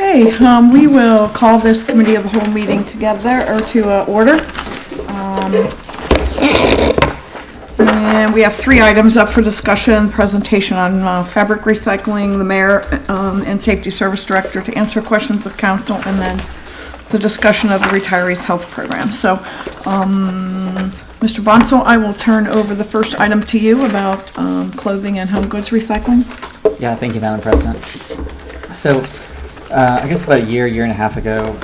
Okay, we will call this committee of the whole meeting together or to order. And we have 3 items up for discussion: presentation on fabric recycling, the mayor and safety service director to answer questions of council, and then the discussion of the retirees health program. So, Mr. Bonsall, I will turn over the first item to you about clothing and home goods recycling. Yeah, thank you, Madam President. So, I guess about a year and a half ago,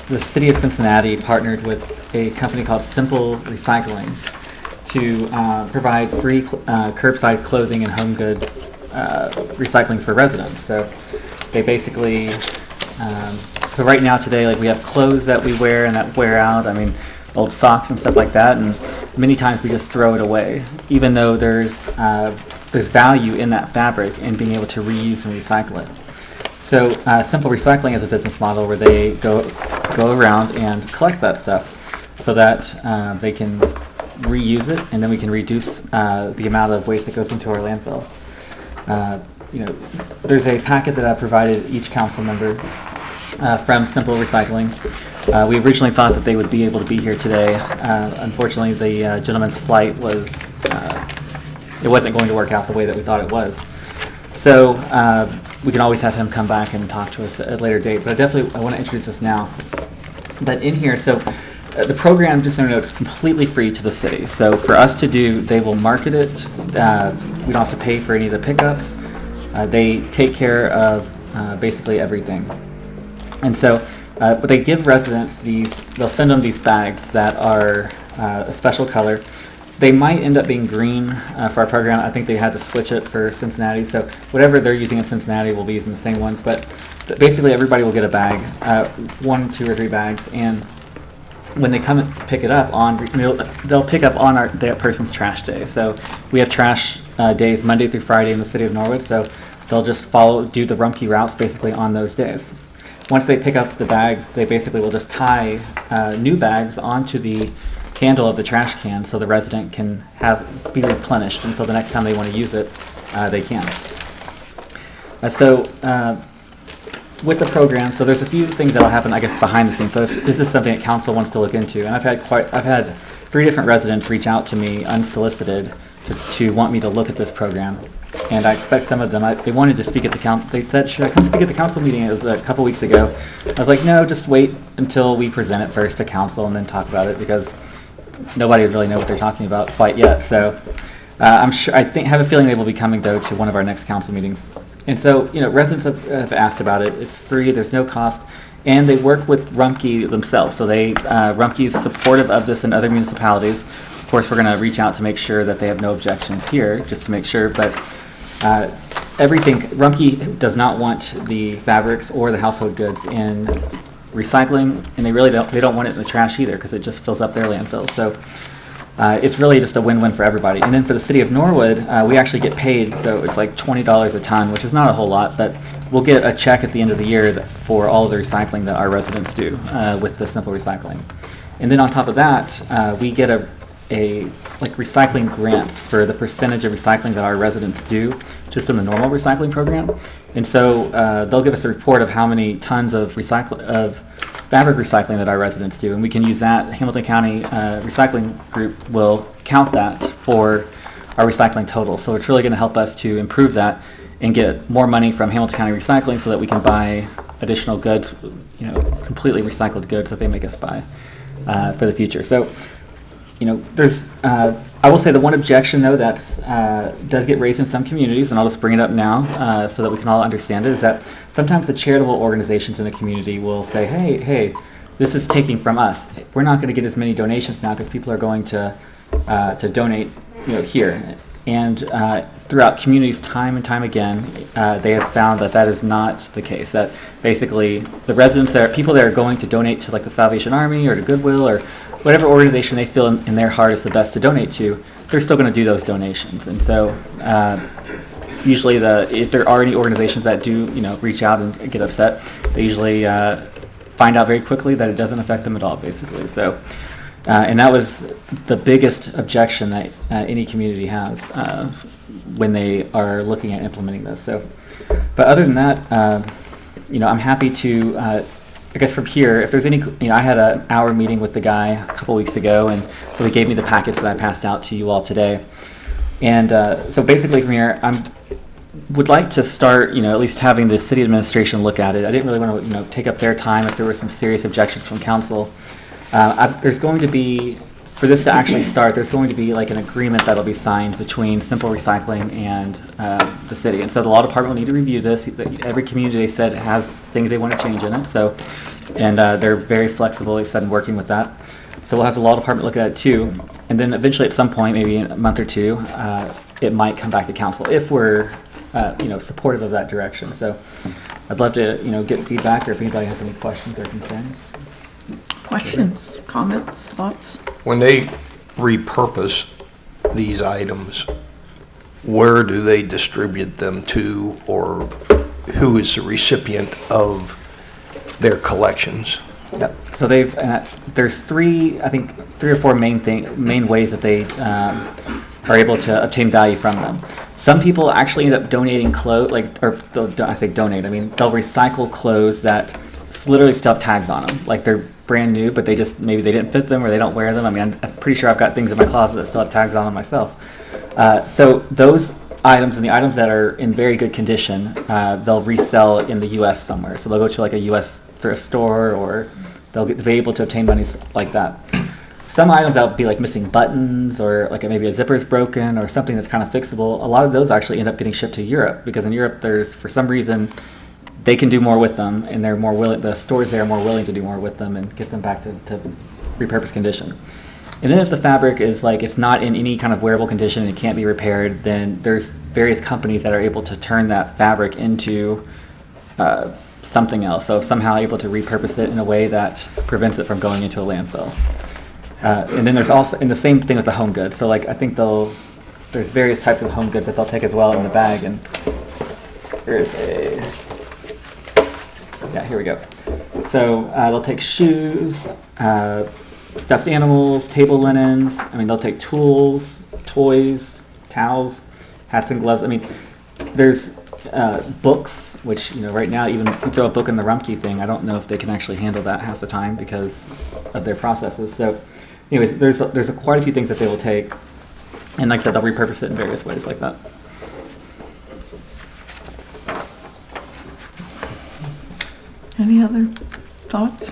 the city of Cincinnati partnered with a company called Simple Recycling to provide free curbside clothing and home goods recycling for residents. So they basically, so right now today, like, we have clothes that we wear and that wear out. I mean, old socks and stuff like that, and many times we just throw it away, even though there's value in that fabric and being able to reuse and recycle it. So Simple Recycling is a business model where they go around and collect that stuff so that they can reuse it, and then we can reduce the amount of waste that goes into our landfill. There's a packet that I provided each council member from Simple Recycling. We originally thought that they would be able to be here today. Unfortunately, the gentleman's flight it wasn't going to work out the way that we thought it was. So we can always have him come back and talk to us at a later date, but I want to introduce this now. But in here, so the program, just so you know, it's completely free to the city. So for us to do, they will market it. We don't have to pay for any of the pickups. They take care of basically everything. And so, but they give residents they'll send them these bags that are a special color. They might end up being green for our program. I think they had to switch it for Cincinnati. So whatever they're using in Cincinnati, we'll be using the same ones. But basically everybody will get a bag, 1, 2, or 3 bags. And when they come and pick it up they'll pick up on that person's trash day. So we have trash days Monday through Friday in the city of Norwood. So they'll just do the Rumpke routes basically on those days. Once they pick up the bags, they basically will just tie new bags onto the handle of the trash can so the resident can be replenished, and so the next time they want to use it, they can. With the program, so there's a few things that'll happen, I guess, behind the scenes. So this is something that council wants to look into, and I've had 3 different residents reach out to me unsolicited to want me to look at this program, and I expect some of them. They wanted to speak at the council. They said, "Should I come speak at the council meeting?" It was a couple weeks ago. I was like, "No, just wait until we present it first to council and then talk about it," because nobody really knows what they're talking about quite yet. So have a feeling they will be coming though to one of our next council meetings. And so, residents have asked about it. It's free. There's no cost, and they work with Rumpke themselves. So Rumpke is supportive of this in other municipalities. Of course, we're going to reach out to make sure that they have no objections here, just to make sure. But Rumpke does not want the fabrics or the household goods in recycling, and they don't want it in the trash either, because it just fills up their landfill. So it's really just a win-win for everybody. And then for the city of Norwood, we actually get paid, so it's like $20 a ton, which is not a whole lot, but we'll get a check at the end of the year for all of the recycling that our residents do with the Simple Recycling. And then on top of that, we get a recycling grants for the percentage of recycling that our residents do just in the normal recycling program. And so they'll give us a report of how many tons of fabric recycling that our residents do, and we can use that. Hamilton County Recycling Group will count that for our recycling total. So it's really going to help us to improve that and get more money from Hamilton County Recycling so that we can buy additional goods, completely recycled goods that they make us buy for the future. So, there's, I will say the one objection though that does get raised in some communities, and I'll just bring it up now so that we can all understand it, is that sometimes the charitable organizations in a community will say, hey, this is taking from us. We're not going to get as many donations now because people are going to donate, here. And throughout communities, time and time again, they have found that is not the case. That basically the residents people that are going to donate to like the Salvation Army or to Goodwill or whatever organization they feel in their heart is the best to donate to, they're still going to do those donations. And so usually if there are any organizations that do reach out and get upset, they usually find out very quickly that it doesn't affect them at all, basically. So and that was the biggest objection that any community has when they are looking at implementing this. So, but other than that, I'm happy to, I guess from here, if there's any, I had an hour meeting with the guy a couple weeks ago, and so he gave me the package that I passed out to you all today. And so basically from here, would like to start, at least having the city administration look at it. I didn't really want to, take up their time if there were some serious objections from council. There's going to be, for this to actually start, there's going to be like an agreement that'll be signed between Simple Recycling and the city. And so the law department will need to review this. Every community, they said, has things they want to change in it. So, and they're very flexible, they said, in working with that. So we'll have the law department look at it too. And then eventually at some point, maybe in a month or two, it might come back to council if we're, supportive of that direction. So I'd love to, get feedback, or if anybody has any questions or concerns. Questions, comments, thoughts? When they repurpose these items, where do they distribute them to, or who is the recipient of their collections? Yep. So there's three or four main ways that they are able to obtain value from them. Some people actually end up donating clothes, I say donate, they'll recycle clothes that literally still have tags on them, like they're brand new, but maybe they didn't fit them or they don't wear them. I'm pretty sure I've got things in my closet that still have tags on them myself. So those items and the items that are in very good condition, they'll resell in the U.S. somewhere. So they'll go to like a U.S. thrift store, or they'll be able to obtain money like that. Some items that would be like missing buttons, or like maybe a zipper's broken, or something that's kind of fixable. A lot of those actually end up getting shipped to Europe, because in Europe there's, for some reason, they can do more with them, and they're more willing. The stores there are more willing to do more with them and get them back to repurposed condition. And then if the fabric is it's not in any kind of wearable condition and it can't be repaired, then there's various companies that are able to turn that fabric into something else. So somehow able to repurpose it in a way that prevents it from going into a landfill. And then there's also, and the same thing with the home goods. So I think there's various types of home goods that they'll take as well in the bag. And here's here we go. So they'll take shoes, stuffed animals, table linens. They'll take tools, toys, towels, hats and gloves. There's books, which, right now, even if you throw a book in the Rumpke thing, I don't know if they can actually handle that half the time because of their processes. So anyways, there's quite a few things that they will take. And like I said, they'll repurpose it in various ways like that. Any other thoughts?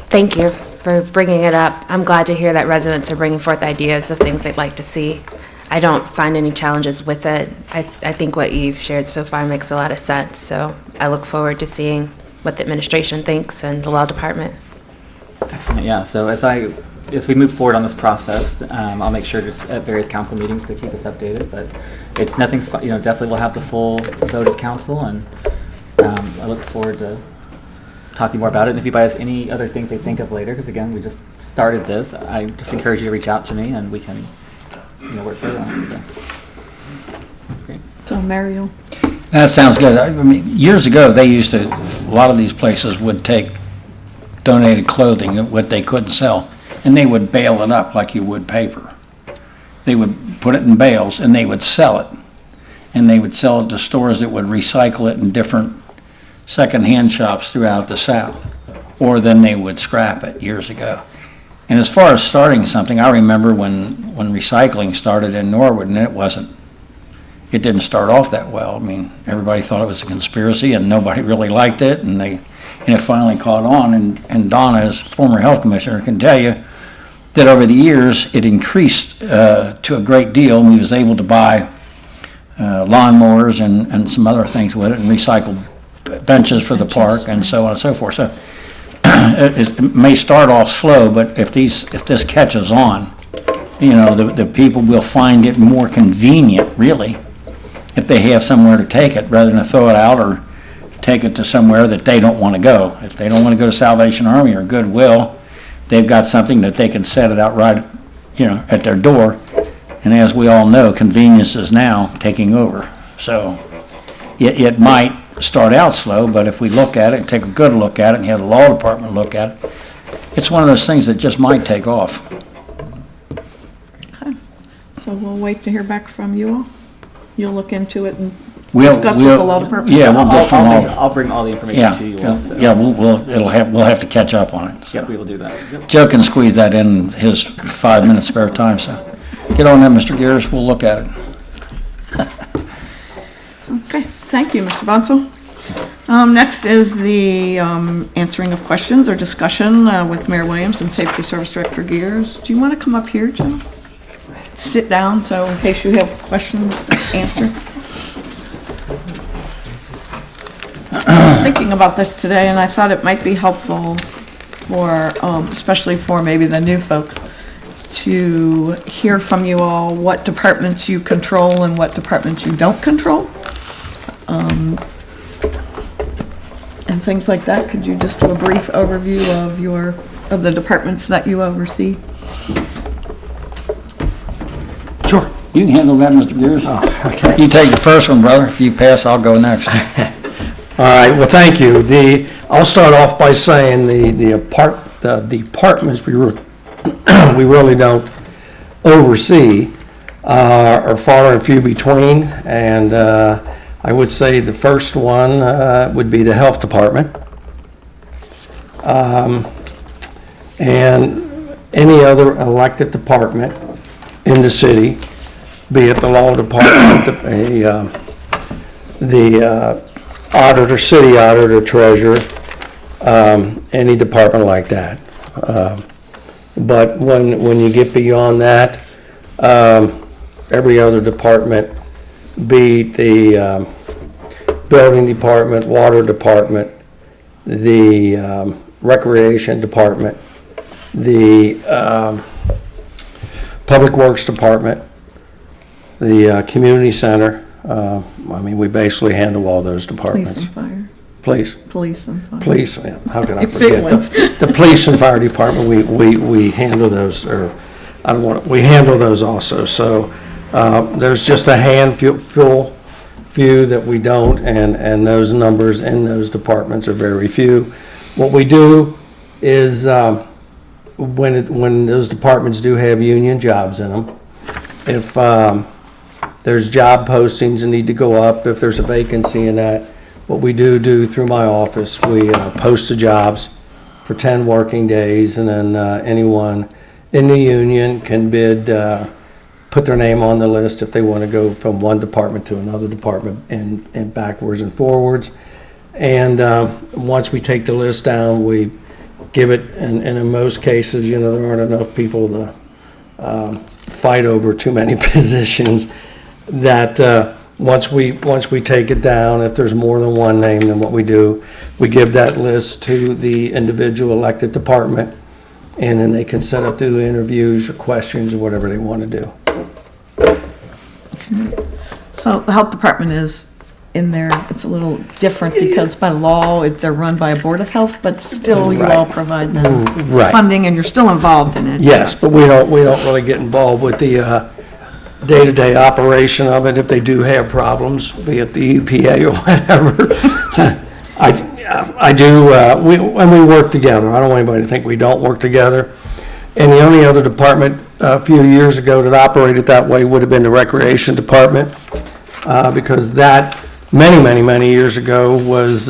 Thank you for bringing it up. I'm glad to hear that residents are bringing forth ideas of things they'd like to see. I don't find any challenges with it. I think what you've shared so far makes a lot of sense, so I look forward to seeing what the administration thinks and the law department. Excellent, yeah. So as we move forward on this process, I'll make sure just at various council meetings to keep us updated, but it's nothing, definitely we'll have the full vote of council, and I look forward to talking more about it. And if anybody has any other things they think of later, because again, we just started this, I just encourage you to reach out to me and we can, work further on it. So. Great. So Mario? That sounds good. Years ago, a lot of these places would take donated clothing, what they couldn't sell, and they would bale it up like you would paper. They would put it in bales and they would sell it. And they would sell it to stores that would recycle it in different second-hand shops throughout the South. Or then they would scrap it years ago. And as far as starting something, I remember when recycling started in Norwood, and it didn't start off that well. Everybody thought it was a conspiracy and nobody really liked it, and it finally caught on, and Donna, as former health commissioner, can tell you that over the years it increased to a great deal, and we was able to buy lawnmowers and some other things with it, and recycle benches for the park and so on and so forth. So it may start off slow, but if this catches on, the people will find it more convenient, really, if they have somewhere to take it rather than throw it out or take it to somewhere that they don't want to go. If they don't want to go to Salvation Army or Goodwill, they've got something that they can set it out right, at their door. And as we all know, convenience is now taking over. So it might start out slow, but if we look at it and take a good look at it and have the law department look at it, it's one of those things that just might take off. Okay. So we'll wait to hear back from you all. You'll look into it and discuss with the law department? Yeah, we'll get from all, I'll bring all the information yeah, to you also. yeah, we'll have to catch up on it. Yeah, So. we will do that. Yep. Joe can squeeze that in his 5 minutes spare time, so get on that, Mr. Gears, we'll look at it. Okay, thank you, Mr. Bonso. Next is the answering of questions or discussion with Mayor Williams and Safety Service Director Gears. Do you want to come up here, Joe? Sit down, so in case you have questions to answer. I was thinking about this today, and I thought it might be helpful for, especially for maybe the new folks, to hear from you all what departments you control and what departments you don't control. And things like that. Could you just do a brief overview of the departments that you oversee? Sure. You can handle that, Mr. Gears. Oh, okay. You take the first one, brother. If you pass, I'll go next. All right, well, thank you. I'll start off by saying the departments we really don't oversee are far and few between, and I would say the first one would be the health department. And any other elected department in the city, be it the law department, the auditor, city auditor, treasurer, any department like that. But when you get beyond that, every other department, be it the building department, water department, the recreation department, the public works department, the community center. We basically handle all those departments. Police and fire. Police. Police and fire. Police, yeah, how could I Big forget? ones. The police and fire department, we handle those, or we handle those also. So there's just a handful few that we don't, and those numbers in those departments are very few. What we do is when those departments do have union jobs in them, if there's job postings that need to go up, if there's a vacancy in that, what we do through my office, we post the jobs for 10 working days, and then anyone in the union can bid, put their name on the list if they want to go from one department to another department and backwards and forwards. And once we take the list down, we give it, and in most cases, there aren't enough people to fight over too many positions, that once we take it down, if there's more than one name, then what we do, we give that list to the individual elected department, and then they can set up the interviews or questions or whatever they want to do. So the health department is in there, it's a little different because by law, they're run by a board of health, but still you all provide them Right. funding and you're still involved in it. Yes, just- but we don't really get involved with the day-to-day operation of it. If they do have problems, be it the EPA or whatever, I do, we work together. I don't want anybody to think we don't work together. And the only other department a few years ago that operated that way would have been the recreation department, because that, many years ago, was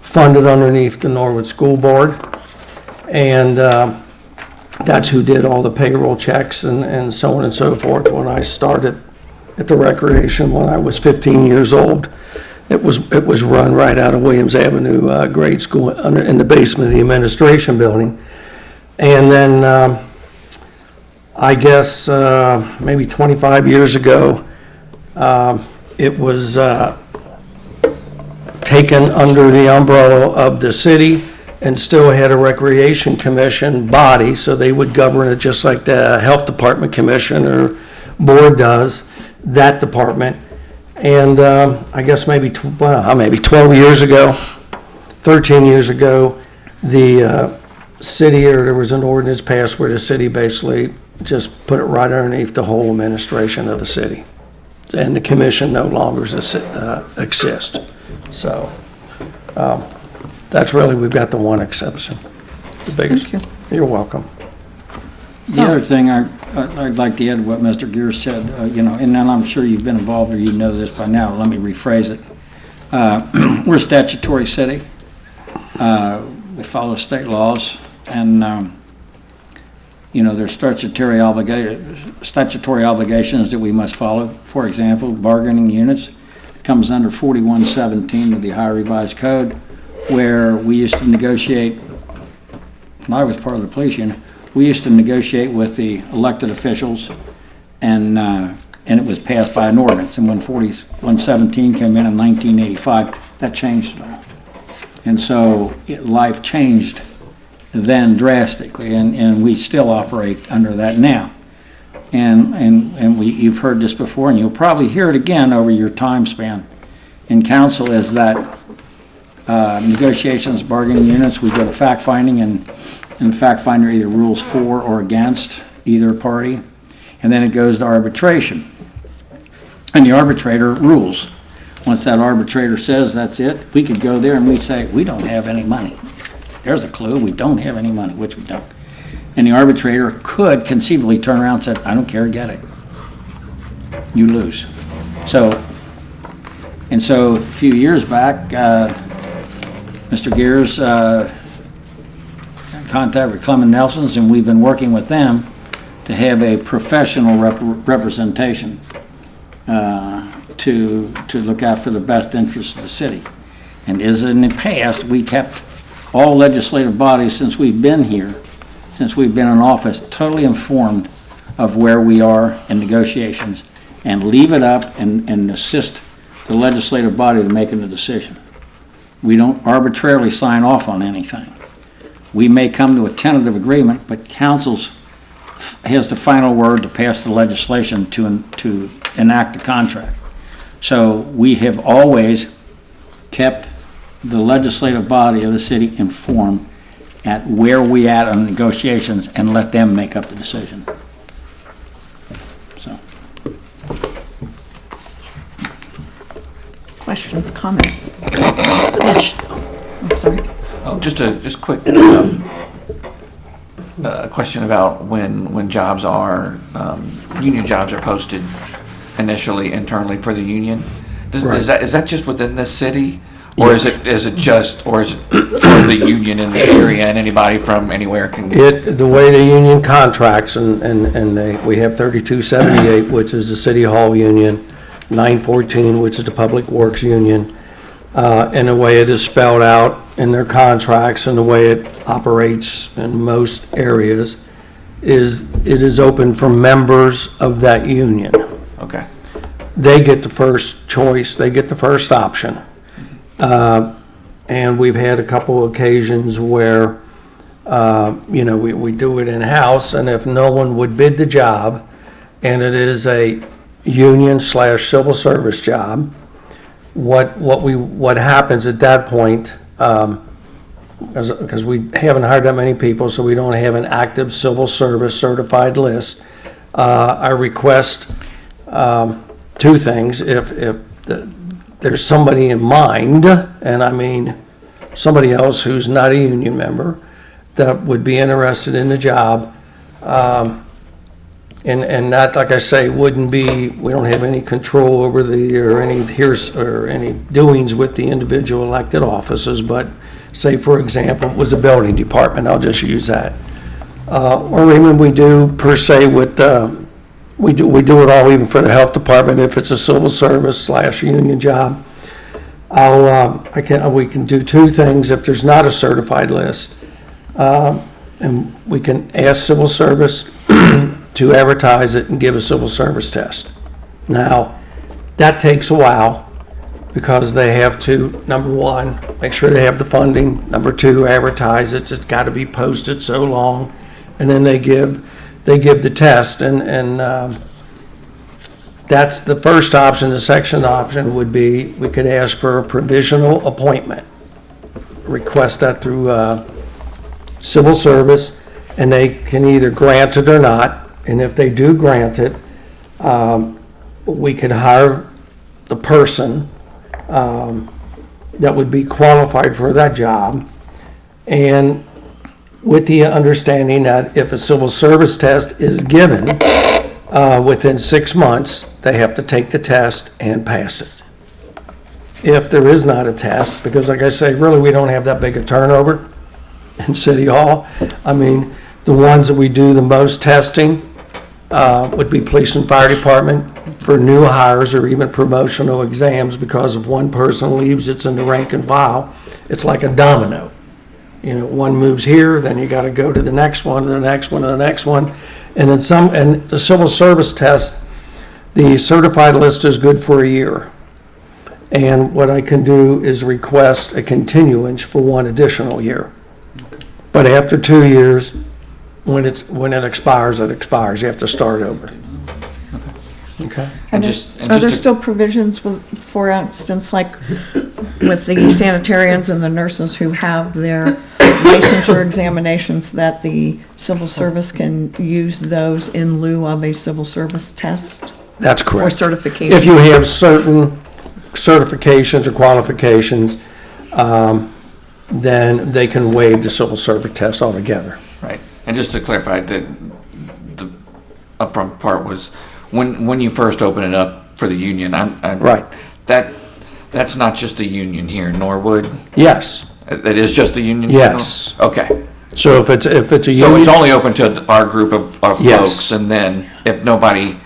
funded underneath the Norwood School Board. And that's who did all the payroll checks and so on and so forth. When I started at the recreation when I was 15 years old, it was run right out of Williams Avenue grade school in the basement of the administration building. And then I guess maybe 25 years ago, it was taken under the umbrella of the city and still had a recreation commission body, so they would govern it just like the health department commission or board does, that department. And I guess maybe 12 years ago, 13 years ago, the city, or there was an ordinance passed where the city basically just put it right underneath the whole administration of the city. And the commission no longer exists. So that's really, we've got the one exception. The biggest. Thank you. You're welcome. The other thing I'd like to add to what Mr. Gears said, and then I'm sure you've been involved or you know this by now, let me rephrase it. We're a statutory city. We follow state laws, and, there's statutory obligations that we must follow. For example, bargaining units comes under 4117 of the Ohio Revised Code, where we used to negotiate, when I was part of the police unit, we used to negotiate with the elected officials, and it was passed by an ordinance. And when 4117 came in 1985, that changed it all. And so life changed then drastically, and we still operate under that now. And you've heard this before, and you'll probably hear it again over your time span in council, is that negotiations, bargaining units, we go to fact finding, and the fact finder either rules for or against either party, and then it goes to arbitration. And the arbitrator rules. Once that arbitrator says that's it, we could go there and we say, we don't have any money. There's a clue, we don't have any money, which we don't. And the arbitrator could conceivably turn around and say, I don't care, get it. You lose. So a few years back, Mr. Gears contact with Clement Nelson's, and we've been working with them to have a professional representation to look out for the best interests of the city. And as in the past, we kept all legislative bodies since we've been here, since we've been in office, totally informed of where we are in negotiations, and leave it up and assist the legislative body to making a decision. We don't arbitrarily sign off on anything. We may come to a tentative agreement, but council has the final word to pass the legislation to enact the contract. So we have always kept the legislative body of the city informed at where we at on negotiations and let them make up the decision. So. Questions, comments? Yes. I'm sorry. Just quick question about when jobs are union jobs are posted initially internally for the union. Is that just within the city, or is it for the union in the area, and anybody from anywhere can? The way the union contracts, we have 3278, which is the City Hall union, 914, which is the Public Works union, and the way it is spelled out in their contracts and the way it operates in most areas is it is open for members of that union. Okay. They get the first choice, they get the first option. And we've had a couple of occasions where, we do it in-house, and if no one would bid the job, and it is a union/civil service job, what happens at that point, because we haven't hired that many people, so we don't have an active civil service certified list, I request two things. If there's somebody in mind, and I mean somebody else who's not a union member, that would be interested in the job, and that, like I say, wouldn't be, we don't have any control over any doings with the individual elected offices, but say, for example, it was a building department, I'll just use that. Or even we do per se with, we do it all even for the health department if it's a civil service/union job. We can do two things if there's not a certified list. And we can ask civil service to advertise it and give a civil service test. Now, that takes a while because they have to, number one, make sure they have the funding. Number two, advertise it. It's got to be posted so long. And then they give the test, and that's the first option. The second option would be we could ask for a provisional appointment. Request that through civil service, and they can either grant it or not. And if they do grant it, we could hire the person that would be qualified for that job. And with the understanding that if a civil service test is given within 6 months, they have to take the test and pass it. If there is not a test, because like I say, really, we don't have that big a turnover in City Hall. I mean, the ones that we do the most testing would be police and fire department for new hires or even promotional exams, because if one person leaves, it's in the rank and file. It's like a domino. You know, one moves here, then you got to go to the next one, to the next one, to the next one. And then and the civil service test, the certified list is good for a year. And what I can do is request a continuance for 1 additional year. But after 2 years, when it expires, it expires. You have to start over. Okay? And Are just there to- still provisions with, for instance, like with the sanitarians and the nurses who have their licensure examinations, that the civil service can use those in lieu of a civil service test That's or correct. certification? If you have certain certifications or qualifications, then they can waive the civil service test altogether. Right. And just to clarify, the upfront part was when you first open it up for the union, Right. That's not just the union here in Norwood? Yes, It is just the union? Yes. Okay. so if it's a So union, it's only open to our group of Yes. folks, and then if nobody,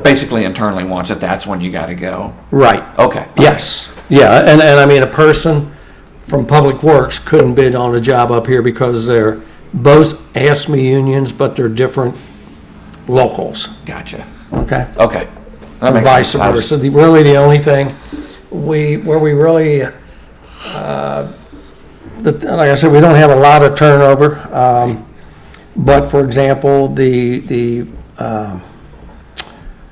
basically internally wants it, that's when you gotta go? right, Okay. yes, yeah, and I mean, a person from Public Works couldn't bid on a job up here because they're both ASME unions, but they're different locals, Gotcha. okay? Okay. That makes Vice sense. I was- versa. Really, the only thing, where we really, like I said, we don't have a lot of turnover. But for example, the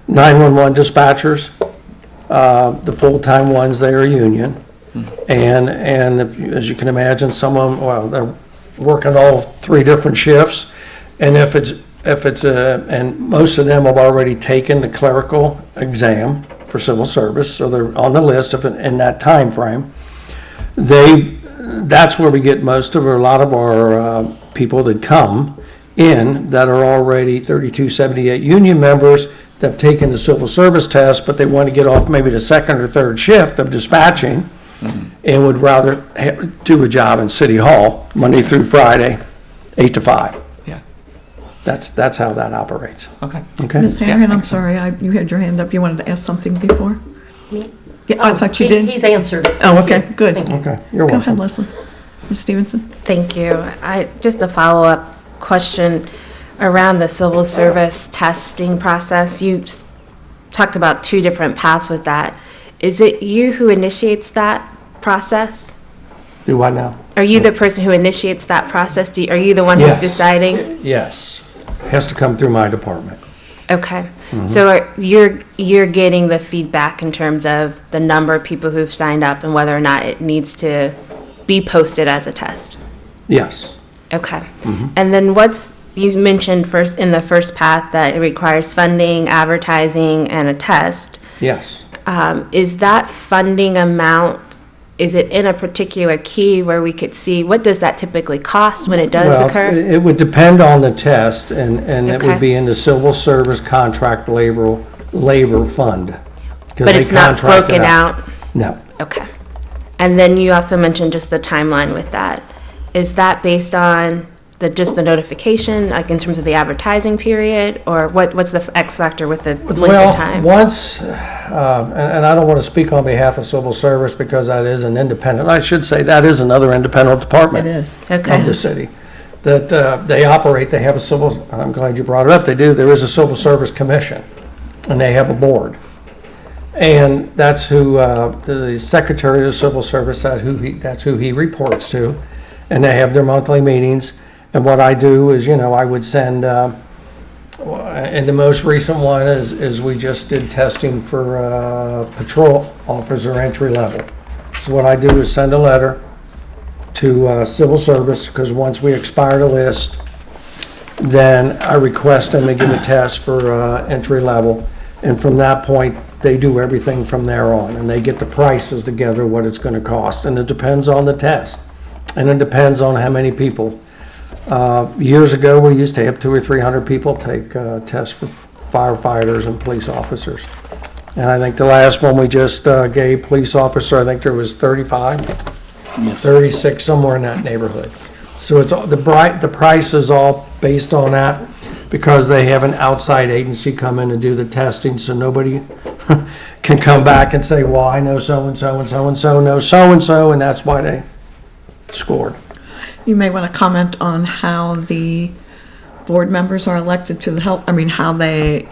911 dispatchers, the full-time ones, they are union. And as you can imagine, some of them, well, they're working all 3 different shifts. And if it's and most of them have already taken the clerical exam for civil service, so they're on the list in that time frame. That's where we get most of, a lot of our people that come in that are already 3278 union members that have taken the civil service test, but they want to get off maybe the 2nd or 3rd shift of dispatching and would rather do a job in City Hall, Monday through Friday, 8 to 5. Yeah. That's how that operates. Okay. Okay? Ms. Harrigan, I'm sorry, you had your hand up. You wanted to ask something before? Yeah, I thought you did. He's answered it. Oh, okay, good. Thank you. Okay, you're Go ahead, welcome. Leslie. Ms. Stevenson? Thank you. Just a follow-up question around the civil service testing process. You talked about 2 different paths with that. Is it you who initiates that process? Do what now? Are you the person who initiates that process? Are you the one who's Yes. deciding? Yes. Has to come through my department. Okay. So you're getting the feedback in terms of the number of people who've signed up and whether or not it needs to be posted as a test? Yes. Okay. And then you mentioned first in the first path that it requires funding, advertising, and a test. Yes. Is that funding amount, is it in a particular key where we could see, what does that typically cost when it does Well, occur? it would depend on the test, and it Okay. would be in the civil service contract labor fund. 'cause But they it's not contract it broken out? No. Okay. And then you also mentioned just the timeline with that. Is that based on just the notification, like in terms of the advertising period, or what's the X factor with the length Well, of time? once, and I don't want to speak on behalf of civil service because that is an independent, I should say, that is another independent department. It is. Of Okay. the city. That they operate, they have a civil, I'm glad you brought it up, they do, there is a civil service commission, and they have a board. And that's who, the secretary of the civil service, that's who he reports to, and they have their monthly meetings. And what I do is, I would send, and the most recent one is we just did testing for patrol officer entry level. So what I do is send a letter to civil service, because once we expire the list, then I request them to give a test for entry level. And from that point, they do everything from there on, and they get the prices together, what it's going to cost. And it depends on the test, and it depends on how many people Years ago, we used to have 200 or 300 people take tests for firefighters and police officers. And I think the last one we just gave police officer, I think there was 35, 36, somewhere in that neighborhood. So it's the price is all based on that because they have an outside agency come in and do the testing, so nobody can come back and say, well, I know so-and-so and so-and-so know so-and-so, and that's why they scored. You may want to comment on how the board members are elected to the health, I mean, how they,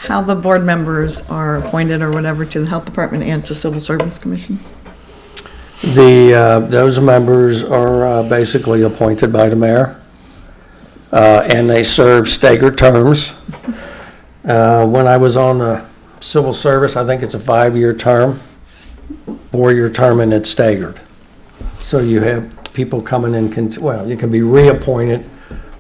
how the board members are appointed or whatever to the health department and to civil service commission. Those members are basically appointed by the mayor, and they serve staggered terms. When I was on the civil service, I think it's a 5-year term, 4-year term, and it's staggered. So you have people coming in, well, you can be reappointed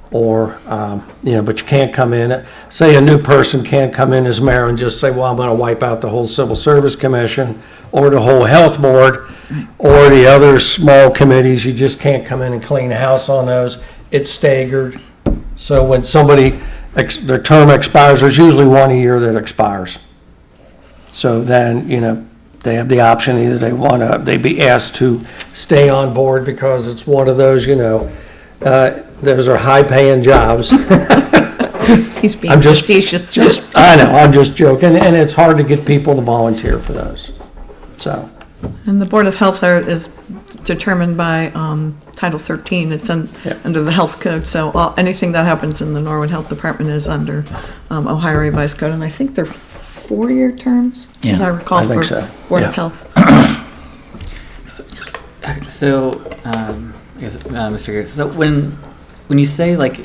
or, but you can't come in, say a new person can't come in as mayor and just say, well, I'm going to wipe out the whole civil service commission or the whole health board or the other small committees. You just can't come in and clean house on those. It's staggered. So when somebody, their term expires, there's usually one a year that expires. So then, they have the option, either they be asked to stay on board because it's one of those, those are high-paying jobs. He's being I'm just- facetious. I know, I'm just joking, and it's hard to get people to volunteer for those, so. And the Board of Health there is determined by Title 13. It's under the health code, so anything that happens in the Norwood Health Department is under Ohio Revised Code, and I think they're 4-year terms, as Yeah, I recall, I think for so. Board Yeah. of Health. So, I guess, Mr. Gears, so when you say, like,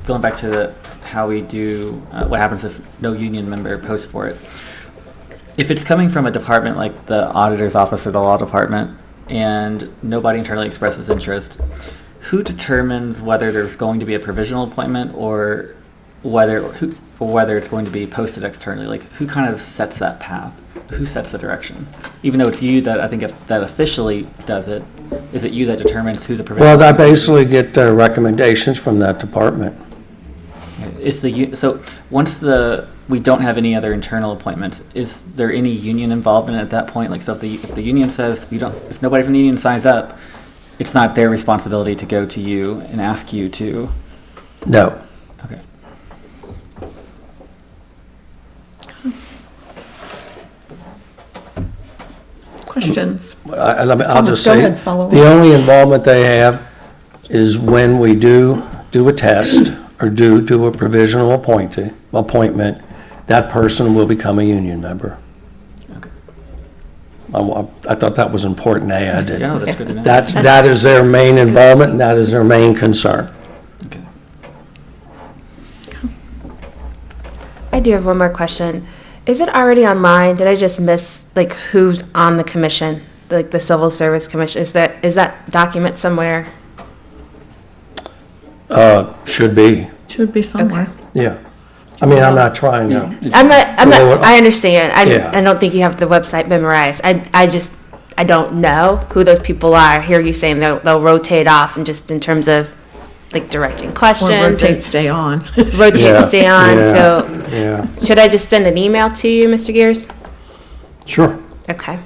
going back to how we do, what happens if no union member posts for it, if it's coming from a department like the auditor's office or the law department and nobody internally expresses interest, who determines whether there's going to be a provisional appointment or whether it's going to be posted externally? Like, who kind of sets that path? Who sets the direction? Even though it's you that, I think, that officially does it, is it you that determines who the provisional? Well, I basically get recommendations from that department. So once we don't have any other internal appointments, is there any union involvement at that point? Like, so if the union says if nobody from the union signs up, it's not their responsibility to go to you and ask you to. No. Okay. Questions? I'll just Go say, ahead, follow the up. only involvement they have is when we do a test or do a provisional appointment, that person will become a union member. Okay. I thought that was important to add. Yeah, that's good to know. That is their main involvement, and that is their main concern. Okay. I do have one more question. Is it already online? Did I just miss, like, who's on the commission? Like, the Civil Service Commission? Is that document somewhere? Should be, Should be somewhere. yeah. I mean, I'm not trying to. I understand. Yeah. I don't think you have the website memorized. I don't know who those people are. I hear you saying they'll rotate off and just in terms of, like, directing questions. Or rotate, and stay on. rotate, Yeah, stay on. yeah, So Yeah, should I just send an email to you, Mr. Gears? sure. Okay.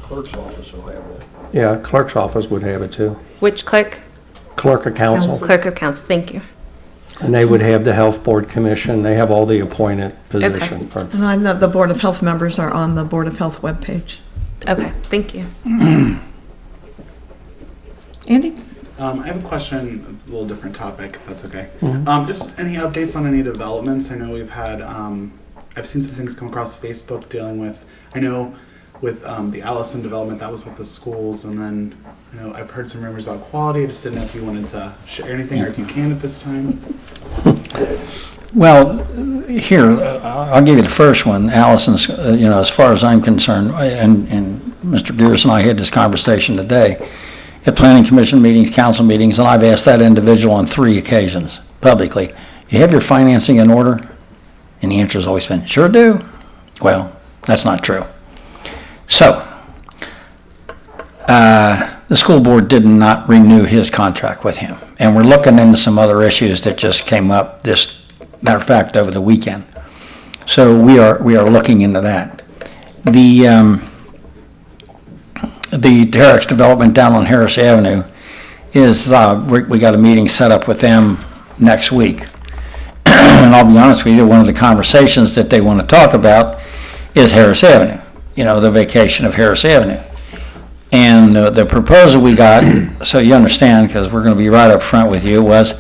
Clerk's office will have that. Yeah, clerk's office would have it too. Which clerk? Clerk of council. Clerk of council. Thank you. And they would have the health board commission. They have all the appointed position. And I know the Board of Health members are on the Board of Health webpage. Okay. Thank you. Andy? I have a question. It's a little different topic, if that's okay. Mhm. Just any updates on any developments? I know we've had, I've seen some things come across Facebook dealing with, I know with the Allison development, that was with the schools, and then I know I've heard some rumors about quality. I just didn't know if you wanted to share anything or if you can at this time. Well, here, I'll give you the first one. Allison's, as far as I'm concerned, and Mr. Gears and I had this conversation today, at planning commission meetings, council meetings, and I've asked that individual on 3 occasions, publicly, you have your financing in order? And the answer has always been, sure do. Well, that's not true. So, the school board did not renew his contract with him. And we're looking into some other issues that just came up this, matter of fact, over the weekend. So we are looking into that. The Terex development down on Harris Avenue is, we got a meeting set up with them next week. And I'll be honest with you, one of the conversations that they want to talk about is Harris Avenue, the vacation of Harris Avenue. And the proposal we got, so you understand, because we're going to be right up front with you, was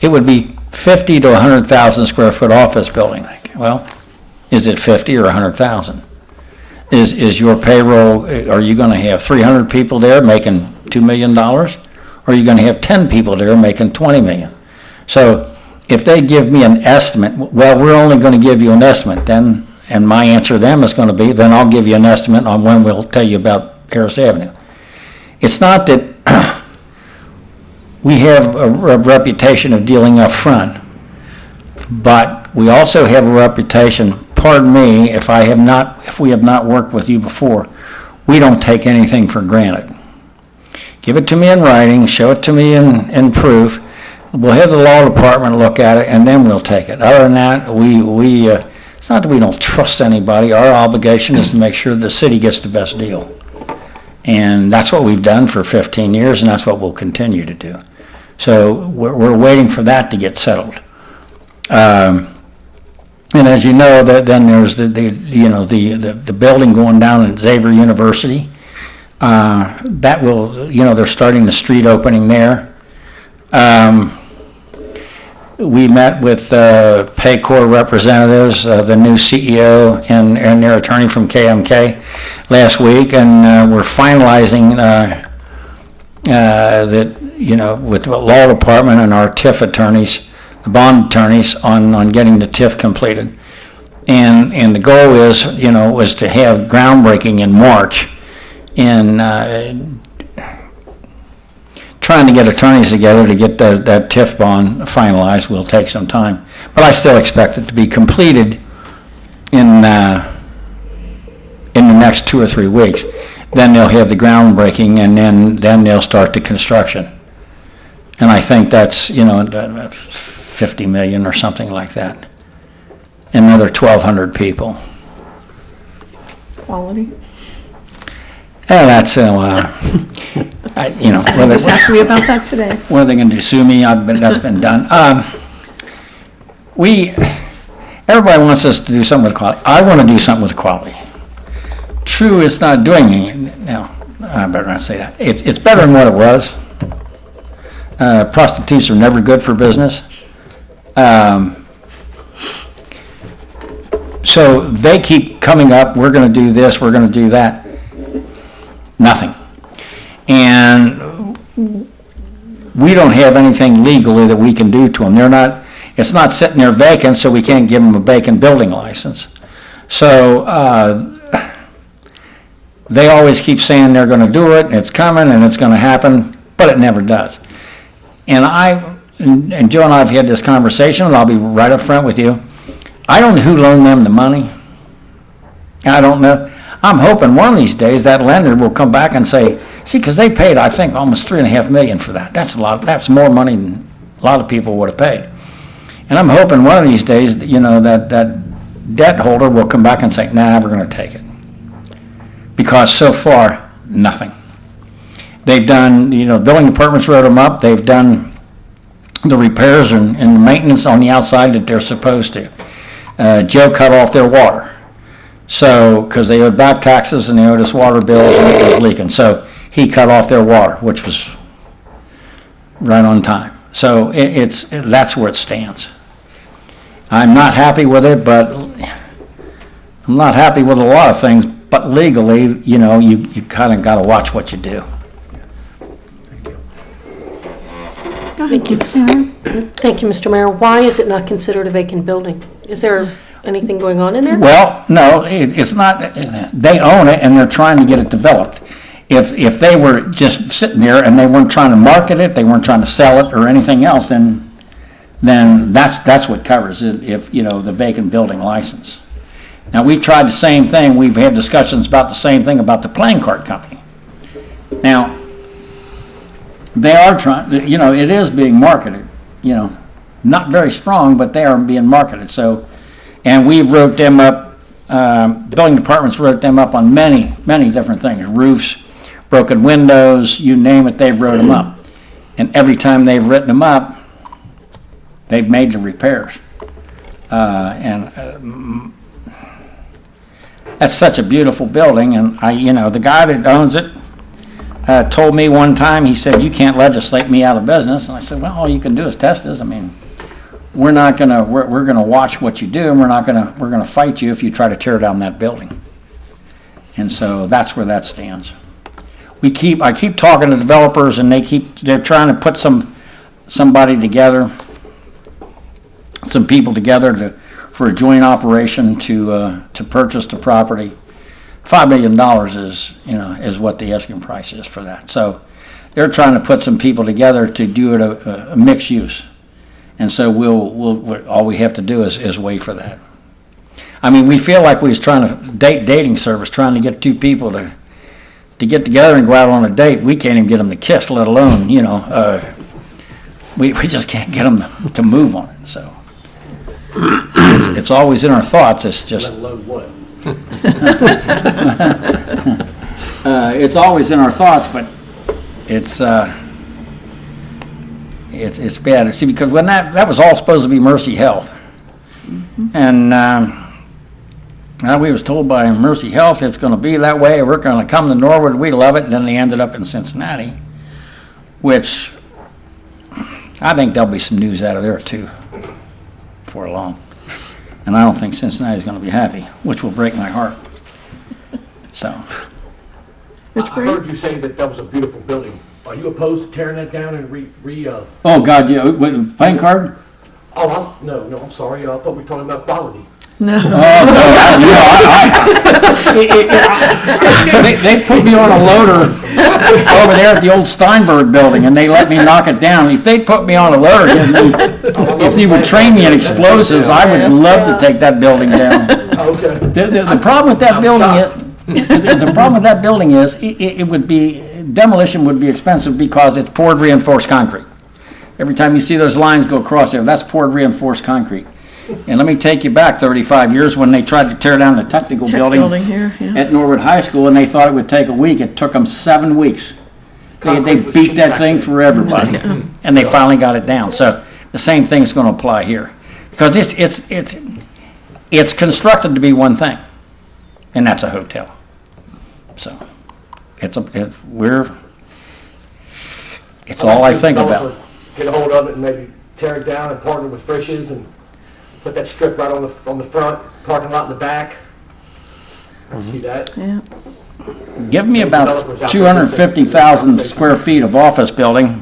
it would be 50 to 100,000 square foot office building. Well, is it 50 or 100,000? Is your payroll, are you going to have 300 people there making $2 million? Or are you going to have 10 people there making $20 million? So if they give me an estimate, well, we're only going to give you an estimate, then, and my answer to them is going to be, then I'll give you an estimate on when we'll tell you about Harris Avenue. It's not that we have a reputation of dealing up front, but we also have a reputation, pardon me, if we have not worked with you before, we don't take anything for granted. Give it to me in writing, show it to me in proof. We'll have the law department look at it, and then we'll take it. Other than that, it's not that we don't trust anybody. Our obligation is to make sure the city gets the best deal. And that's what we've done for 15 years, and that's what we'll continue to do. So we're waiting for that to get settled. And as you know, then there's the building going down at Xavier University. That will, they're starting the street opening there. We met with Paycor representatives, the new CEO and their attorney from KMK last week, and we're finalizing that, with the law department and our TIF attorneys, the bond attorneys, on getting the TIF completed. And the goal is, was to have groundbreaking in March, and trying to get attorneys together to get that TIF bond finalized will take some time. But I still expect it to be completed in the next 2 or 3 weeks. Then they'll have the groundbreaking, and then they'll start the construction. And I think that's, $50 million or something like that. Another 1,200 people. Quality. Yeah, that's, Just asked me about that today. what are they going to do, sue me? That's been done. Everybody wants us to do something with quality. I want to do something with quality. True, it's not doing it. No, I better not say that. It's better than what it was. Prostitutes are never good for business. So they keep coming up, we're going to do this, we're going to do that. Nothing. And we don't have anything legally that we can do to them. It's not sitting there vacant, so we can't give them a vacant building license. So they always keep saying they're going to do it, and it's coming, and it's going to happen, but it never does. And Joe and I have had this conversation, and I'll be right up front with you. I don't know who loaned them the money. I don't know. I'm hoping one of these days that lender will come back and say, see, because they paid, I think, almost $3.5 million for that. That's a lot. That's more money than a lot of people would have paid. And I'm hoping one of these days, that debt holder will come back and say, nah, we're going to take it. Because so far, nothing. They've done, building departments wrote them up. They've done the repairs and the maintenance on the outside that they're supposed to. Joe cut off their water. So, because they owed back taxes and they owed us water bills and it was leaking. So he cut off their water, which was right on time. So that's where it stands. I'm not happy with it, but I'm not happy with a lot of things. But legally, you kind of got to watch what you do. Thank you, Sarah. Thank you, Mr. Mayor. Why is it not considered a vacant building? Is there anything going on in there? Well, no, it's not. They own it and they're trying to get it developed. If they were just sitting there and they weren't trying to market it, they weren't trying to sell it or anything else, then that's what covers it. If the vacant building license. Now we've tried the same thing. We've had discussions about the same thing about the playing card company. Now, They are trying, it is being marketed, not very strong, but they are being marketed, so, and we wrote them up, building departments wrote them up on many, many different things, roofs, broken windows, you name it, they've wrote them up. And every time they've written them up, they've made the repairs. That's such a beautiful building, and the guy that owns it told me one time, he said, "You can't legislate me out of business." And I said, "Well, all you can do is test us. I mean, we're gonna watch what you do, and we're gonna fight you if you try to tear down that building." And so that's where that stands. I keep talking to developers, and they're trying to put somebody together, some people together for a joint operation to purchase the property. $5 million is what the asking price is for that. So they're trying to put some people together to do it a mixed use. And so all we have to do is wait for that. I mean, we feel like we was trying to dating service, trying to get two people to get together and go out on a date. We can't even get them to kiss, let alone, we just can't get them to move on it. So it's always in our thoughts. It's just. Let alone what? It's always in our thoughts, but it's bad. See, because when that was all supposed to be Mercy Health, and we was told by Mercy Health it's going to be that way. We're going to come to Norwood. We love it. And then they ended up in Cincinnati, which I think there'll be some news out of there too before long. And I don't think Cincinnati's going to be happy, which will break my heart. So. I heard you say that was a beautiful building. Are you opposed to tearing that down and Oh, God, yeah. With playing card? Oh, no, I'm sorry. I thought we were talking about quality. No. Oh, no, they put me on a loader over there at the old Steinberg building, and they let me knock it down. If they put me on a loader, if you would train me in explosives, I would love to take that building down. Okay. The problem with that building is, it would be, demolition would be expensive because it's poured reinforced concrete. Every time you see those lines go across there, that's poured reinforced concrete. And let me take you back 35 years when they tried to tear down the technical building here, yeah. at Norwood High School, and they thought it would take a week. It took them 7 weeks. They beat that thing for everybody, and they finally got it down. So the same thing's going to apply here, because it's constructed to be one thing, and that's a hotel. So it's all I think about. Get a hold of it and maybe tear it down and partner with Frisch's and put that strip right on the front, parking lot in the back. See that? Yeah. Give me about 250,000 square feet of office building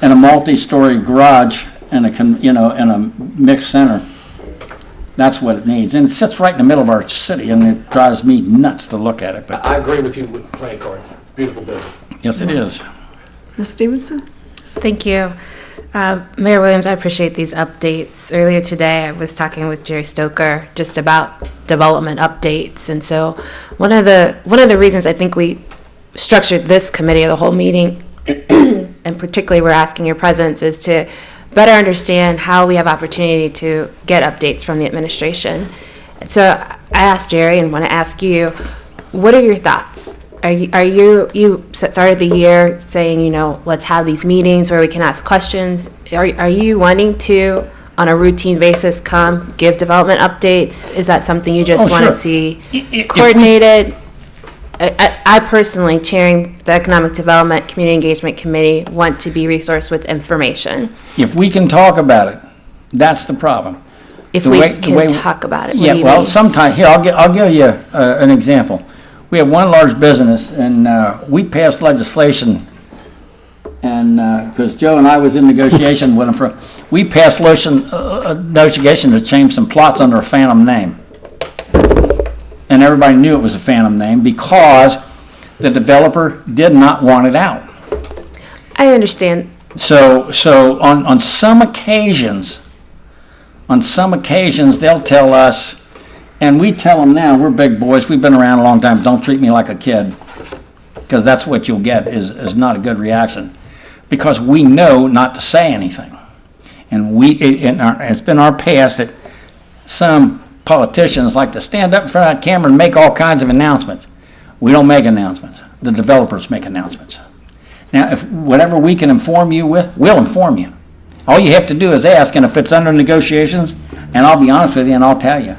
and a multi-story garage and a mixed center. That's what it needs. And it sits right in the middle of our city, and it drives me nuts to look at it. But I agree with you with playing cards. Beautiful building. yes, it is. Ms. Stevenson? Thank you. Mayor Williams, I appreciate these updates. Earlier today, I was talking with Jerry Stoker just about development updates. And so one of the reasons I think we structured this committee of the whole meeting, and particularly we're asking your presence, is to better understand how we have opportunity to get updates from the administration. And so I asked Jerry and want to ask you, what are your thoughts? You started the year saying, let's have these meetings where we can ask questions. Are you wanting to, on a routine basis, come give development updates? Is that something you just want to see coordinated? I personally, chairing the Economic Development Community Engagement Committee, want to be resourced with information. If we can talk about it, that's the problem. If we can talk about it, what do you mean? Sometimes, here, I'll give you an example. We have one large business, and we passed legislation, and because Joe and I was in negotiation with them, we passed negotiation to change some plots under a phantom name. And everybody knew it was a phantom name because the developer did not want it out. I understand. So on some occasions, they'll tell us, and we tell them now, we're big boys, we've been around a long time, don't treat me like a kid, because that's what you'll get is not a good reaction. because we know not to say anything. And it's been our past that some politicians like to stand up in front of that camera and make all kinds of announcements. We don't make announcements. The developers make announcements. Now, if whatever we can inform you with, we'll inform you. All you have to do is ask, and if it's under negotiations, and I'll be honest with you and I'll tell you.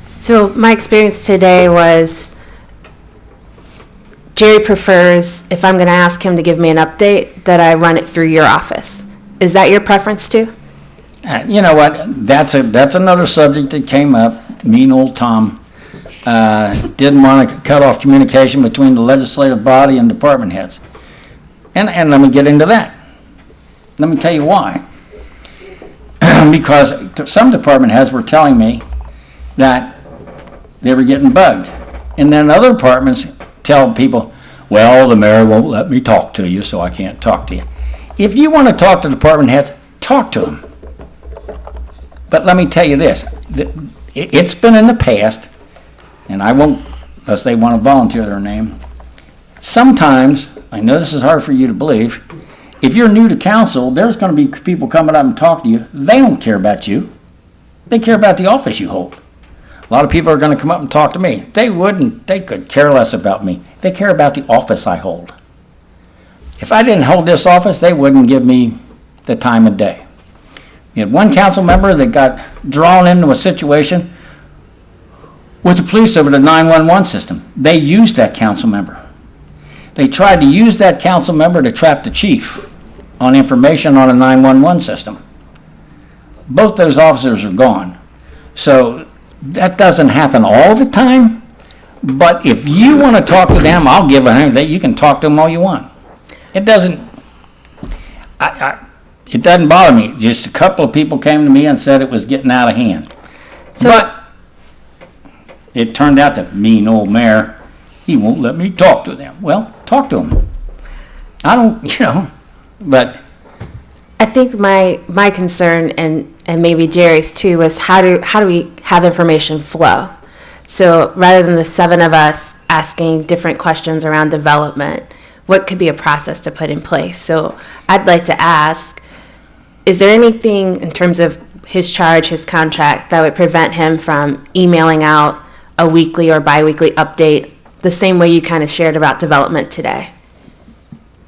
So my experience today was Jerry prefers, if I'm going to ask him to give me an update, that I run it through your office. Is that your preference too? You know what? That's another subject that came up. Mean old Tom didn't want to cut off communication between the legislative body and department heads. And let me get into that. Let me tell you why. Because some department heads were telling me that they were getting bugged. And then other departments tell people, well, the mayor won't let me talk to you, so I can't talk to you. If you want to talk to department heads, talk to them. But let me tell you this, it's been in the past, and I won't, unless they want to volunteer their name, sometimes, I know this is hard for you to believe, if you're new to council, there's going to be people coming up and talk to you. They don't care about you. They care about the office you hold. A lot of people are going to come up and talk to me. They could care less about me. They care about the office I hold. If I didn't hold this office, they wouldn't give me the time of day. We had one council member that got drawn into a situation with the police over the 911 system. They used that council member. They tried to use that council member to trap the chief on information on a 911 system. Both those officers are gone. So that doesn't happen all the time, but if you want to talk to them, I'll give them that. You can talk to them all you want. It doesn't bother me. Just a couple of people came to me and said it was getting out of hand. But it turned out that mean old mayor, he won't let me talk to them. Well, talk to him. I don't, but. I think my concern, and maybe Jerry's too, was how do we have information flow? So rather than the 7 of us asking different questions around development, what could be a process to put in place? So I'd like to ask, is there anything in terms of his charge, his contract, that would prevent him from emailing out a weekly or biweekly update the same way you kind of shared about development today?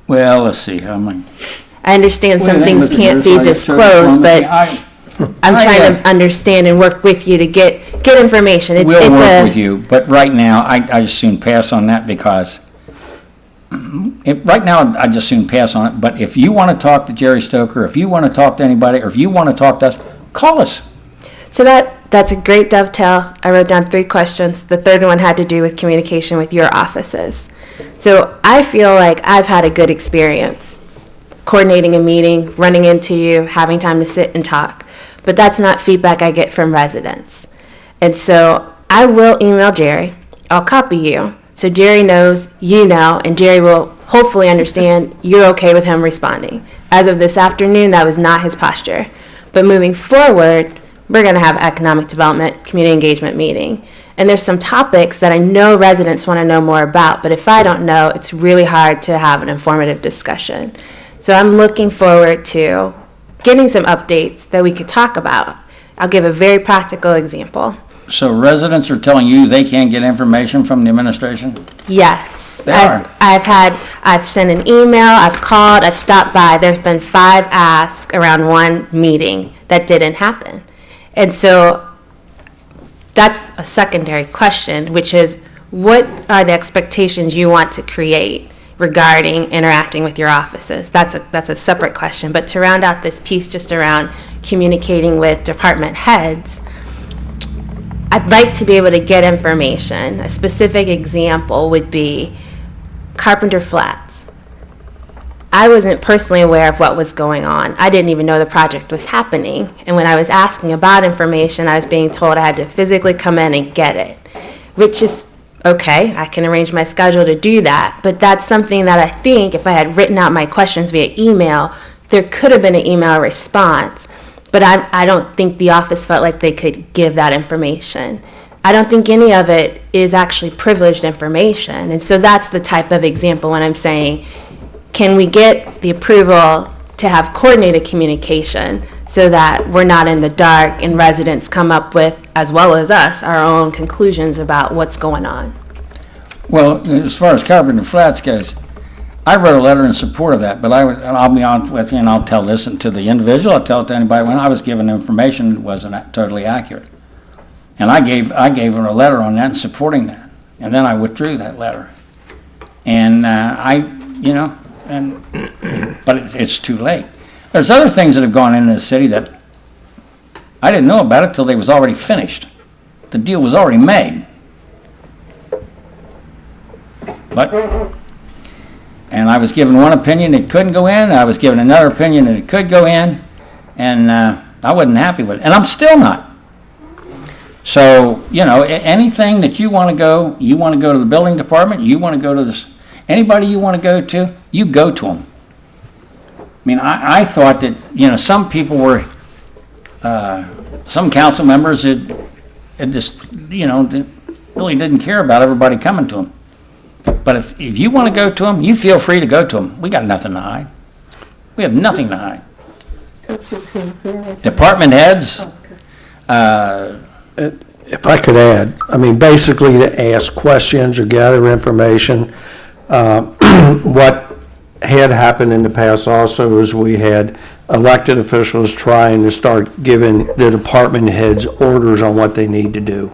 Well, let's see. I understand some things can't be disclosed, but I'm trying to understand and work with you to get information. We'll work with you, but right now, I just soon pass on that because right now, I just soon pass on it. But if you want to talk to Jerry Stoker, if you want to talk to anybody, or if you want to talk to us, call us. So that's a great dovetail. I wrote down 3 questions. The third one had to do with communication with your offices. So I feel like I've had a good experience coordinating a meeting, running into you, having time to sit and talk. But that's not feedback I get from residents. And so I will email Jerry. I'll copy you. So Jerry knows, you know, and Jerry will hopefully understand you're okay with him responding. As of this afternoon, that was not his posture. But moving forward, we're going to have economic development, community engagement meeting. And there's some topics that I know residents want to know more about, but if I don't know, it's really hard to have an informative discussion. So I'm looking forward to getting some updates that we could talk about. I'll give a very practical example. So residents are telling you they can't get information from the administration? Yes. They are. I've sent an email, I've called, I've stopped by. There's been 5 asks around one meeting that didn't happen. And so that's a secondary question, which is, what are the expectations you want to create regarding interacting with your offices? That's a separate question. But to round out this piece just around communicating with department heads, I'd like to be able to get information. A specific example would be Carpenter Flats. I wasn't personally aware of what was going on. I didn't even know the project was happening. And when I was asking about information, I was being told I had to physically come in and get it, which is okay. I can arrange my schedule to do that. But that's something that I think if I had written out my questions via email, there could have been an email response. But I don't think the office felt like they could give that information. I don't think any of it is actually privileged information. And so that's the type of example when I'm saying, can we get the approval to have coordinated communication so that we're not in the dark and residents come up with, as well as us, our own conclusions about what's going on? Well, as far as Carpenter Flats goes, I wrote a letter in support of that, but and I'll be honest with you, and I'll tell this to the individual, I'll tell it to anybody, when I was given information that wasn't totally accurate. And I gave her a letter on that and supporting that. And then I withdrew that letter. And but it's too late. There's other things that have gone into the city that I didn't know about it till they was already finished. The deal was already made. And I was given one opinion it couldn't go in, I was given another opinion that it could go in, and I wasn't happy with it. And I'm still not. So, anything that you want to go to the building department, you want to go to this, anybody you want to go to, you go to them. I mean, I thought that, some people were, some council members had just, really didn't care about everybody coming to them. But if you want to go to them, you feel free to go to them. We got nothing to hide. We have nothing to hide. Department heads, If I could add, basically to ask questions or gather information. What had happened in the past also is we had elected officials trying to start giving the department heads orders on what they need to do.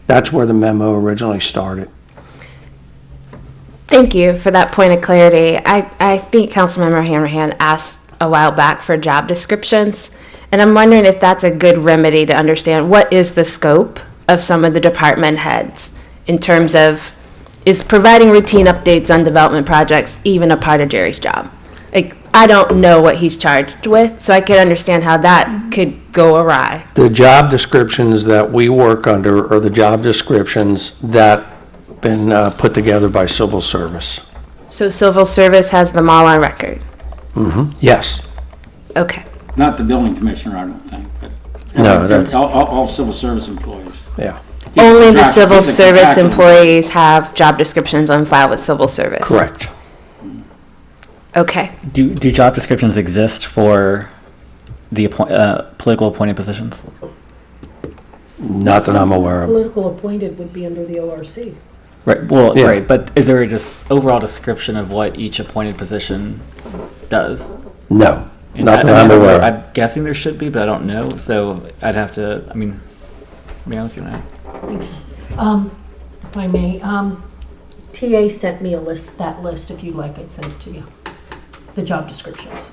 That's where the memo originally started. Thank you for that point of clarity. I think Councilmember Hanrahan asked a while back for job descriptions, and I'm wondering if that's a good remedy to understand what is the scope of some of the department heads in terms of, is providing routine updates on development projects even a part of Jerry's job? I don't know what he's charged with, so I can understand how that could go awry. The job descriptions that we work under are the job descriptions that been put together by civil service. So civil service has them all on record? Yes. Okay. not the building commissioner, I don't think, but. No, that's- All civil service employees. Yeah, He's a Only the contract- civil he's a service contractual- employees have job descriptions on file with civil service? correct. Okay. Do job descriptions exist for the political appointed positions? Not that I'm aware of. Political appointed would be under the ORC. Right. Well, Yeah. right. But is there a just overall description of what each appointed position does? No, And not that I'm aware of. I'm guessing there should be, but I don't know. So I'd have to. I mean, if you know. If I may, TA sent me that list, if you'd like, I'd send it to you. The job descriptions.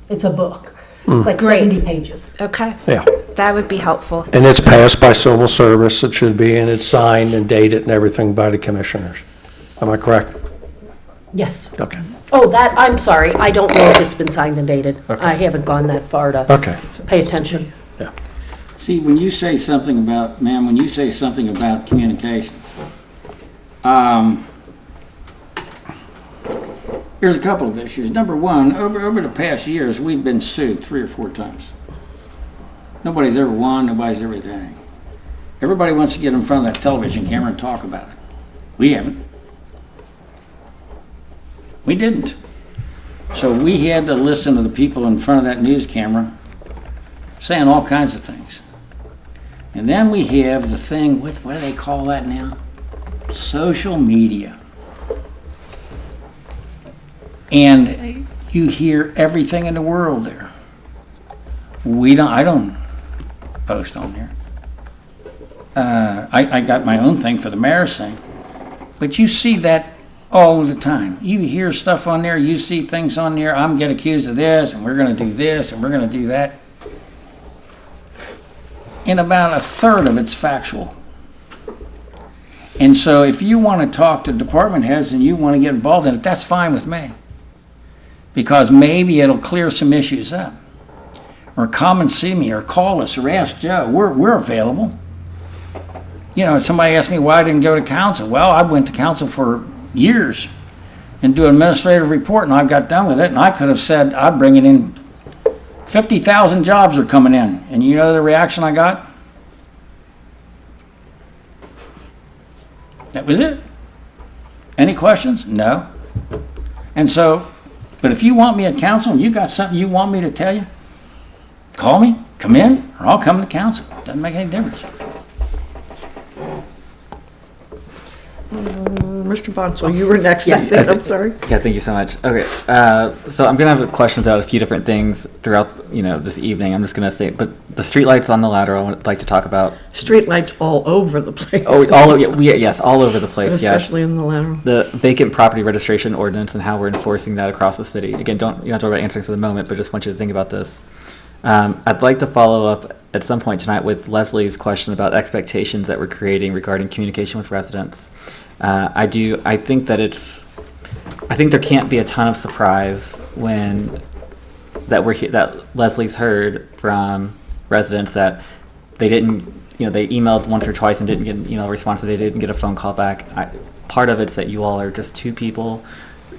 It's a book. It's like Great. 70 pages. Okay. Yeah, That would be helpful. and it's passed by civil service, it should be, and it's signed and dated and everything by the commissioners. Am I correct? Yes. Okay. Oh, that, I'm sorry, I don't know if it's been signed and dated. Okay. I haven't gone that far to Okay. pay attention. See, when you say something about communication, there's a couple of issues. Number one, over the past years, we've been sued 3 or 4 times. Nobody's ever won, nobody's ever done anything. Everybody wants to get in front of that television camera and talk about it. We haven't. We didn't. So we had to listen to the people in front of that news camera saying all kinds of things. And then we have the thing, what do they call that now? Social media. And you hear everything in the world there. I don't post on there. I got my own thing for the mayor's thing. But you see that all the time. You hear stuff on there, you see things on there, I'm getting accused of this, and we're gonna do this, and we're gonna do that. And about a third of it's factual. And so if you want to talk to department heads and you want to get involved in it, that's fine with me. Because maybe it'll clear some issues up. Or come and see me, or call us, or ask Joe. We're available. You know, somebody asked me why I didn't go to council. Well, I went to council for years and do an administrative report, and I got done with it, and I could have said, I'd bring it in. 50,000 jobs are coming in, and you know the reaction I got? That was it. Any questions? No. And so, but if you want me at council and you got something you want me to tell you, call me, come in, or I'll come to council. Doesn't make any difference. Mr. Bonsall, you were next, I think, I'm sorry. Yeah, thank you so much. Okay, so I'm gonna have questions about a few different things throughout, this evening. I'm just gonna say, but the streetlights on the lateral, I would like to talk about. Streetlights all over the place. Oh, yes, all over the place, yes. Especially in the lateral. The vacant property registration ordinance and how we're enforcing that across the city. Again, you don't have to worry about answering for the moment, but just want you to think about this. I'd like to follow up at some point tonight with Leslie's question about expectations that we're creating regarding communication with residents. I think there can't be a ton of surprise that Leslie's heard from residents that they didn't, they emailed once or twice and didn't get an email response, so they didn't get a phone call back. Part of it's that you all are just two people.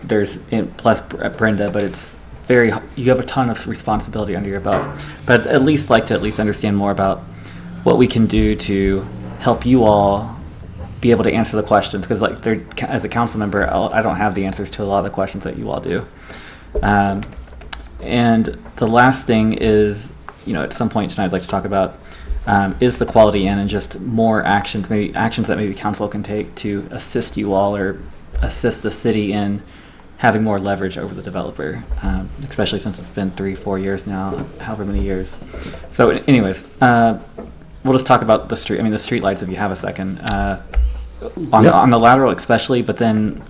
Plus Brenda, but it's you have a ton of responsibility under your belt. But I'd at least like to understand more about what we can do to help you all be able to answer the questions, because as a council member, I don't have the answers to a lot of the questions that you all do. And the last thing is, at some point tonight I'd like to talk about is the Quality Inn and just more actions that maybe council can take to assist you all or assist the city in having more leverage over the developer, especially since it's been 3-4 years now, however many years. So anyways, we'll just talk about the street lights if you have a second. On the lateral especially, but then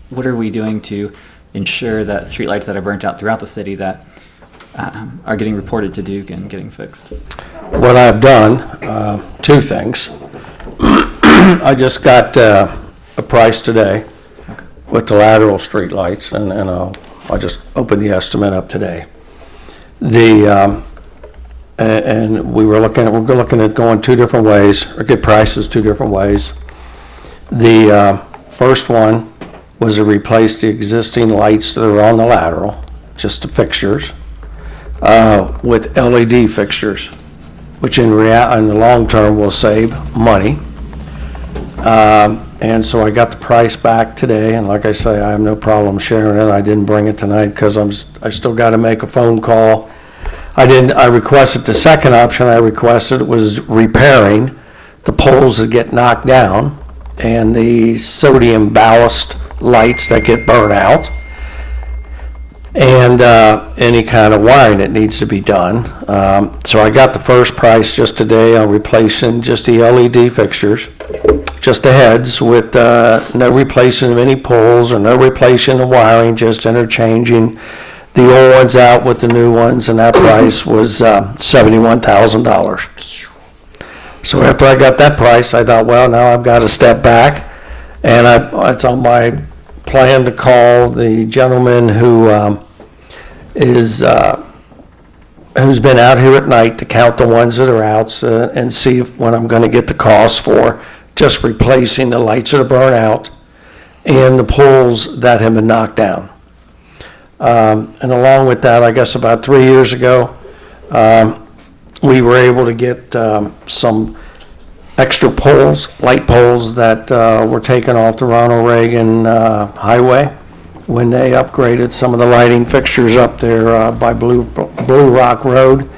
what are we doing to ensure that streetlights that are burnt out throughout the city that are getting reported to Duke and getting fixed? What I've done, two things. I just got a price today with the lateral streetlights, and I just opened the estimate up today. And we're looking at going two different ways, or get prices two different ways. The first one was to replace the existing lights that are on the lateral, just the fixtures, with LED fixtures, which in the long term will save money. And so I got the price back today, and like I say, I have no problem sharing it. I didn't bring it tonight because I still got to make a phone call. I requested the second option I requested was repairing the poles that get knocked down and the sodium ballast lights that get burnt out, and any kind of wiring that needs to be done. So I got the first price just today on replacing just the LED fixtures, just the heads, with no replacing of any poles or no replacing of wiring, just interchanging the old ones out with the new ones, and that price was $71,000. So after I got that price, I thought, well, now I've got to step back, and it's on my plan to call the gentleman who's been out here at night to count the ones that are out and see when I'm going to get the cost for just replacing the lights that are burnt out and the poles that have been knocked down. And along with that, I guess about 3 years ago, we were able to get some extra poles, light poles that were taken off the Ronald Reagan Highway when they upgraded some of the lighting fixtures up there by Blue Rock Road.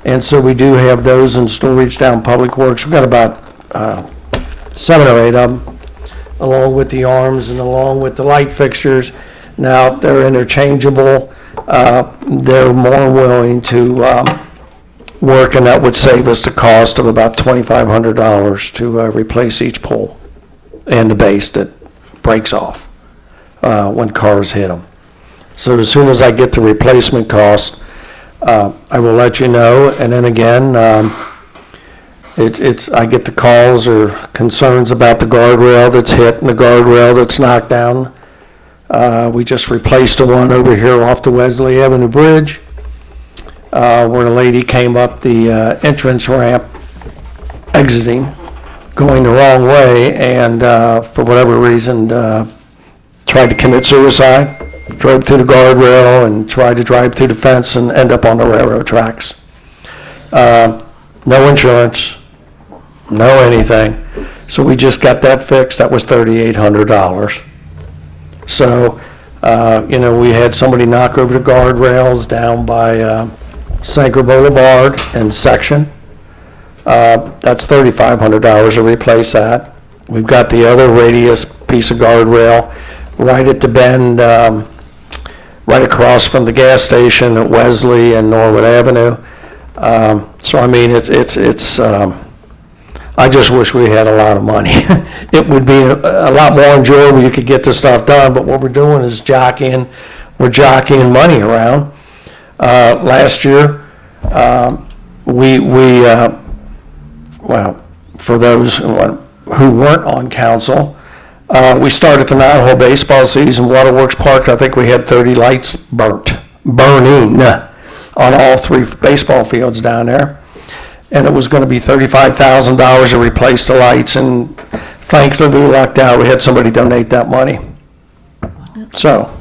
And so we do have those in storage down Public Works. We've got about 7 or 8 of them, along with the arms and along with the light fixtures. Now, if they're interchangeable, they're more willing to work, and that would save us the cost of about $2,500 to replace each pole and the base that breaks off when cars hit them. So as soon as I get the replacement cost, I will let you know. And then again, I get the calls or concerns about the guardrail that's hit and the guardrail that's knocked down. We just replaced the one over here off the Wesley Avenue Bridge, where a lady came up the entrance ramp exiting, going the wrong way, and for whatever reason tried to commit suicide, drove through the guardrail and tried to drive through the fence and end up on the railroad tracks. No insurance, no anything. So we just got that fixed. That was $3,800. So We had somebody knock over the guardrails down by Sanker Boulevard and Section. That's $3,500 to replace that. We've got the other radius piece of guardrail right at the bend, right across from the gas station at Wesley and Norwood Avenue. So I mean, it's I just wish we had a lot of money. It would be a lot more enjoyable. You could get this stuff done, but what we're doing is we're jockeying money around. Last year, well, for those who weren't on council, we started the 9-hole baseball season, Waterworks Park. I think we had 30 lights burning on all 3 baseball fields down there. And it was going to be $35,000 to replace the lights, and thankfully we lucked out. We had somebody donate that money. So,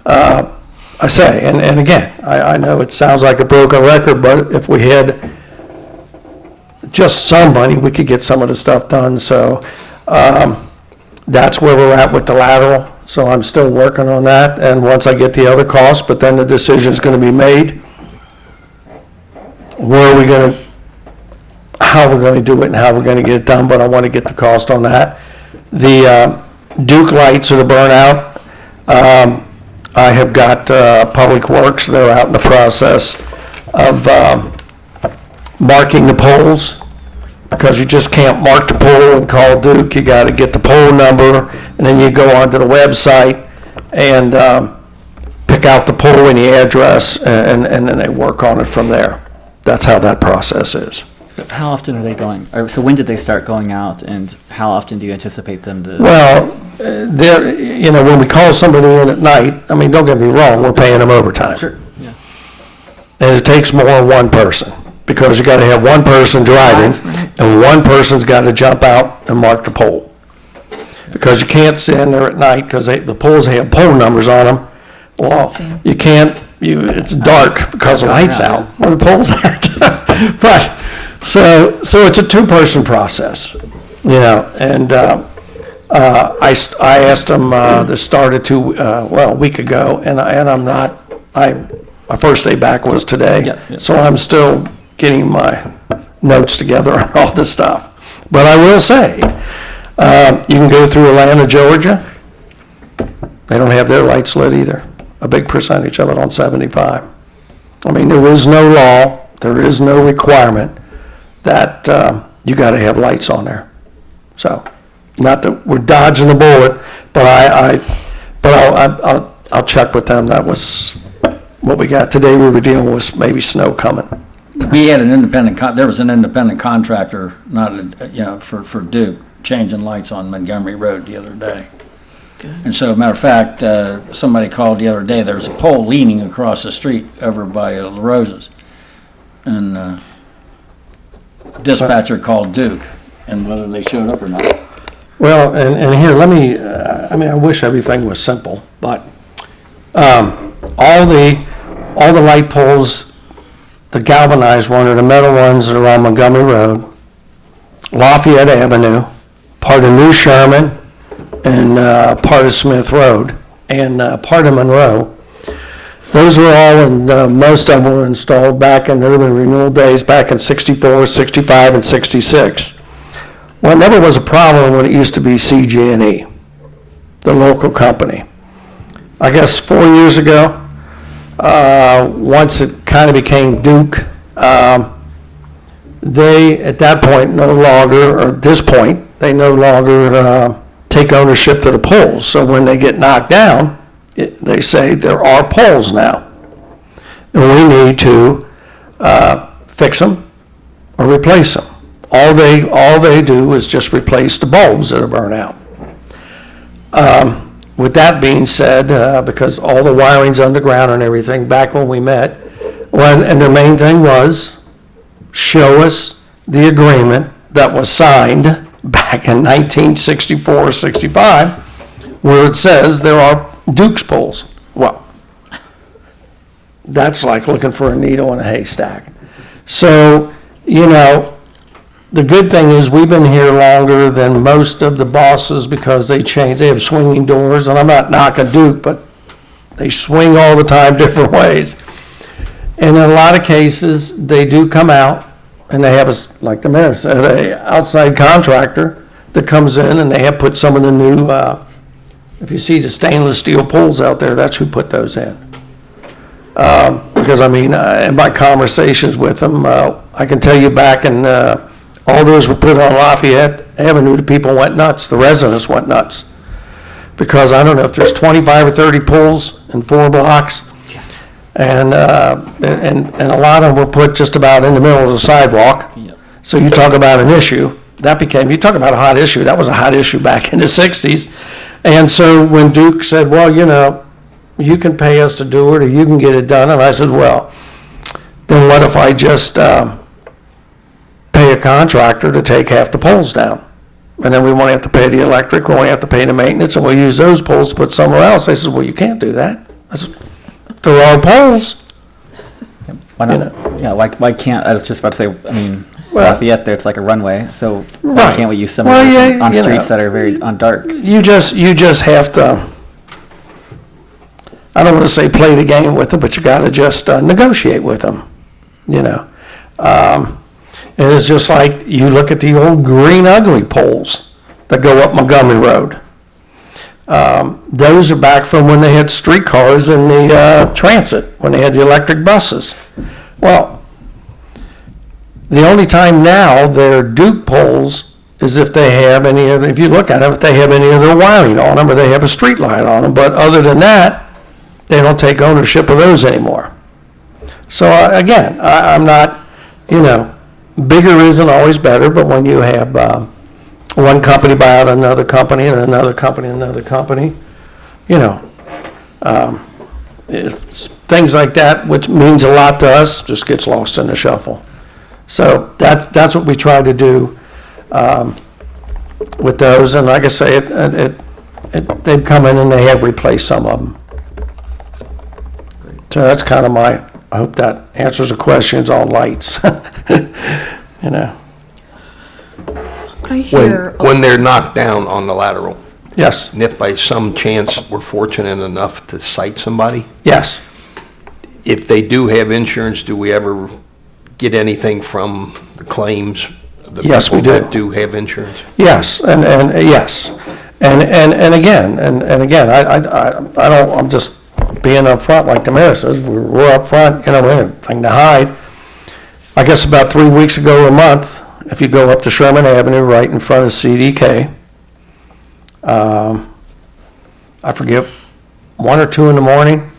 I say, and again, I know it sounds like a broken record, but if we had just some money, we could get some of the stuff done. So, that's where we're at with the lateral. So I'm still working on that, and once I get the other costs, but then the decision's going to be made. How we're going to do it and how we're going to get it done, but I want to get the cost on that. The Duke lights are the burnout. I have got Public Works, they're out in the process of marking the poles, because you just can't mark the pole and call Duke. You got to get the pole number, and then you go onto the website and pick out the pole and the address, and then they work on it from there. That's how that process is. So how often are they going, or so when did they start going out, and how often do you anticipate them to? Well, when we call somebody in at night, I mean, don't get me wrong, we're paying them overtime. Sure, yeah. And it takes more than one person, because you got to have one person driving, and one person's got to jump out and mark the pole. Because you can't stand there at night, because the poles have pole numbers on them. Well, you can't, it's dark because the light's out, where the pole's at. But, so it's a 2-person process, and I asked them, this started a week ago, and I'm not, my first day back was today. Yeah. So I'm still getting my notes together on all this stuff. But I will say, you can go through Atlanta, Georgia. They don't have their lights lit either. A big percentage of it on 75. I mean, there is no law, there is no requirement that you got to have lights on there. So, not that we're dodging the bullet, but I'll check with them. That was what we got today. We were dealing with maybe snow coming. We had there was an independent contractor, for Duke, changing lights on Montgomery Road the other day. Good. And so, matter of fact, somebody called the other day, there's a pole leaning across the street over by La Rosa's. And dispatcher called Duke, and whether they showed up or not. Well, and here, let me, I wish everything was simple, but all the light poles, the galvanized one or the metal ones that are on Montgomery Road, Lafayette Avenue, part of New Sherman, and part of Smith Road, and part of Monroe. Those were all, and most of them were installed back in urban renewal days, back in 64, 65, and 66. Well, it never was a problem when it used to be CG&E, the local company. I guess 4 years ago, once it kind of became Duke, they, at that point, they no longer take ownership to the poles. So when they get knocked down, they say there are poles now, and we need to fix them or replace them. All they do is just replace the bulbs that are burnt out. With that being said, because all the wiring's underground and everything, back when we met, and the main thing was, show us the agreement that was signed back in 1964 or 65, where it says there are Duke's poles. Well, that's like looking for a needle in a haystack. So, the good thing is we've been here longer than most of the bosses, because they have swinging doors, and I'm not knocking Duke, but They swing all the time different ways. And in a lot of cases, they do come out and they have, like the mayor said, a outside contractor that comes in and they have put some of the new, if you see the stainless steel poles out there, that's who put those in. Because I mean, in my conversations with them, I can tell you back in, all those were put on Lafayette Avenue, the people went nuts, the residents went nuts. Because I don't know if there's 25 or 30 poles in 4 blocks. And a lot of them were put just about in the middle of the sidewalk. Yep. So you talk about an issue, you talk about a hot issue, that was a hot issue back in the 60s. And so when Duke said, well, you know, you can pay us to do it or you can get it done, and I said, well, then what if I just pay a contractor to take half the poles down? And then we won't have to pay the electric, we won't have to pay the maintenance, and we'll use those poles to put somewhere else. They said, well, you can't do that. I said, they're all poles. Why not? You know. Yeah, why can't, I was just about to say, I mean, Well- Lafayette there, it's like a runway, so why Right. can't we use some of Well, those yeah, on you know. streets that are very, on dark? You just have to, I don't want to say play the game with them, but you got to just negotiate with them, you know. And it's just like you look at the old green ugly poles that go up Montgomery Road. Those are back from when they had streetcars and the transit, when they had the electric buses. Well, the only time now they're Duke poles is if they have any other, if you look at them, if they have any other wiring on them or they have a street light on them. But other than that, they don't take ownership of those anymore. So again, I'm not, you know, bigger isn't always better, but when you have one company buy out another company and another company and another company, you know, it's things like that, which means a lot to us, just gets lost in the shuffle. So that's what we try to do with those. And like I say, they've come in and they have replaced some of them. So that's kind of I hope that answers the questions on lights. You know, I hear, When they're knocked down on the lateral, yes, and if by some chance we're fortunate enough to cite somebody, yes. if they do have insurance, do we ever get anything from the claims? The Yes, we people do. that do have insurance? Yes, and yes, and again, I don't, I'm just being upfront like the mayor says, we're upfront, you know, we have anything to hide. I guess about 3 weeks ago, a month, if you go up to Sherman Avenue, right in front of CDK, I forget, 1 or 2 in the morning,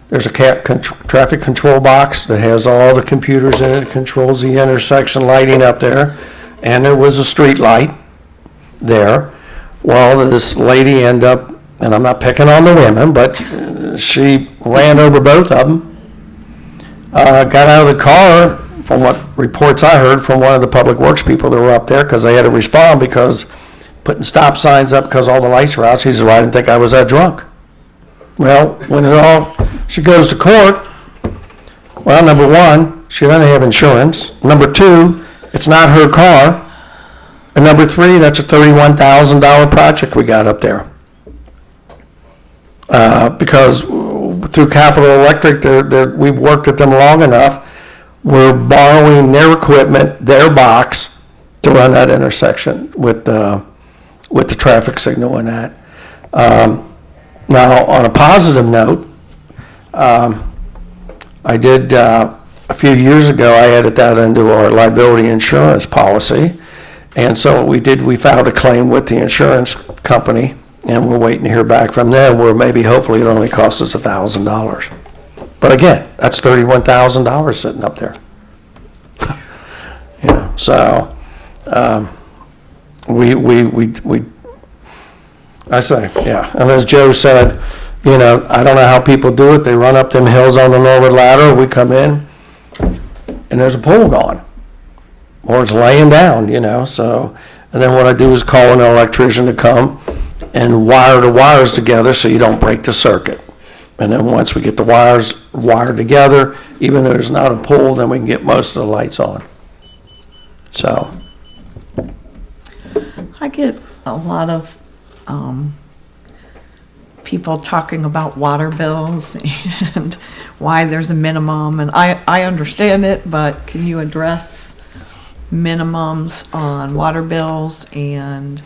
there's a traffic control box that has all the computers in it, controls the intersection lighting up there, and there was a street light there. Well, this lady ended up, and I'm not picking on the women, but she ran over both of them, got out of the car, from what reports I heard from one of the public works people that were up there, because they had to respond because putting stop signs up because all the lights were out. She said, well, I didn't think I was that drunk. Well, she goes to court. Well, number one, she doesn't have insurance. Number two, it's not her car. And number three, that's a $31,000 project we got up there. Because through Capital Electric, we've worked with them long enough. We're borrowing their equipment, their box, to run that intersection with the traffic signal and that. Now, on a positive note, I did, a few years ago, I added that into our liability insurance policy. And so what we did, we filed a claim with the insurance company, and we're waiting to hear back from them, where maybe hopefully it only costs us $1,000. But again, that's $31,000 sitting up there. You know, so, I say, yeah, and as Joe said, you know, I don't know how people do it, they run up them hills on the Norwood ladder, we come in, and there's a pole gone, or it's laying down, you know, so, and then what I do is call an electrician to come and wire the wires together so you don't break the circuit. And then once we get the wires wired together, even though there's not a pole, then we can get most of the lights on. So, I get a lot of people talking about water bills and why there's a minimum, and I understand it, but can you address minimums on water bills? And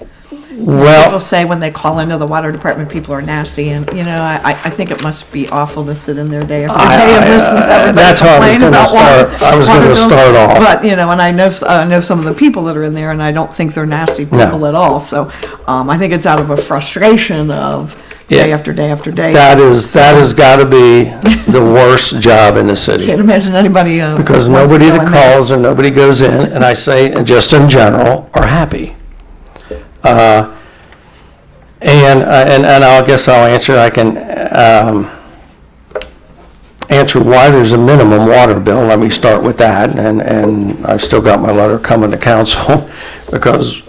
Well, people say when they call into the water department, people are nasty, and, I think it must be awful to sit in there day after day and listen to everybody that's how I was complain gonna about water. start. I was water gonna bills. start off. But, and I know some of the people that are in there, and I don't think they're nasty people at all, so, I think it's out of a frustration of day Yeah. after day after day. that has got to be the worst job in the city. Can't imagine anybody, Because wants to nobody go that in there. calls and nobody goes in, and I say, and just in general, are happy. And I guess I'll answer, I can answer why there's a minimum water bill. Let me start with that, and I've still got my letter coming to council, because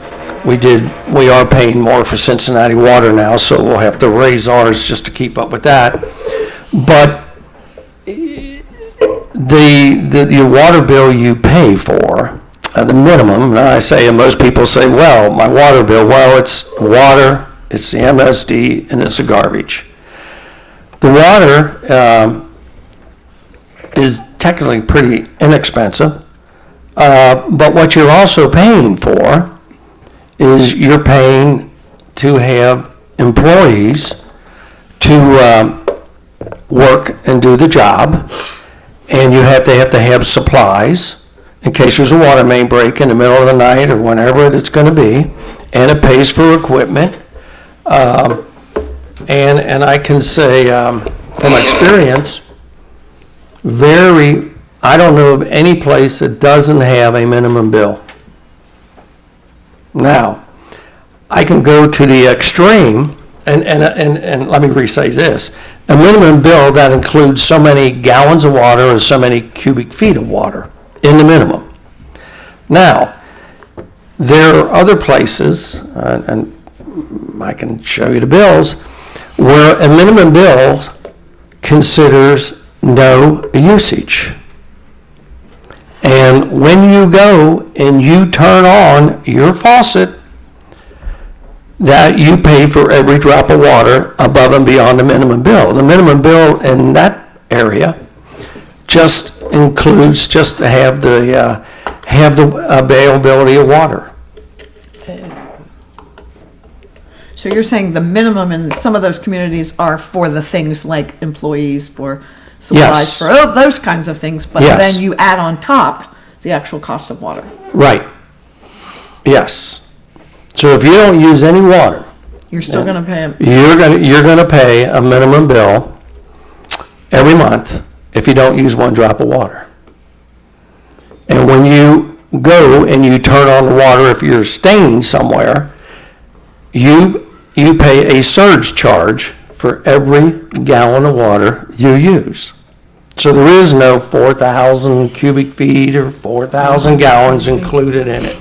we are paying more for Cincinnati water now, so we'll have to raise ours just to keep up with that. But your water bill you pay for, the minimum, and I say, and most people say, well, my water bill, well, it's water, it's the MSD, and it's the garbage. The water is technically pretty inexpensive, but what you're also paying for is you're paying to have employees to work and do the job, and they have to have supplies in case there's a water main break in the middle of the night or whenever it's going to be, and it pays for equipment. And I can say from experience, I don't know of any place that doesn't have a minimum bill. Now, I can go to the extreme, and let me rephrase this. A minimum bill that includes so many gallons of water or so many cubic feet of water in the minimum. Now, there are other places, and I can show you the bills, where a minimum bill considers no usage. And when you go and you turn on your faucet, that you pay for every drop of water above and beyond the minimum bill. The minimum bill in that area just includes just to have the availability of water. So you're saying the minimum in some of those communities are for the things like employees, for supplies, Yes. for those kinds of things, but Yes. then you add on top the actual cost of water. Right. Yes. So if you don't use any water, You're still gonna pay them. you're gonna pay a minimum bill every month if you don't use one drop of water. And when you go and you turn on the water, if you're staying somewhere, you pay a surge charge for every gallon of water you use. So there is no 4,000 cubic feet or 4,000 gallons included in it.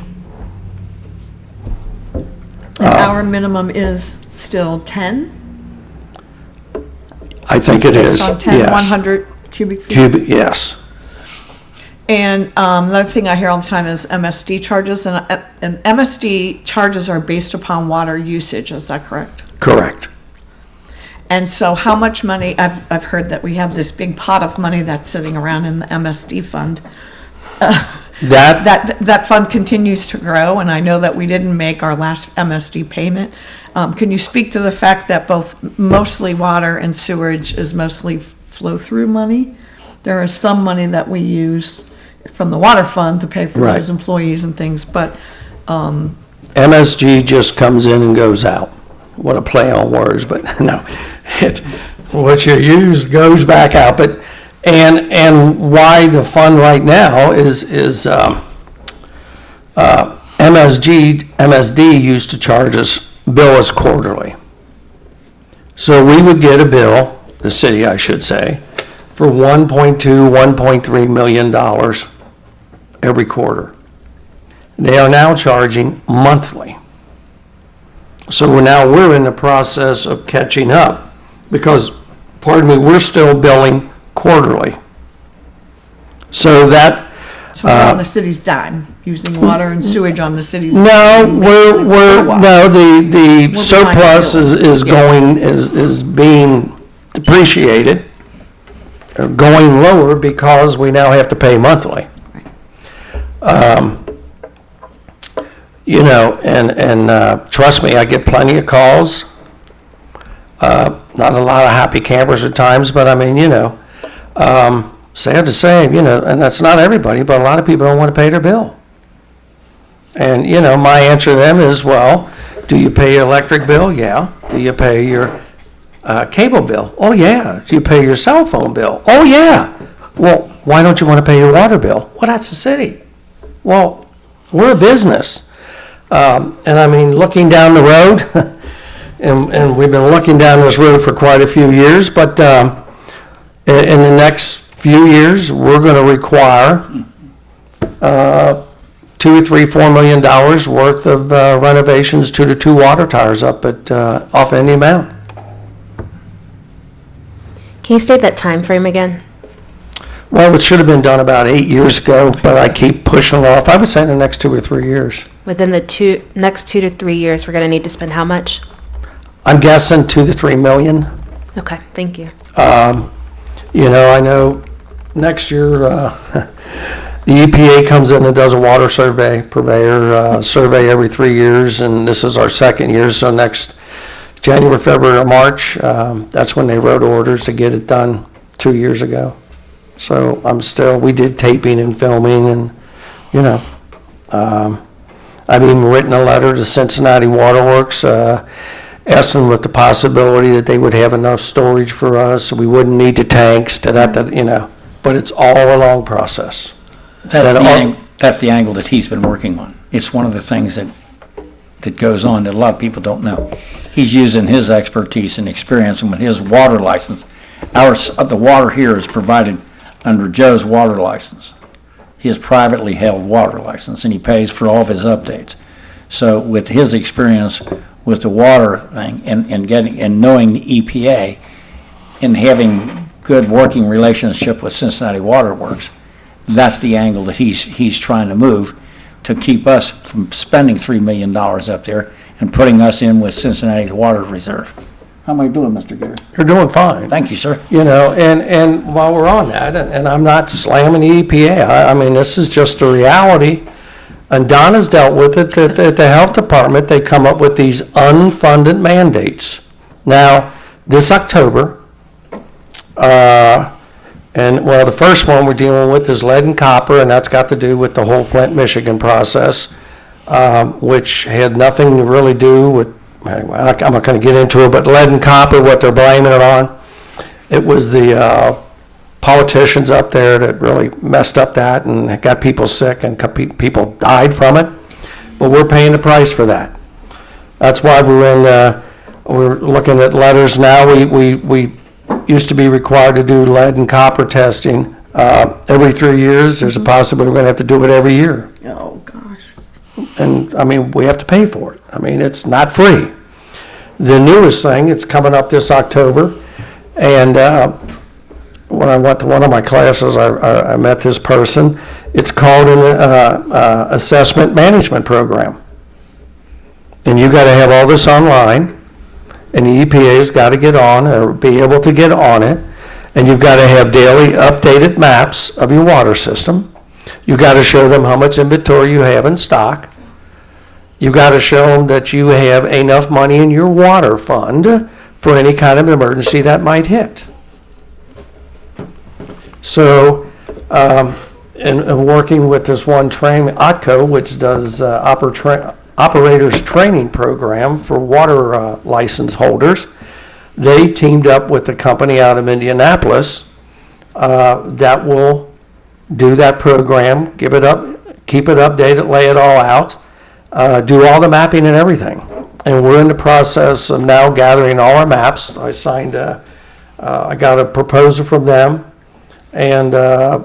And our minimum is still 10? I think it is, Based on 10, yes. 100 cubic feet? Cubic, yes. And another thing I hear all the time is MSD charges, and MSD charges are based upon water usage, is that correct? Correct. And so how much money, I've heard that we have this big pot of money that's sitting around in the MSD fund. That fund continues to grow, and I know that we didn't make our last MSD payment. Can you speak to the fact that both mostly water and sewage is mostly flow-through money? There is some money that we use from the water fund to pay for Right. those employees and things, but, MSG just comes in and goes out. What a play on words, but no. What you use goes back out, but, and why the fund right now is MSD used to charge us, bill us quarterly. So we would get a bill, the city, I should say, for $1.2, $1.3 million every quarter. They are now charging monthly. So we're in the process of catching up because, pardon me, we're still billing quarterly. So that, So we're on the city's dime, using water and sewage on the city's. No, the surplus is going, is being depreciated, or going lower because we now have to pay monthly. You know, and trust me, I get plenty of calls. Not a lot of happy campers at times, but I mean, you know, sad to say, you know, and that's not everybody, but a lot of people don't want to pay their bill. And, you know, my answer to them is, well, do you pay your electric bill? Yeah. Do you pay your cable bill? Oh, yeah. Do you pay your cell phone bill? Oh, yeah. Well, why don't you want to pay your water bill? Well, that's the city. Well, we're a business. And I mean, looking down the road, and we've been looking down this road for quite a few years, but in the next few years, we're going to require $2 or $3, $4 million worth of renovations to the 2 water towers up at off Indian Mound. Can you state that time frame again? Well, it should have been done about 8 years ago, but I keep pushing it off. I would say in the next 2 or 3 years. Within the next 2 to 3 years, we're going to need to spend how much? I'm guessing $2 to $3 million. Okay, thank you. You know, I know next year the EPA comes in and does a water survey, purveyor survey every 3 years, and this is our 2nd year. So next January, February, or March, that's when they wrote orders to get it done 2 years ago. So we did taping and filming, and, you know, I've even written a letter to Cincinnati Waterworks, asking with the possibility that they would have enough storage for us, so we wouldn't need the tanks, you know, but it's all a long process. That's the angle that he's been working on. It's one of the things that goes on that a lot of people don't know. He's using his expertise and experience, and with his water license, the water here is provided under Joe's water license, his privately held water license, and he pays for all of his updates. So with his experience with the water thing and knowing the EPA and having good working relationship with Cincinnati Waterworks, that's the angle that he's trying to move to keep us from spending $3 million up there and putting us in with Cincinnati's water reserve. How am I doing, Mr. Gary? You're doing fine. Thank you, sir. You know, and while we're on that, and I'm not slamming the EPA, I mean, this is just a reality, and Donna's dealt with it, that at the health department, they come up with these unfunded mandates. Now, this October, and well, the first one we're dealing with is lead and copper, and that's got to do with the whole Flint, Michigan process, which had nothing to really do with, I'm not going to get into it, but lead and copper, what they're blaming it on, it was the politicians up there that really messed up that and got people sick, and people died from it. But we're paying the price for that. That's why we're looking at letters now. We used to be required to do lead and copper testing every 3 years. There's a possibility we're going to have to do it every year. Oh, gosh. And, I mean, we have to pay for it. I mean, it's not free. The newest thing, it's coming up this October, and when I went to one of my classes, I met this person. It's called an assessment management program. And you got to have all this online, and the EPA's got to get on, or be able to get on it, and you've got to have daily updated maps of your water system. You've got to show them how much inventory you have in stock. You've got to show them that you have enough money in your water fund for any kind of emergency that might hit. So, in working with this one OTCO, which does operators training program for water license holders, they teamed up with a company out of Indianapolis that will do that program, keep it updated, lay it all out, do all the mapping and everything. And we're in the process of now gathering all our maps. I got a proposal from them, and I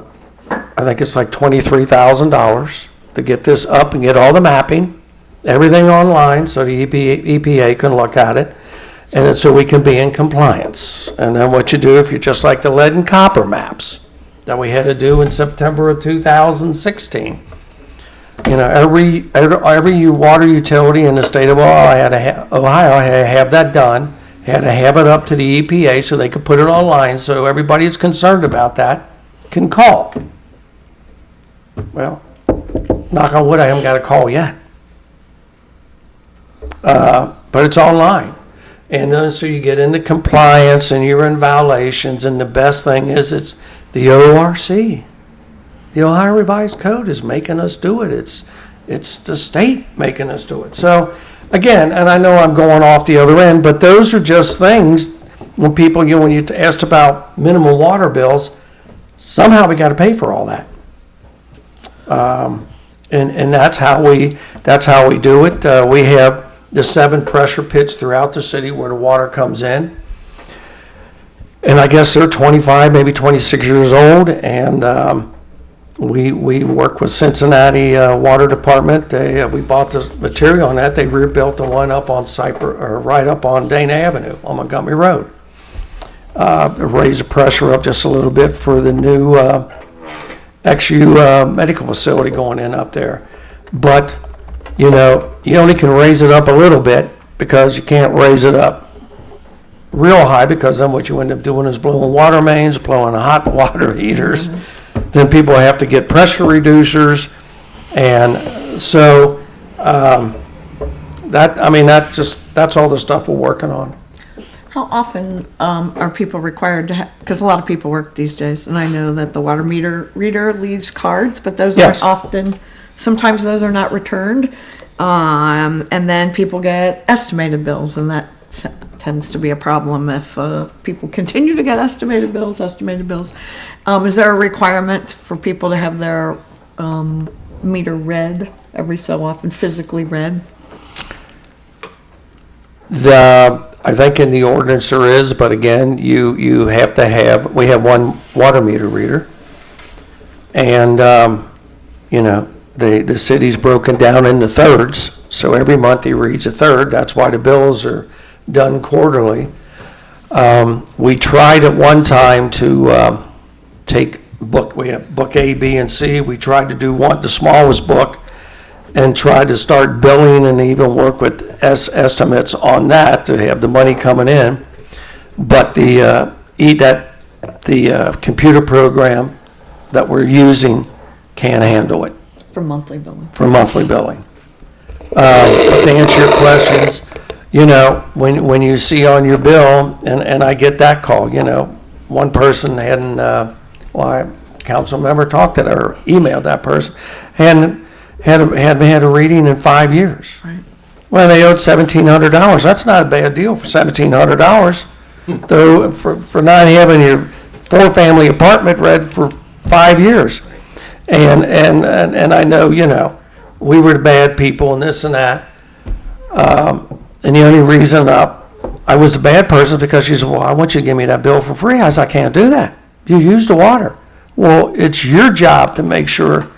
think it's like $23,000 to get this up and get all the mapping, everything online, so the EPA can look at it, and then so we can be in compliance. And then what you do, if you're just like the lead and copper maps, that we had to do in September of 2016. Every water utility in the state of Ohio had to have that done, had to have it up to the EPA so they could put it online, so everybody that's concerned about that can call. Well, knock on wood, I haven't got a call yet. But it's online. And then so you get into compliance and you're in violations, and the best thing is it's the ORC. The Ohio Revised Code is making us do it. It's the state making us do it. So again, and I know I'm going off the other end, but those are just things when people, when you asked about minimum water bills, somehow we got to pay for all that. And that's how we do it. We have the 7 pressure pits throughout the city where the water comes in. And I guess they're 25, maybe 26 years old, and we work with Cincinnati Water Department. We bought the material on that. They rebuilt the one up on right up on Dana Avenue on Montgomery Road. Raise the pressure up just a little bit for the new XU medical facility going in up there. But you only can raise it up a little bit because you can't raise it up real high, because then what you end up doing is blowing water mains, blowing hot water heaters. Mm-hmm. Then people have to get pressure reducers. And so that's all the stuff we're working on. How often are people required to have, because a lot of people work these days, and I know that the water meter reader leaves cards, but those Yes. aren't often, sometimes those are not returned. And then people get estimated bills, and that tends to be a problem if people continue to get estimated bills. Is there a requirement for people to have their meter read every so often, physically read? I think in the ordinance there is, but again, you have to have, we have one water meter reader. And, the city's broken down into thirds. So every month he reads a third. That's why the bills are done quarterly. We tried at one time to take we have book A, B, and C. We tried to do the smallest book and tried to start billing and even work with estimates on that to have the money coming in. But the computer program that we're using can't handle it. For monthly billing. But to answer your questions, when you see on your bill, and I get that call, one person hadn't, a council member talked to her, emailed that person, hadn't had a reading in 5 years. Right. Well, they owed $1,700. That's not a bad deal for $1,700. Though for not having your 4-family apartment read for 5 years. And I know, we were the bad people and this and that. And the only reason I was a bad person is because she said, well, I want you to give me that bill for free. I said, I can't do that. You used the water. Well, it's your job to make sure,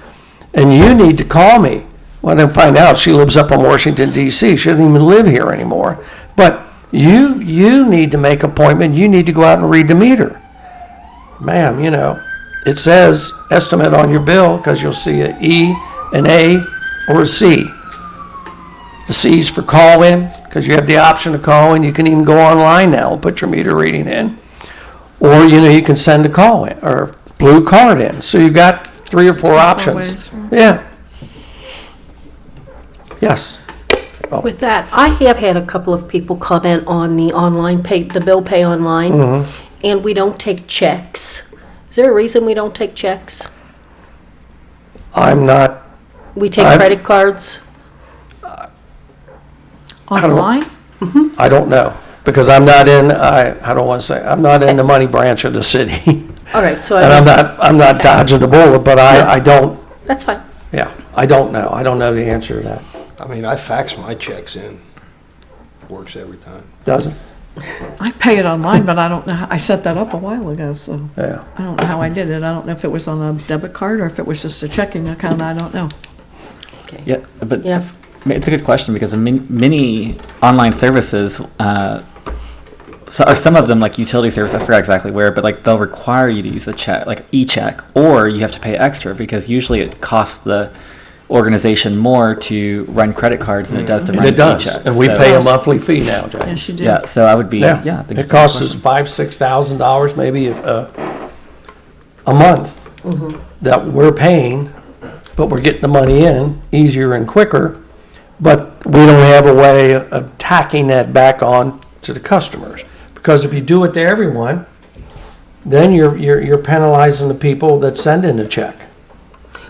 and you need to call me. When I find out she lives up in Washington, D.C., she doesn't even live here anymore. But you need to make an appointment. You need to go out and read the meter. Ma'am, it says estimate on your bill because you'll see an E, an A, or a C. The C's for call in because you have the option to call in. You can even go online now and put your meter reading in. Or, you can send a call in or blue card in. So you've got 3 or 4 options. Yeah. Yes. Oh. With that, I have had a couple of people comment on the online the bill pay online, and we don't take checks. Is there a reason we don't take checks? I'm not. We take credit cards? Online? I don't know because I'm not in. I don't want to say I'm not in the money branch of the city. All right, so and I'm not dodging the bullet, but I don't. That's fine. Yeah, I don't know. I don't know the answer to that. I mean, I fax my checks in. Works every time. Doesn't? I pay it online, but I don't know. I set that up a while ago, so Yeah. I don't know how I did it. I don't know if it was on a debit card or if it was just a checking account. I don't know. Okay. Yeah, but Yeah. it's a good question because many online services or some of them, like utility service, I forgot exactly where, but like they'll require you to use a check, like e-check, or you have to pay extra because usually it costs the organization more to run credit cards than it does to And run it does, e-checks. and we So- pay a monthly fee now, Yes, James. you do. Yeah, so I would be, yeah, I think It it's a costs us good $5,000-$6,000 maybe a month that we're paying, but we're getting the money in easier and quicker, but we don't have a way of tacking that back on to the customers. Because if you do it to everyone, then you're penalizing the people that send in the check.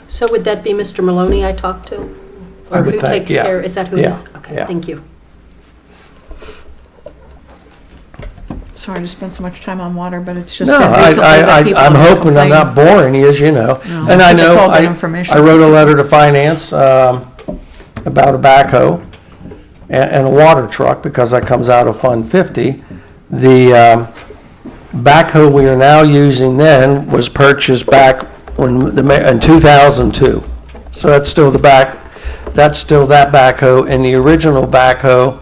So would that be Mr. Maloney I talked to? I Or would who think, takes yeah. care, is that who it Yeah, is? Okay, yeah. thank you. Sorry to spend so much time on water, but it's just No, been recently that people I'm have been hoping I'm not complaining. boring you, as you know. No, And I it's know, all good information. I wrote a letter to finance about a backhoe and a water truck, because that comes out of Fund 50. The backhoe we are now using then was purchased back in 2002. So that's still that backhoe, and the original backhoe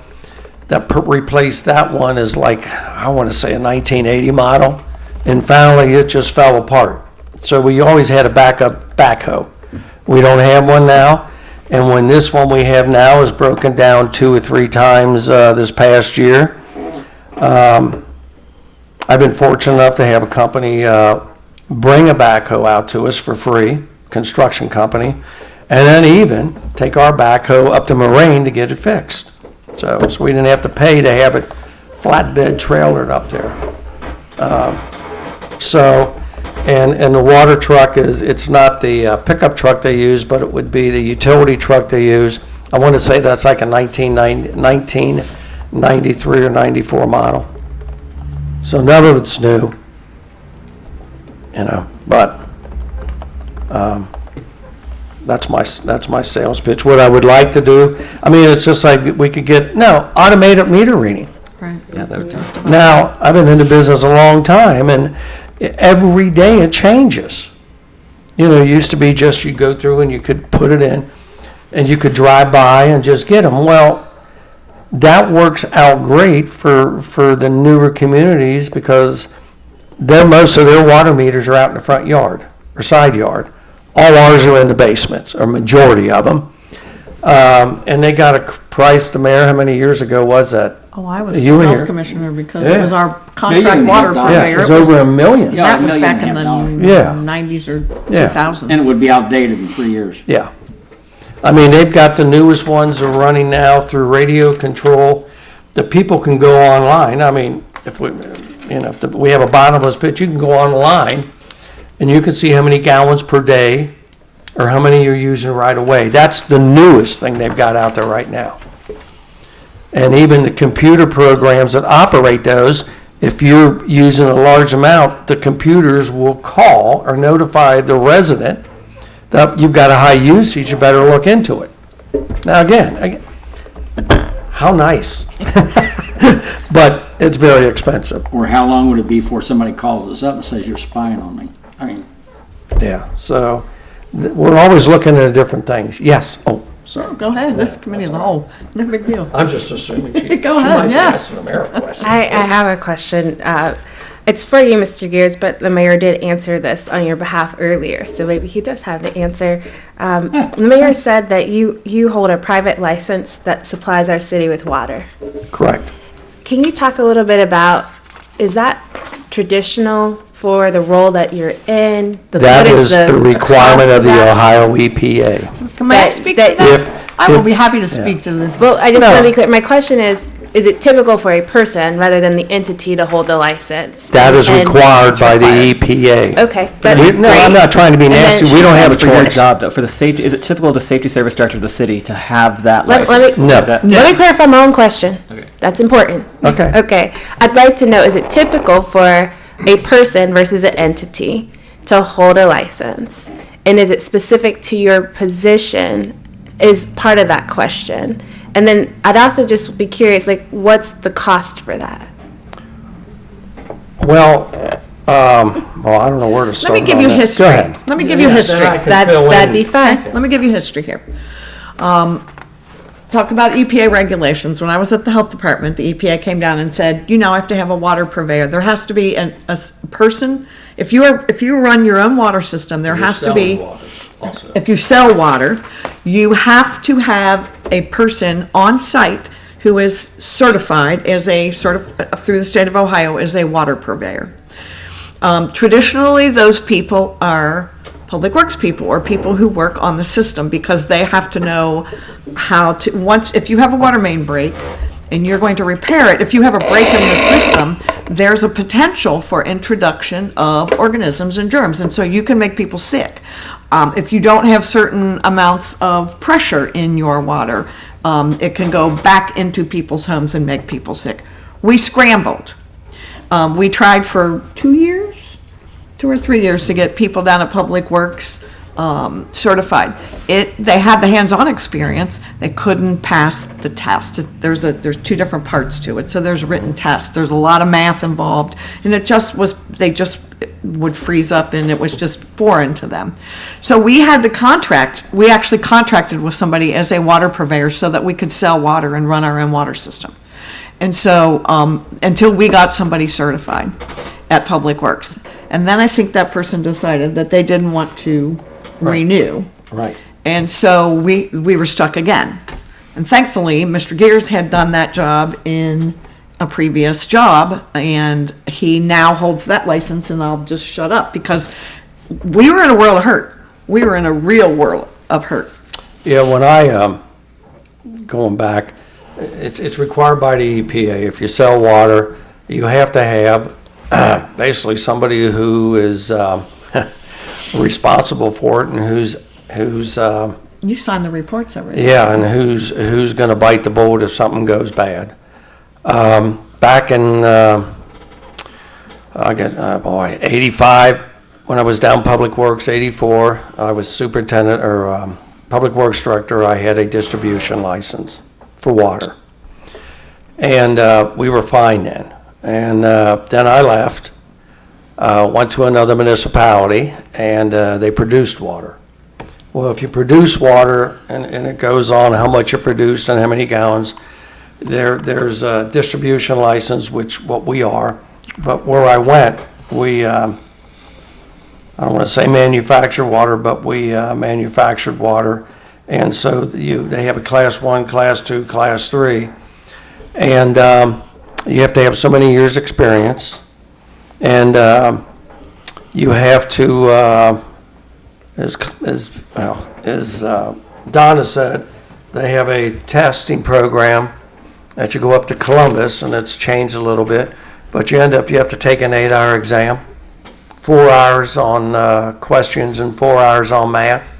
that replaced that one is like, I want to say a 1980 model, and finally it just fell apart. So we always had a backup backhoe. We don't have one now, and when this one we have now is broken down 2 or 3 times this past year, I've been fortunate enough to have a company bring a backhoe out to us for free, construction company, and then even take our backhoe up to Moraine to get it fixed. So we didn't have to pay to have it flatbed trailered up there. And the water truck it's not the pickup truck they use, but it would be the utility truck they use. I want to say that's like a 1993 or 94 model. So none of it's new, but that's my sales pitch. What I would like to do, I mean, it's just like we could get, automated meter reading. Right. Yeah, that would do. Now, I've been in the business a long time, and every day it changes. It used to be just you go through and you could put it in, and you could drive by and just get them. Well, that works out great for the newer communities, because most of their water meters are out in the front yard or side yard. All ours are in the basements, or majority of them. And they got a price, the mayor, how many years ago was that? Oh, I was You were health here. commissioner because it Yeah. was our $1.5 contract water million. Yeah, purveyor. it was over $1 million. Yeah. That $1.5 was back in million. the Yeah. 90s or Yeah. 2000. And it would be outdated in 3 years. Yeah. I mean, they've got the newest ones are running now through radio control. The people can go online. I mean, if we have a bottomless pit, you can go online and you can see how many gallons per day or how many you're using right away. That's the newest thing they've got out there right now. And even the computer programs that operate those, if you're using a large amount, the computers will call or notify the resident that you've got a high usage, you better look into it. Now, again, how nice. But it's very expensive. Or how long would it be before somebody calls us up and says, you're spying on me? I mean, Yeah, so we're always looking at different things. Yes, sorry. Go ahead, this is committee of the whole, no big deal. I'm just assuming Go ahead, yeah. the mayor a question. I have a question. It's for you, Mr. Gears, but the mayor did answer this on your behalf earlier, so maybe he does have the answer. The mayor said that you hold a private license that supplies our city with water. Correct. Can you talk a little bit about, is that traditional for the role that you're in? That what is the requirement cost of the that? Ohio EPA. Can I speak to that- that? I will if- be happy to speak to this. Well, I just No. want to be clear. My question is it typical for a person rather than the entity to hold the license? That is And- required by the required. EPA. Okay, that's No, I'm great. not trying to be And then- nasty. We don't have a For your choice. job, though, for the safety, is it typical of the safety service director of the city to have that Let license? me- No. Is that- Let me clarify my own question. Okay. That's important. Okay. Okay. I'd like to know, is it typical for a person versus an entity to hold a license? And is it specific to your position is part of that question? And then I'd also just be curious, like, what's the cost for that? Well, I don't know where to Let start. me give on you that. history. Go ahead. Let me give you history. Then I can fill in. That'd be fine. Let me give you history here. talk about EPA regulations. When I was at the health department, the EPA came down and said, you now have to have a water purveyor. There has to be person, if you run your own water system, there has to be, if you sell water, you have to have a person on site who is certified as through the state of Ohio as a water purveyor. Traditionally, those people are public works people or people who work on the system, because they have to know how to, if you have a water main break and you're going to repair it, if you have a break in the system, there's a potential for introduction of organisms and germs, and so you can make people sick. If you don't have certain amounts of pressure in your water, it can go back into people's homes and make people sick. We scrambled. We tried for 2 or 3 years to get people down at Public Works certified. They had the hands-on experience. They couldn't pass the test. There's two different parts to it. So there's a written test. There's a lot of math involved, and they just would freeze up, and it was just foreign to them. So we had to contract. We actually contracted with somebody as a water purveyor so that we could sell water and run our own water system. And so until we got somebody certified at Public Works. And then I think that person decided that they didn't want to renew. Right. And so we were stuck again. And thankfully, Mr. Gears had done that job in a previous job, and he now holds that license, and I'll just shut up, because we were in a world of hurt. We were in a real world of hurt. Yeah, when I, going back, it's required by the EPA, if you sell water, you have to have basically somebody who is responsible for it, and who's You signed the reports already. yeah, and who's going to bite the bullet if something goes bad. Back in 85, when I was down Public Works, 84, I was superintendent or Public Works director. I had a distribution license for water, and we were fine then. And then I left, went to another municipality, and they produced water. Well, if you produce water, and it goes on how much you produce and how many gallons, there's a distribution license, which what we are. But where I went, we, I don't want to say manufacture water, but we manufactured water. And so they have a class 1, class 2, class 3. And you have to have so many years' experience. And you have to, as Donna said, they have a testing program that you go up to Columbus, and it's changed a little bit, but you have to take an 8-hour exam, 4 hours on questions and 4 hours on math.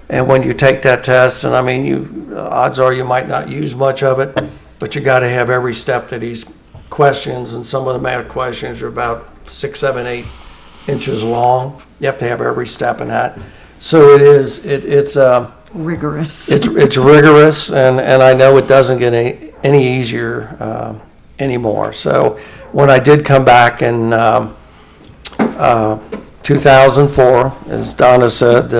And when you take that test, and I mean, odds are you might not use much of it, but you got to have every step to these questions, and some of the math questions are about 6, 7, 8 inches long. You have to have every step in that. So it's Rigorous. It's rigorous, and I know it doesn't get any easier anymore. So when I did come back in 2004, as Donna said,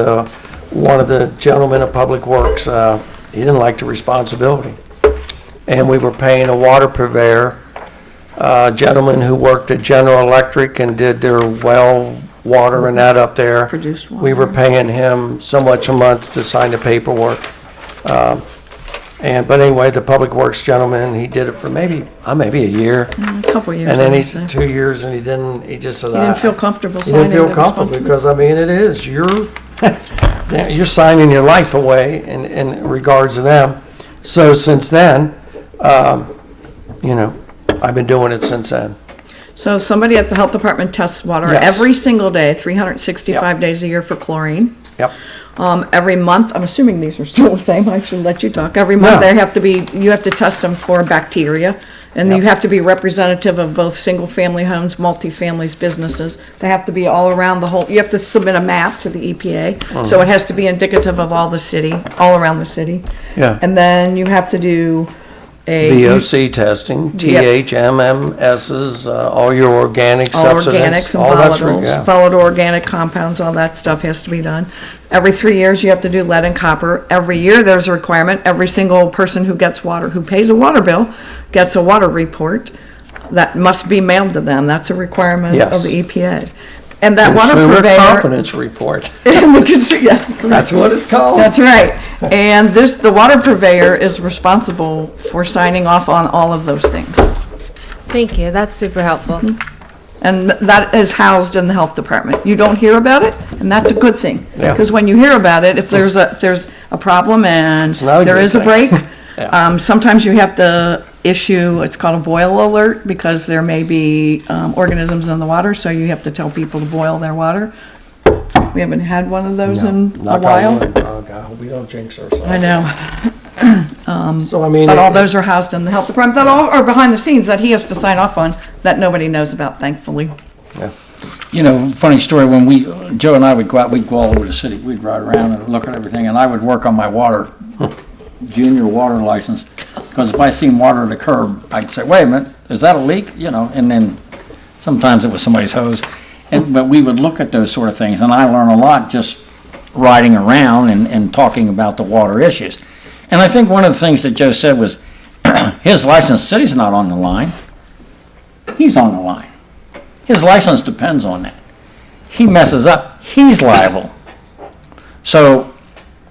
one of the gentlemen of Public Works, he didn't like the responsibility. And we were paying a water purveyor, a gentleman who worked at General Electric and did their well water and that up there. Produced water. We were paying him so much a month to sign the paperwork. But anyway, the Public Works gentleman, he did it for maybe a year. A couple of years. And then I he's would say. 2 years, and he just said, He didn't feel comfortable he signing didn't feel the comfortable, responsibility. because I mean, it is, you're signing your life away in regards to them. So since then, I've been doing it since then. So somebody at the health department tests water Yes. every single day, 365 days a year for chlorine. Yep. Every month, I'm assuming these are still the same, I should let you talk. Every month, No. you have to test them for bacteria, and you Yep. have to be representative of both single-family homes, multi-families, businesses. They have to be all around the whole, you have to submit a map to the EPA, so it has to be indicative of all around the city. Yeah. And then you have to do VOC testing, Yep. THMMSs, all your organic all substances. organics and all that's volatiles, volatile organic compounds, all that stuff has to be done. Every 3 years, you have to do lead and copper. Every year, there's a requirement. Every single person who gets water, who pays a water bill, gets a water report that must be mailed to them. That's a requirement Yes. of the EPA. And that water Consumer purveyor. confidence report. Yes, correct. That's what it's called. That's right. And the water purveyor is responsible for signing off on all of those things. Thank you, that's super helpful. And that is housed in the health department. You don't hear about it, and that's a good thing. Yeah. Because when you hear about it, if there's a problem and not a there good is a thing. break, Yeah. sometimes you have to issue, it's called a boil alert, because there may be organisms in the water, so you have to tell people to boil their water. We haven't had one of those in a Knock on while. wood. Oh, God, I hope we don't jinx ourselves. I know. So, I mean. But all those are housed in the health department, that all are behind the scenes that he has to sign off on, that nobody knows about, thankfully. You know, funny story, when Joe and I would go out, we'd go all over the city, we'd ride around and look at everything, and I would work on my junior water license, because if I seen water at the curb, I'd say, wait a minute, is that a leak? You know, and then sometimes it was somebody's hose. But we would look at those sort of things, and I learned a lot just riding around and talking about the water issues. And I think one of the things that Joe said was, his license, the city's not on the line. He's on the line. His license depends on that. He messes up, he's liable. So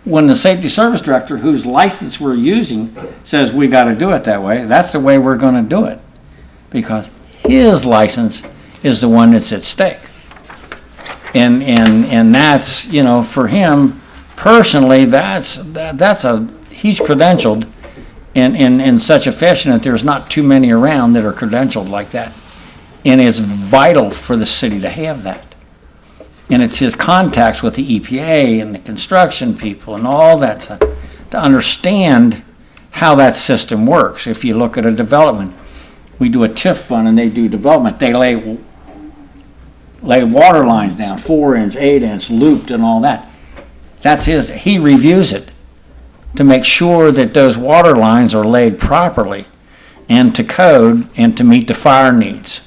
when the safety service director, whose license we're using, says we got to do it that way, that's the way we're going to do it. Because his license is the one that's at stake. And that's, you know, for him personally, he's credentialed in such a fashion that there's not too many around that are credentialed like that. And it's vital for the city to have that. And it's his contacts with the EPA and the construction people and all that stuff to understand how that system works. If you look at a development, we do a TIF fund and they do development. They lay water lines down, 4-inch, 8-inch, looped and all that. That's he reviews it to make sure that those water lines are laid properly and to code and to meet the fire needs.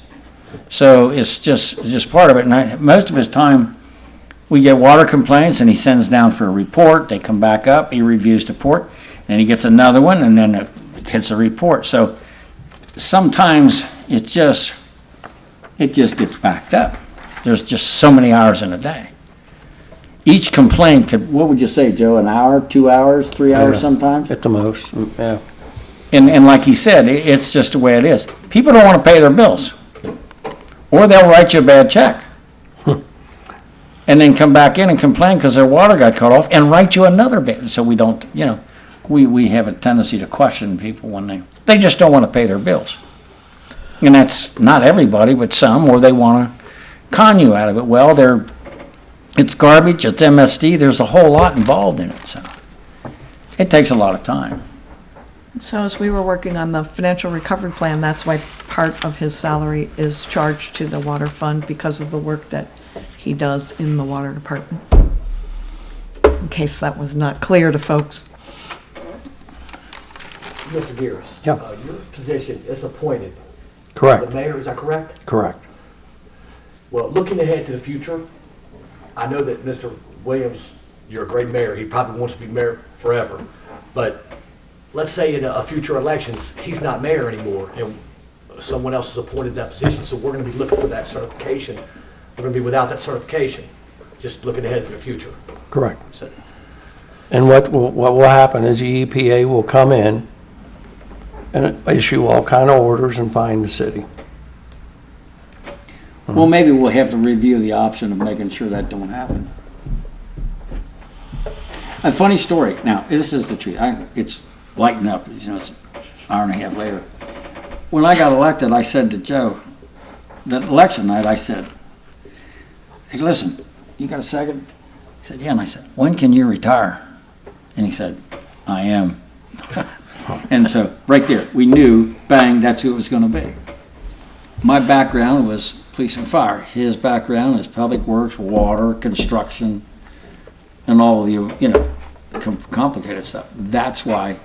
So it's just part of it. And most of his time, we get water complaints and he sends down for a report. They come back up, he reviews the report, and he gets another one, and then it hits a report. So sometimes it just gets backed up. There's just so many hours in a day. Each complaint could, what would you say, Joe, an hour, 2 hours, 3 hours Yeah. sometimes? At the most, yeah. And like he said, it's just the way it is. People don't want to pay their bills. Or they'll write you a bad check. And then come back in and complain because their water got cut off and write you another bad. So we don't, you know, we have a tendency to question people when they just don't want to pay their bills. And that's not everybody, but some, or they want to con you out of it. Well, it's garbage, it's MSD, there's a whole lot involved in it, so it takes a lot of time. So as we were working on the financial recovery plan, that's why part of his salary is charged to the water fund because of the work that he does in the water department. In case that was not clear to folks. Mr. Gears. Yeah. Your position is appointed. Correct, The mayor, is that correct? correct. Well, looking ahead to the future, I know that Mr. Williams, you're a great mayor. He probably wants to be mayor forever. But let's say in a future elections, he's not mayor anymore and someone else is appointed that position. So we're going to be looking for that certification. We're going to be without that certification, just looking ahead for the future. Correct. So, And what will happen is the EPA will come in and issue all kind of orders and fine the city. Well, maybe we'll have to review the option of making sure that don't happen. A funny story. Now, this is the truth. It's lighting up. You know, it's an hour and a half later. When I got elected, I said to Joe, that election night, I said, hey, listen, you got a second? He said, yeah. And I said, when can you retire? And he said, I am. And so right there, we knew, bang, that's who it was going to be. My background was police and fire. His background is public works, water, construction, and all the, you know, complicated stuff. That's why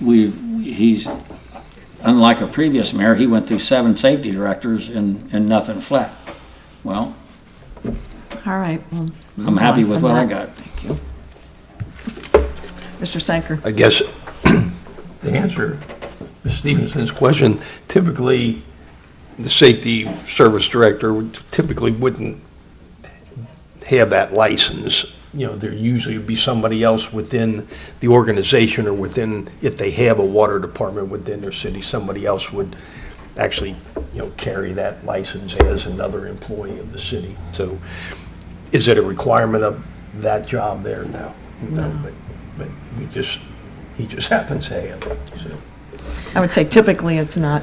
we've he's, unlike a previous mayor, he went through 7 safety directors and nothing flat. Well, All right. Well, I'm happy with what I got. Thank you. Mr. Sanker? I guess to answer Ms. Stevenson's question, typically, the safety service director typically wouldn't have that license. You know, there usually would be somebody else within the organization or within, if they have a water department within their city, somebody else would actually, you know, carry that license as another employee of the city. So is it a requirement of that job there? No. But he just happens to have it, so. I would say typically it's not,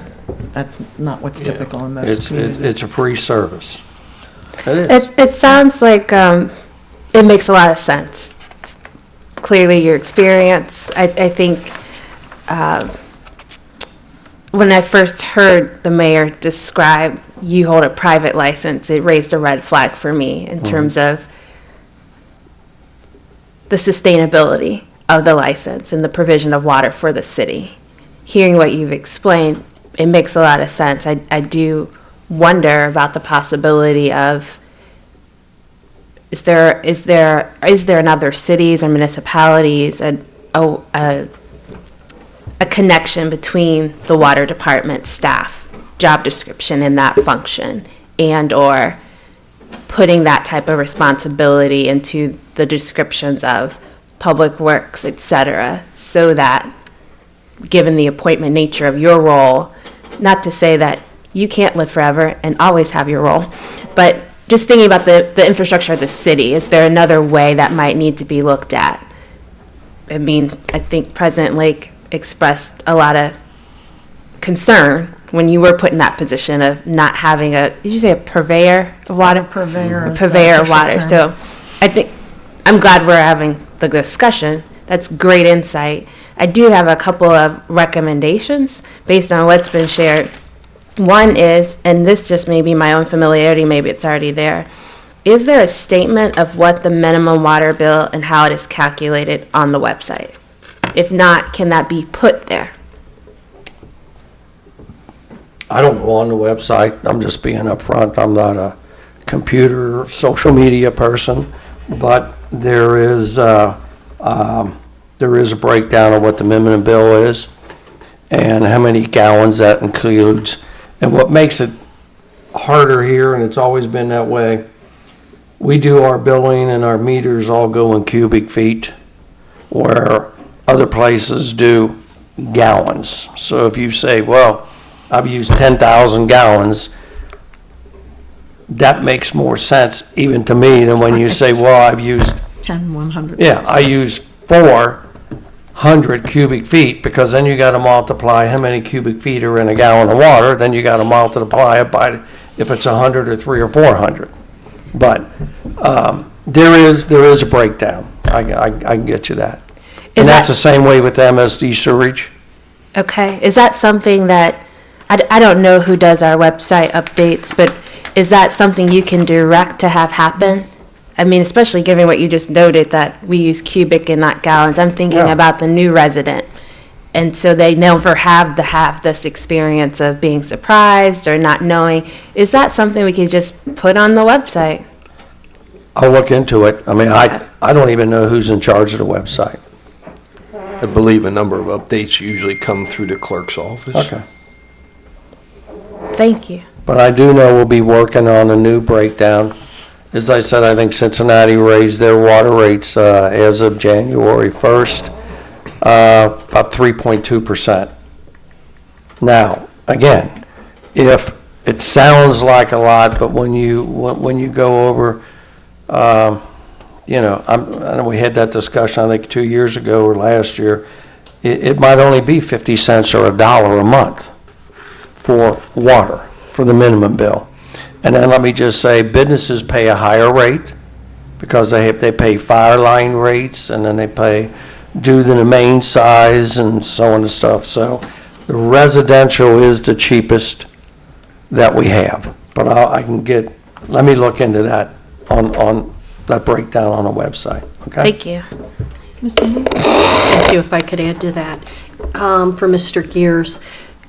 that's not what's typical in most communities. It's a free service. It is. It sounds like it makes a lot of sense. Clearly, your experience, I think, when I first heard the mayor describe you hold a private license, it raised a red flag for me in terms of the sustainability of the license and the provision of water for the city. Hearing what you've explained, it makes a lot of sense. I do wonder about the possibility of, is there in other cities or municipalities a connection between the water department staff job description and that function, and or putting that type of responsibility into the descriptions of public works, et cetera, so that, given the appointment nature of your role, not to say that you can't live forever and always have your role, but just thinking about the infrastructure of the city, is there another way that might need to be looked at? I mean, I think President Lake expressed a lot of concern when you were put in that position of not having did you say a purveyor of water? Purveyor. A purveyor of water. So I think, I'm glad we're having the discussion. That's great insight. I do have a couple of recommendations based on what's been shared. One is, and this just may be my own familiarity, maybe it's already there, is there a statement of what the minimum water bill and how it is calculated on the website? If not, can that be put there? I don't go on the website. I'm just being upfront. I'm not a computer, social media person, but there is a breakdown of what the minimum bill is and how many gallons that includes. And what makes it harder here, and it's always been that way, we do our billing and our meters all go in cubic feet, where other places do gallons. So if you say, well, I've used 10,000 gallons, that makes more sense even to me than when you say, well, I've used 100. Yeah, I use 400 cubic feet, because then you gotta multiply how many cubic feet are in a gallon of water, then you gotta multiply it by if it's 100 or 300 or 400. But there is a breakdown. I can get you that. And that's the same way with MSD sewage. Okay, is that something that, I don't know who does our website updates, but is that something you can direct to have happen? I mean, especially given what you just noted, that we use cubic and not gallons. I'm thinking about the new resident. And so they never have this experience of being surprised or not knowing. Is that something we could just put on the website? I'll look into it. I mean, I don't even know who's in charge of the website. I believe a number of updates usually come through the clerk's office. Okay. Thank you. But I do know we'll be working on a new breakdown. As I said, I think Cincinnati raised their water rates as of January 1st, about 3.2%. Now, again, if it sounds like a lot, but when you go over, I know we had that discussion, I think 2 years ago or last year, it might only be 50 cents or $1 a month for water, for the minimum bill. And then let me just say, businesses pay a higher rate because they pay fire line rates, and then they pay due to the main size and so on and stuff. So the residential is the cheapest that we have. But let me look into that on that breakdown on the website, okay? Thank you. Thank you, if I could add to that. For Mr. Gears,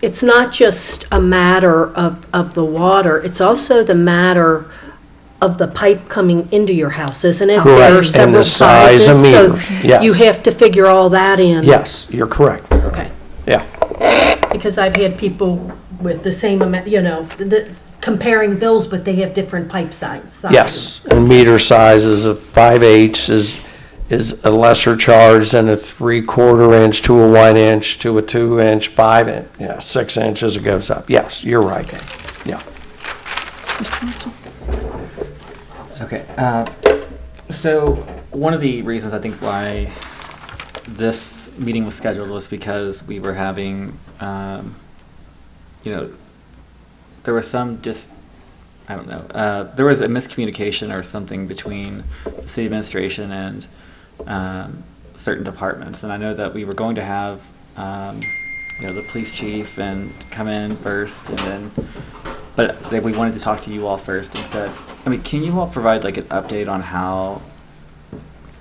it's not just a matter of the water, it's also the matter of the pipe coming into your house, isn't it? Correct. There are And the several size of sizes, so meter. Yes. you have to figure all that in. Yes, you're correct. Okay. Yeah. Because I've had people with the same amount, comparing bills, but they have different pipe sizes. Yes, and meter sizes of 5/8 is a lesser charge than a 3/4 inch to a 1 inch to a 2 inch, 5 inch, 6 inches it goes up. Yes, you're right. Yeah. Okay, so one of the reasons I think why this meeting was scheduled was because we were having, there was some there was a miscommunication or something between the city administration and certain departments. And I know that we were going to have, the police chief and come in first, and then, but we wanted to talk to you all first and said, can you all provide like an update on how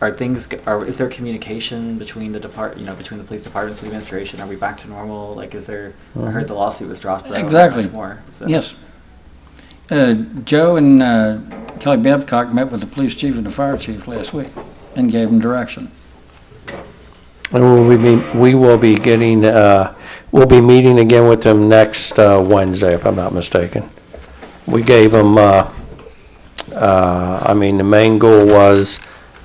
is there communication between the between the police departments and the administration? Are we back to normal? Like, is there? I heard the lawsuit was dropped. But Exactly. Much more. So. Yes. Joe and Kelly Babcock met with the police chief and the fire chief last week and gave them direction. And we will be getting, we'll be meeting again with them next Wednesday, if I'm not mistaken. We gave them, the main goal was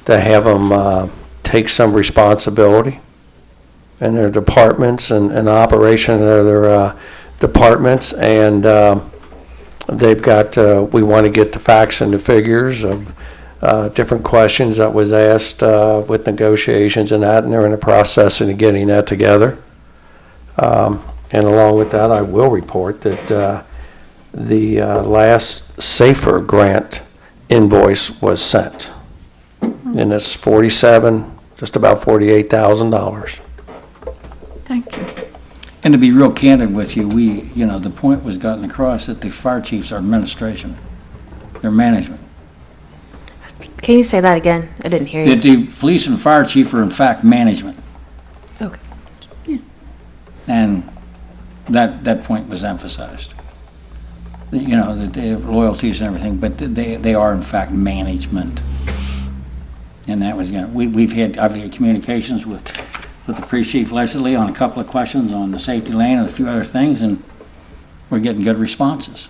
to have them take some responsibility in their departments and operation of their departments, and they've got, we want to get the facts and the figures of different questions that was asked with negotiations and that, and they're in the process of getting that together. And along with that, I will report that the last SAFER grant invoice was sent. And it's just about $48,000. Thank you. And to be real candid with you, the point was gotten across that the fire chiefs are administration, they're management. Can you say that again? I didn't hear That you. the police and fire chief are in fact management. Okay. And that point was emphasized. That they have loyalties and everything, but they are in fact management. And that was, I've had communications with the police chief Leslie on a couple of questions on the safety lane and a few other things, and we're getting good responses,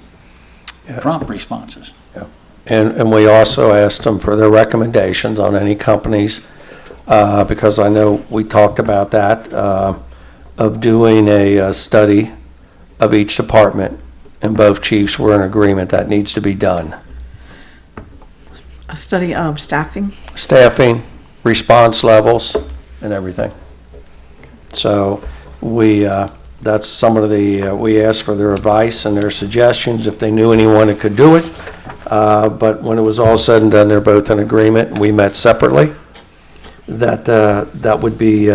prompt responses. Yeah. And we also asked them for their recommendations on any companies, because I know we talked about that, of doing a study of each department, and both chiefs were in agreement that needs to be done. A study of staffing. Staffing, response levels, and everything. So that's some of we asked for their advice and their suggestions if they knew anyone that could do it. But when it was all said and done, they're both in agreement. We met separately. That would be,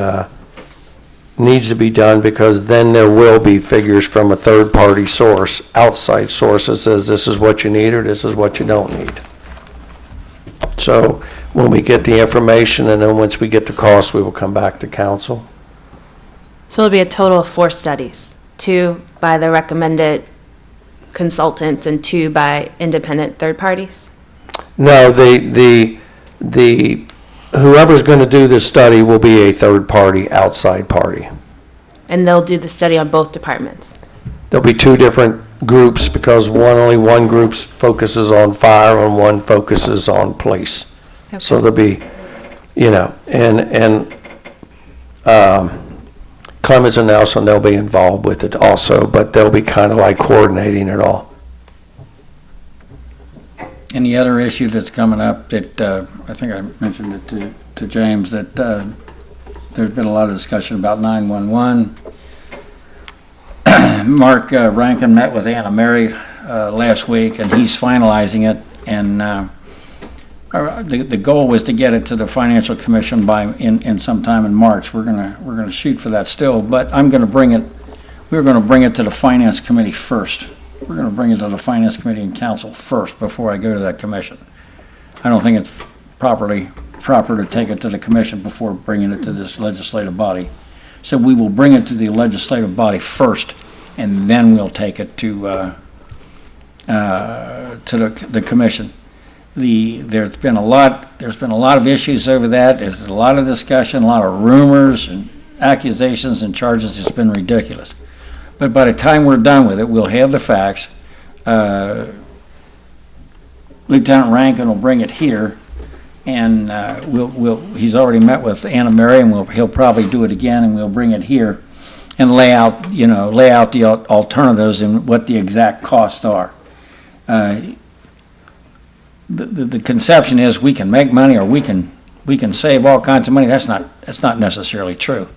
needs to be done, because then there will be figures from a third-party source, outside source, that says this is what you need or this is what you don't need. So when we get the information, and then once we get the cost, we will come back to council. So there'll be a total of 4 studies, 2 by the recommended consultants and 2 by independent third parties? No, whoever's going to do this study will be a third party, outside party. And they'll do the study on both departments? There'll be 2 different groups, because only one group focuses on fire and one focuses on police. Okay. So there'll be, and Clemens and Nelson, they'll be involved with it also, but they'll be kind of like coordinating it all. And the other issue that's coming up that, I think I mentioned it to James, that there's been a lot of discussion about 911. Mark Rankin met with Anna Mary last week, and he's finalizing it. And the goal was to get it to the Financial Commission in sometime in March. We're gonna shoot for that still, but we're gonna bring it to the Finance Committee first. We're gonna bring it to the Finance Committee and Council first before I go to that commission. I don't think it's properly proper to take it to the commission before bringing it to this legislative body. So we will bring it to the legislative body first, and then we'll take it to the commission. There's been a lot of issues over that. There's a lot of discussion, a lot of rumors and accusations and charges. It's been ridiculous. But by the time we're done with it, we'll have the facts. Lieutenant Rankin will bring it here, and he's already met with Anna Mary, and he'll probably do it again, and we'll bring it here and lay out the alternatives and what the exact costs are. The conception is we can make money or we can save all kinds of money. That's not necessarily true.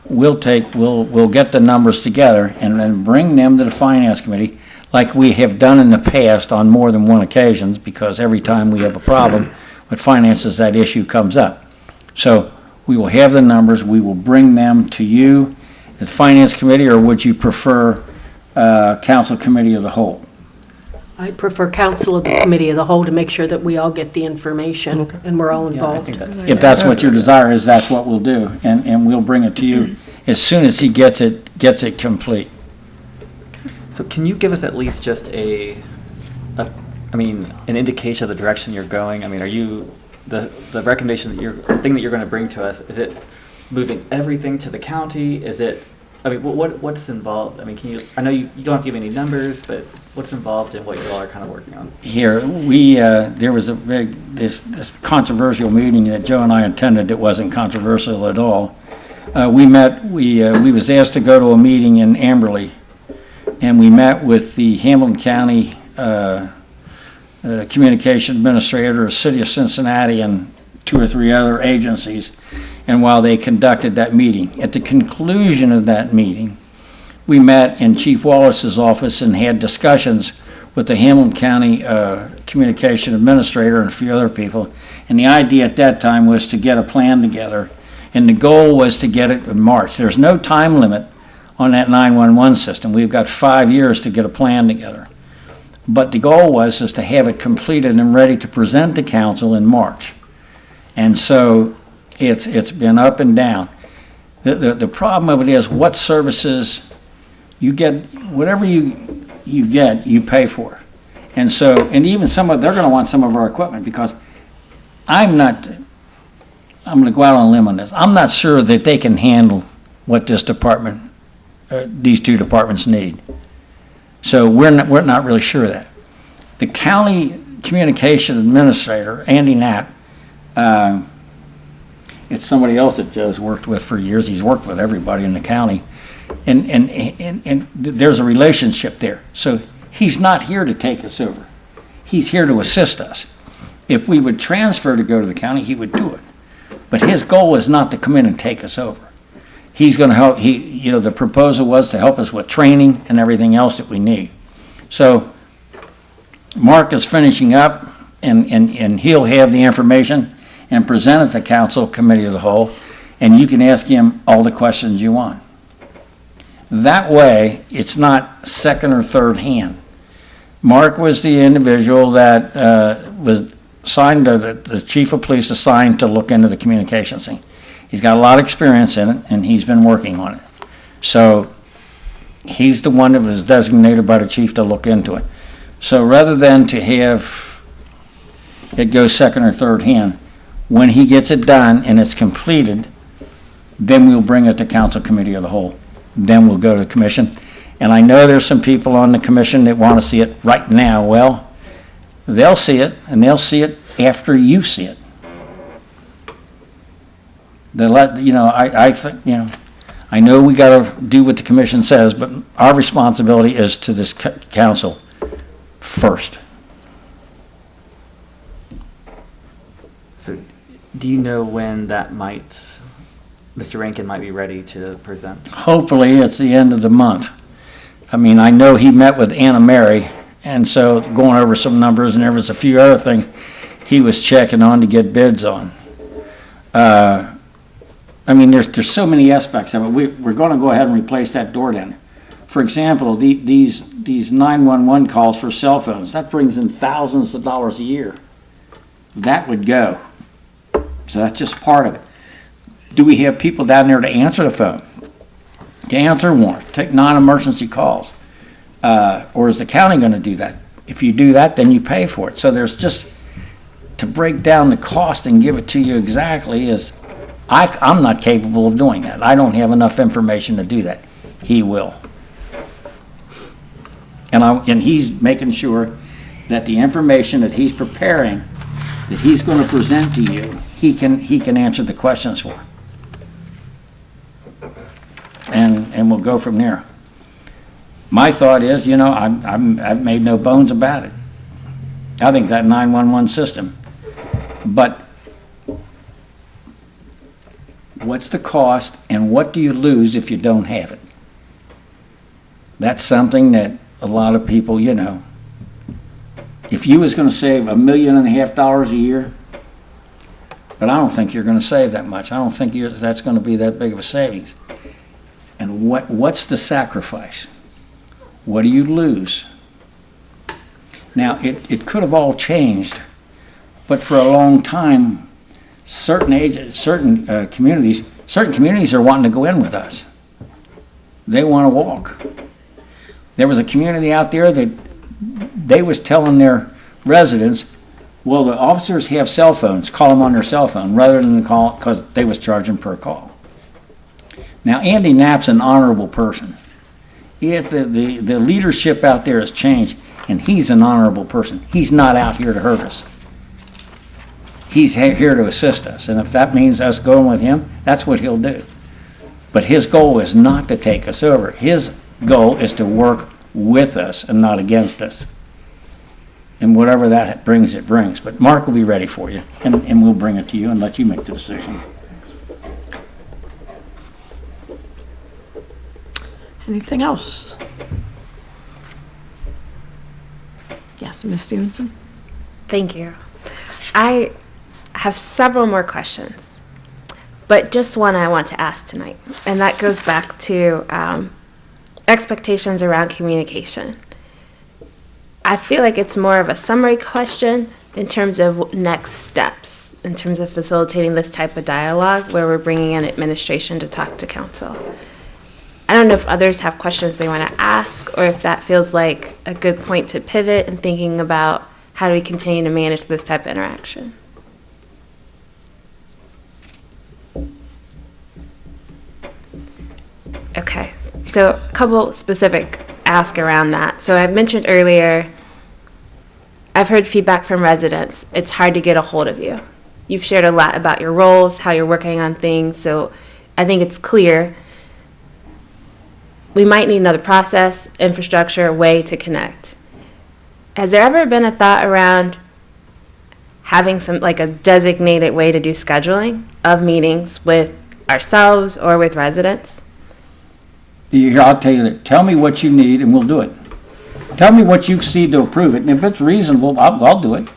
We'll get the numbers together and then bring them to the Finance Committee like we have done in the past on more than one occasions, because every time we have a problem with finances, that issue comes up. So we will have the numbers. We will bring them to you as Finance Committee, or would you prefer Council Committee of the Whole? I prefer council of the committee of the whole to make sure that we all get the information and we're all involved. If that's what your desire is, that's what we'll do, and we'll bring it to you as soon as he gets it complete. So can you give us at least just an indication of the direction you're going? I mean, are you, the recommendation the thing that you're going to bring to us, is it moving everything to the county? Is it, what's involved? I mean, I know you don't have to give any numbers, but what's involved in what you all are kind of working on? Here, there was this controversial meeting that Joe and I attended. It wasn't controversial at all. We was asked to go to a meeting in Amberley, and we met with the Hamilton County Communication Administrator, City of Cincinnati, and 2 or 3 other agencies. And while they conducted that meeting, at the conclusion of that meeting, we met in Chief Wallace's office and had discussions with the Hamilton County Communication Administrator and a few other people. And the idea at that time was to get a plan together, and the goal was to get it in March. There's no time limit on that 911 system. We've got 5 years to get a plan together. But the goal was to have it completed and ready to present to council in March. And so it's been up and down. The problem of it is what services you get, whatever you get, you pay for. And so, and even they're going to want some of our equipment, because I'm going to go out on a limb on this. I'm not sure that they can handle what this department, these 2 departments need. So we're not really sure of that. The county communication administrator, Andy Knapp, it's somebody else that Joe's worked with for years. He's worked with everybody in the county, and there's a relationship there. So he's not here to take us over. He's here to assist us. If we would transfer to go to the county, he would do it. But his goal is not to come in and take us over. He's going to help. The proposal was to help us with training and everything else that we need. So Mark is finishing up, and he'll have the information and present it to Council Committee of the Whole, and you can ask him all the questions you want. That way, it's not second or third hand. Mark was the individual that was assigned to the chief of police, assigned to look into the communications thing. He's got a lot of experience in it, and he's been working on it. So he's the one that was designated by the chief to look into it. So rather than to have it go second or third hand, when he gets it done and it's completed, then we'll bring it to Council Committee of the Whole. Then we'll go to the commission. And I know there's some people on the commission that want to see it right now. Well, they'll see it, and they'll see it after you see it. I know we got to do what the commission says, but our responsibility is to this council first. So do you know when Mr. Rankin might be ready to present? Hopefully it's the end of the month. I mean, I know he met with Anna Mary, and so going over some numbers, and there was a few other things he was checking on to get bids on. I mean, there's so many aspects of it. We're going to go ahead and replace that door down there. For example, these 911 calls for cell phones, that brings in thousands of dollars a year. That would go. So that's just part of it. Do we have people down there to answer the phone? To answer warrants, take non-emergency calls? Or is the county going to do that? If you do that, then you pay for it. So there's just, to break down the cost and give it to you exactly is, I'm not capable of doing that. I don't have enough information to do that. He will. And he's making sure that the information that he's preparing, that he's going to present to you, he can answer the questions for. And we'll go from there. My thought is, I've made no bones about it. I think that 911 system, but what's the cost and what do you lose if you don't have it? That's something that a lot of people, if you was going to save $1.5 million a year, but I don't think you're going to save that much. I don't think that's going to be that big of a savings. And what's the sacrifice? What do you lose? Now, it could have all changed, but for a long time, certain communities are wanting to go in with us. They want to walk. There was a community out there that they was telling their residents, well, the officers have cell phones, call them on their cell phone, rather than call, because they was charging per call. Now, Andy Knapp's an honorable person. If the leadership out there has changed, and he's an honorable person. He's not out here to hurt us. He's here to assist us, and if that means us going with him, that's what he'll do. But his goal is not to take us over. His goal is to work with us and not against us. And whatever that brings, it brings. But Mark will be ready for you, and we'll bring it to you and let you make the decision. Anything else? Yes, Ms. Stevenson? Thank you. I have several more questions, but just one I want to ask tonight, and that goes back to expectations around communication. I feel like it's more of a summary question in terms of next steps, in terms of facilitating this type of dialogue where we're bringing in administration to talk to council. I don't know if others have questions they want to ask, or if that feels like a good point to pivot and thinking about how do we continue to manage this type of interaction. Okay, so a couple specific asks around that. So I mentioned earlier, I've heard feedback from residents. It's hard to get a hold of you. You've shared a lot about your roles, how you're working on things, so I think it's clear we might need another process, infrastructure, way to connect. Has there ever been a thought around having a designated way to do scheduling of meetings with ourselves or with residents? Here, I'll tell you that. Tell me what you need and we'll do it. Tell me what you see to approve it, and if it's reasonable, I'll do it.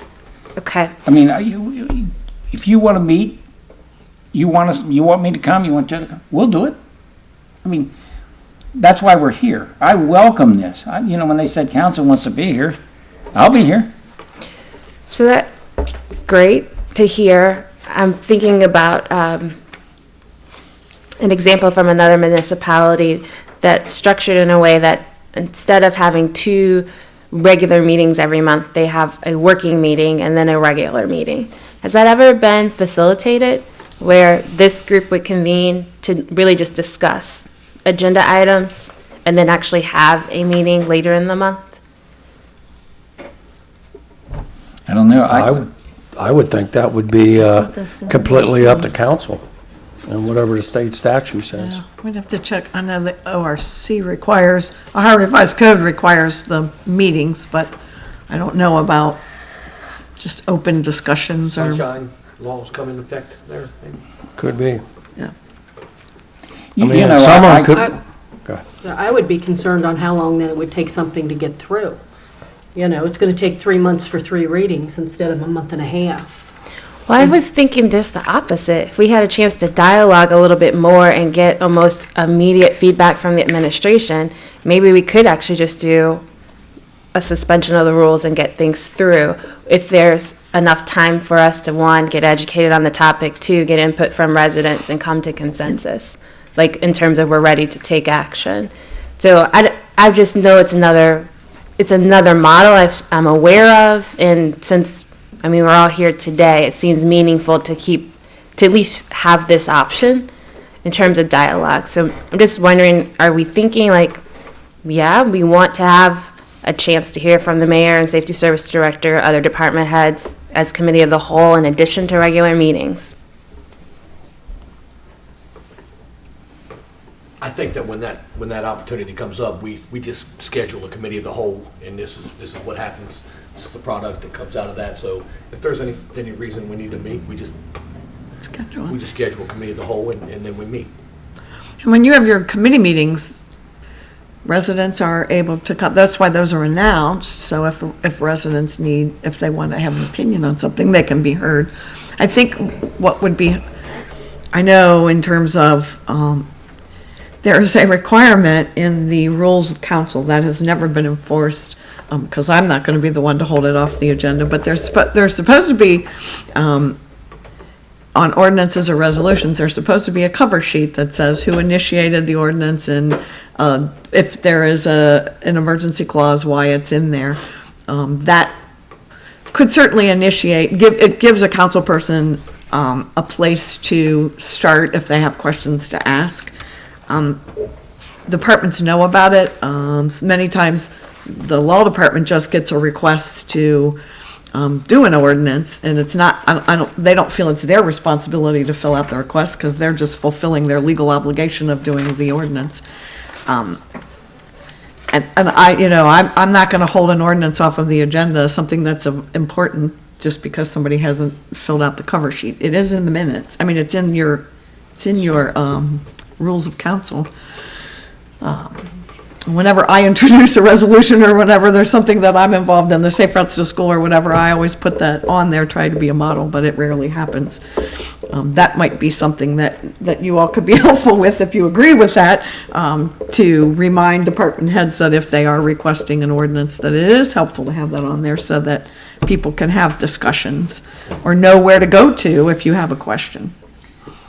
Okay. I mean, if you want to meet, you want me to come, you want you to come, we'll do it. I mean, that's why we're here. I welcome this. When they said council wants to be here, I'll be here. So that's great to hear. I'm thinking about an example from another municipality that's structured in a way that instead of having 2 regular meetings every month, they have a working meeting and then a regular meeting. Has that ever been facilitated where this group would convene to really just discuss agenda items and then actually have a meeting later in the month? I don't know. I would think that would be completely up to council and whatever the state statute says. Yeah, we'd have to check. I know the ORC requires, Ohio Revised Code requires the meetings, but I don't know about just open discussions or. Sunshine laws come into effect there, maybe. Could be. Yeah. Someone could. Go ahead. I would be concerned on how long then it would take something to get through. It's going to take 3 months for 3 readings instead of a month and a half. Well, I was thinking just the opposite. If we had a chance to dialogue a little bit more and get almost immediate feedback from the administration, maybe we could actually just do a suspension of the rules and get things through. If there's enough time for us to, one, get educated on the topic, two, get input from residents and come to consensus, like in terms of we're ready to take action. So I just know it's another model I'm aware of, and since, I mean, we're all here today, it seems meaningful to at least have this option in terms of dialogue. So I'm just wondering, are we thinking like, yeah, we want to have a chance to hear from the mayor and safety service director, other department heads as committee of the whole in addition to regular meetings? I think that when that opportunity comes up, we just schedule a committee of the whole, and this is what happens. This is the product that comes out of that. So if there's any reason we need to meet, we just schedule a committee of the whole, and then we meet. And when you have your committee meetings, residents are able to come, that's why those are announced, so if residents if they want to have an opinion on something, they can be heard. I think what would be, I know in terms of, there is a requirement in the rules of council that has never been enforced, because I'm not going to be the one to hold it off the agenda, but there's supposed to be, on ordinances or resolutions, there's supposed to be a cover sheet that says who initiated the ordinance and if there is an emergency clause, why it's in there. That could certainly it gives a council person a place to start if they have questions to ask. Departments know about it. Many times the law department just gets a request to do an ordinance, and it's not, they don't feel it's their responsibility to fill out the request because they're just fulfilling their legal obligation of doing the ordinance. And I'm not going to hold an ordinance off of the agenda, something that's important, just because somebody hasn't filled out the cover sheet. It is in the minutes. I mean, it's in your rules of council. Whenever I introduce a resolution or whenever there's something that I'm involved in, the Safe Routes to School or whatever, I always put that on there, try to be a model, but it rarely happens. That might be something that you all could be helpful with if you agree with that, to remind department heads that if they are requesting an ordinance, that it is helpful to have that on there so that people can have discussions or know where to go to if you have a question.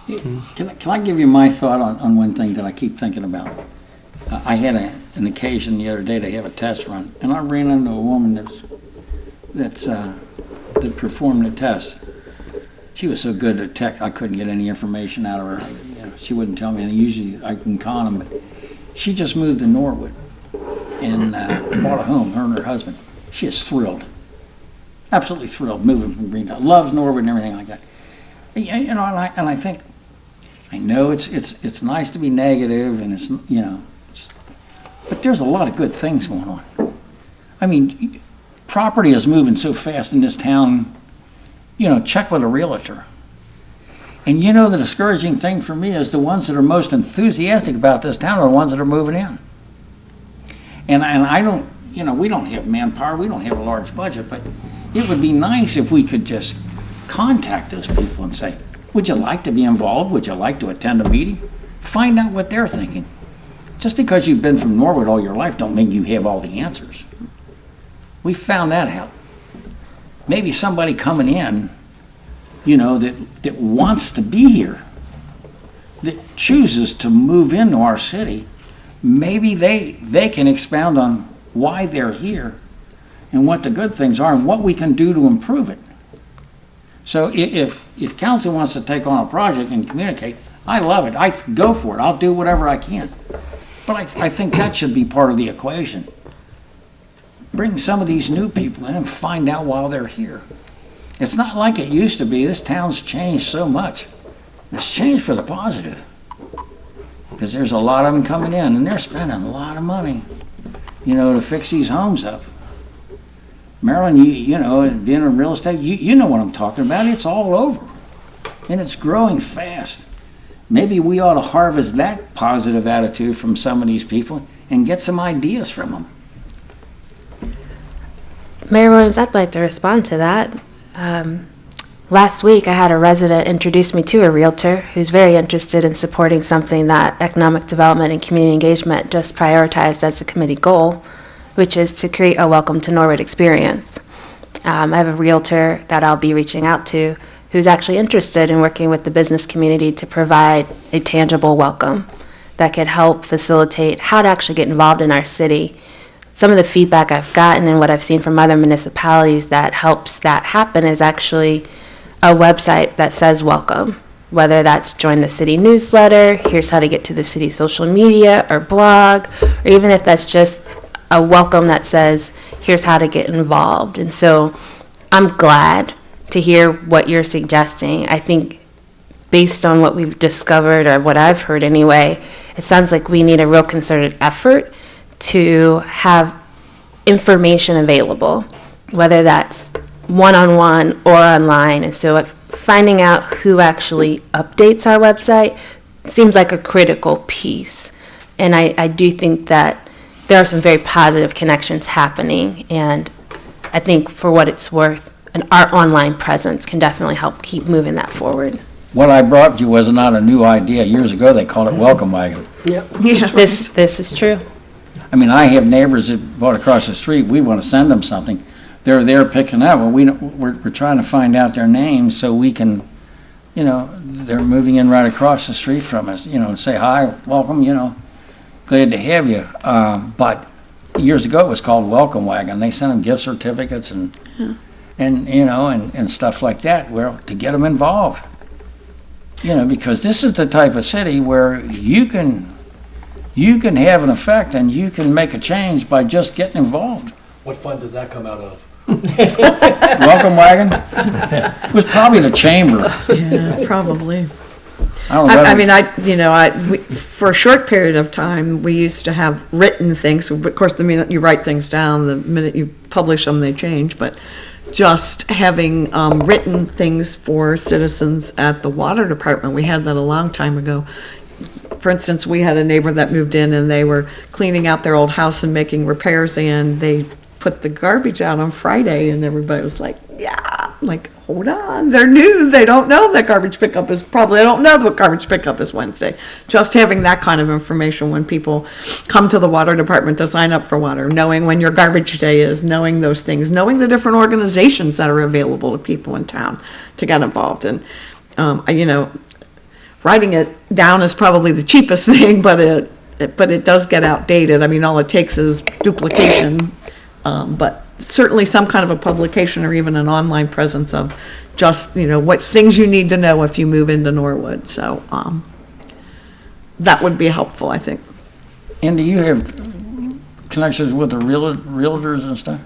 Can I give you my thought on one thing that I keep thinking about? I had an occasion the other day to have a test run, and I ran into a woman that performed the test. She was so good at tech, I couldn't get any information out of her. She wouldn't tell me, and usually I can con them. But she just moved to Norwood and bought a home, her and her husband. She is thrilled, absolutely thrilled, moving from Greentown. Loves Norwood and everything like that. And I think, I know it's nice to be negative, and it's but there's a lot of good things going on. I mean, property is moving so fast in this town, check with a realtor. And the discouraging thing for me is the ones that are most enthusiastic about this town are the ones that are moving in. And I don't, we don't have manpower, we don't have a large budget, but it would be nice if we could just contact those people and say, would you like to be involved? Would you like to attend a meeting? Find out what they're thinking. Just because you've been from Norwood all your life don't mean you have all the answers. We found that out. Maybe somebody coming in, that wants to be here, that chooses to move into our city, maybe they can expound on why they're here and what the good things are and what we can do to improve it. So if council wants to take on a project and communicate, I love it. I go for it. I'll do whatever I can. But I think that should be part of the equation. Bring some of these new people in and find out while they're here. It's not like it used to be. This town's changed so much. It's changed for the positive. Because there's a lot of them coming in, and they're spending a lot of money, to fix these homes up. Marilyn, being in real estate, you know what I'm talking about. It's all over. And it's growing fast. Maybe we ought to harvest that positive attitude from some of these people and get some ideas from them. Mayor Williams, I'd like to respond to that. Last week, I had a resident introduce me to a realtor who's very interested in supporting something that economic development and community engagement just prioritized as a committee goal. which is to create a welcome to Norwood experience. I have a realtor that I'll be reaching out to who's actually interested in working with the business community to provide a tangible welcome that could help facilitate how to actually get involved in our city. Some of the feedback I've gotten and what I've seen from other municipalities that helps that happen is actually a website that says welcome, whether that's join the city newsletter, here's how to get to the city social media or blog, or even if that's just a welcome that says, here's how to get involved. And so I'm glad to hear what you're suggesting. I think based on what we've discovered, or what I've heard anyway, it sounds like we need a real concerted effort to have information available, whether that's one-on-one or online. And so if finding out who actually updates our website seems like a critical piece. And I do think that there are some very positive connections happening, and I think for what it's worth, our online presence can definitely help keep moving that forward. What I brought you was not a new idea. Years ago, they called it Welcome Wagon. Yep. Yeah. This is true. I mean, I have neighbors that bought across the street. We want to send them something. They're there picking up. Well, we're trying to find out their names so we can, they're moving in right across the street from us, and say, hi, welcome, glad to have you. But years ago, it was called Welcome Wagon. They sent them gift certificates and stuff like that, to get them involved. Because this is the type of city where you can have an effect and you can make a change by just getting involved. What fund does that come out of? Welcome Wagon? It was probably the chamber. Yeah, probably. I don't know. For a short period of time, we used to have written things. Of course, the minute you write things down, the minute you publish them, they change. But just having written things for citizens at the water department, we had that a long time ago. For instance, we had a neighbor that moved in and they were cleaning out their old house and making repairs, and they put the garbage out on Friday, and everybody was like, yeah, like, hold on, they're new, they don't know that garbage pickup is, probably don't know that garbage pickup is Wednesday. Just having that kind of information when people come to the water department to sign up for water, knowing when your garbage day is, knowing those things, knowing the different organizations that are available to people in town to get involved. And, writing it down is probably the cheapest thing, but it does get outdated. I mean, all it takes is duplication. But certainly some kind of a publication or even an online presence of just, what things you need to know if you move into Norwood. So that would be helpful, I think. And do you have connections with the realtors and stuff?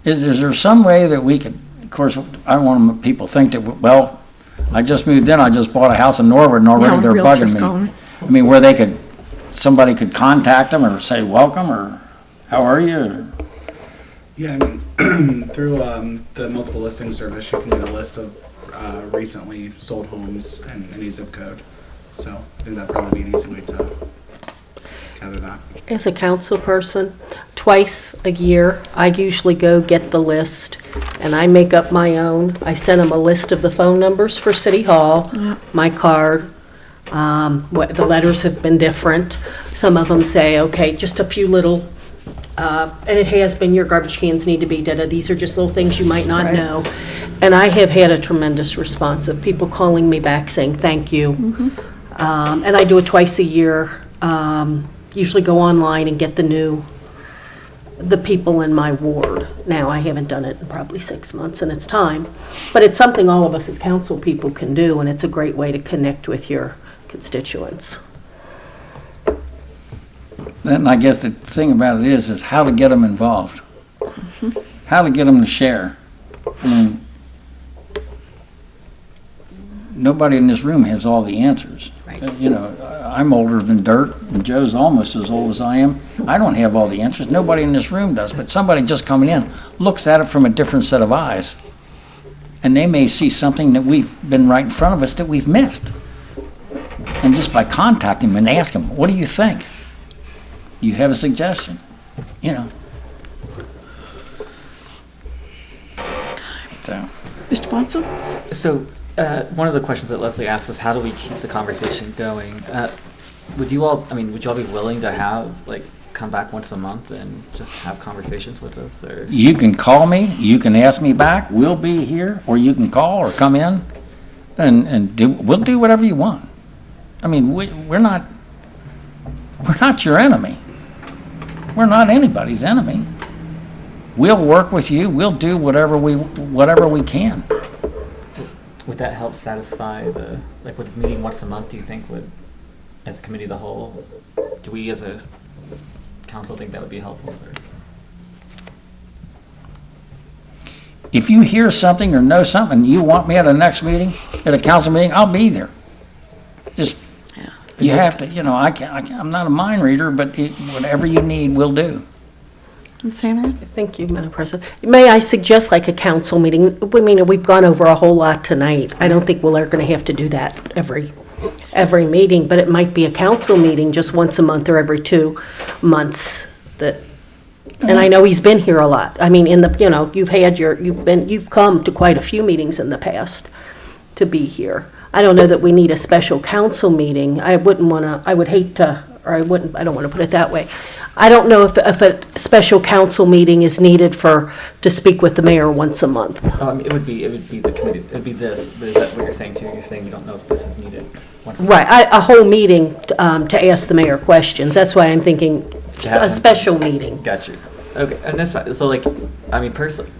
Is there some way that we could, of course, I don't want people to think that, well, I just moved in, I just bought a house in Norwood and already they're bugging me. Calling. I mean, where somebody could contact them or say welcome or how are you? Yeah, I mean, through the multiple listing service, you can get a list of recently sold homes in any zip code. So I think that'd probably be an easy way to gather that. As a council person, twice a year, I usually go get the list, and I make up my own. I send them a list of the phone numbers for City Hall, my card. The letters have been different. Some of them say, okay, just a few little, and it has been, your garbage cans need to be, these are just little things you might not know. And I have had a tremendous response of people calling me back saying thank you. Mm-hmm. And I do it twice a year. Usually go online and get the people in my ward. Now, I haven't done it in probably 6 months, and it's time. But it's something all of us as council people can do, and it's a great way to connect with your constituents. And I guess the thing about it is how to get them involved. Mm-hmm. How to get them to share. I mean, nobody in this room has all the answers. Right. I'm older than dirt, and Joe's almost as old as I am. I don't have all the answers. Nobody in this room does, but somebody just coming in looks at it from a different set of eyes, and they may see something that we've been right in front of us that we've missed. And just by contacting them and asking them, what do you think? Do you have a suggestion? So. Mr. Bonson? So one of the questions that Leslie asked was, how do we keep the conversation going? Would you all be willing to have come back once a month and just have conversations with us, or? You can call me, you can ask me back, we'll be here, or you can call or come in, and we'll do whatever you want. I mean, we're not your enemy. We're not anybody's enemy. We'll work with you, we'll do whatever we can. Would that help satisfy with meeting once a month, do you think as a committee of the whole, do we as a council think that would be helpful? Or? If you hear something or know something, you want me at a next meeting, at a council meeting, I'll be there. Just, you have to, I'm not a mind reader, but whatever you need, we'll do. Sandra? Thank you, Madam President. May I suggest like a council meeting? I mean, we've gone over a whole lot tonight. I don't think we're going to have to do that every meeting, but it might be a council meeting just once a month or every 2 months. And I know he's been here a lot. I mean, you've come to quite a few meetings in the past to be here. I don't know that we need a special council meeting. I don't want to put it that way. I don't know if a special council meeting is needed to speak with the mayor once a month. It would be the committee, it would be this, but is that what you're saying too? You're saying you don't know if this is needed? Right, a whole meeting to ask the mayor questions. That's why I'm thinking a special meeting. Got you. Okay, and that's, personally,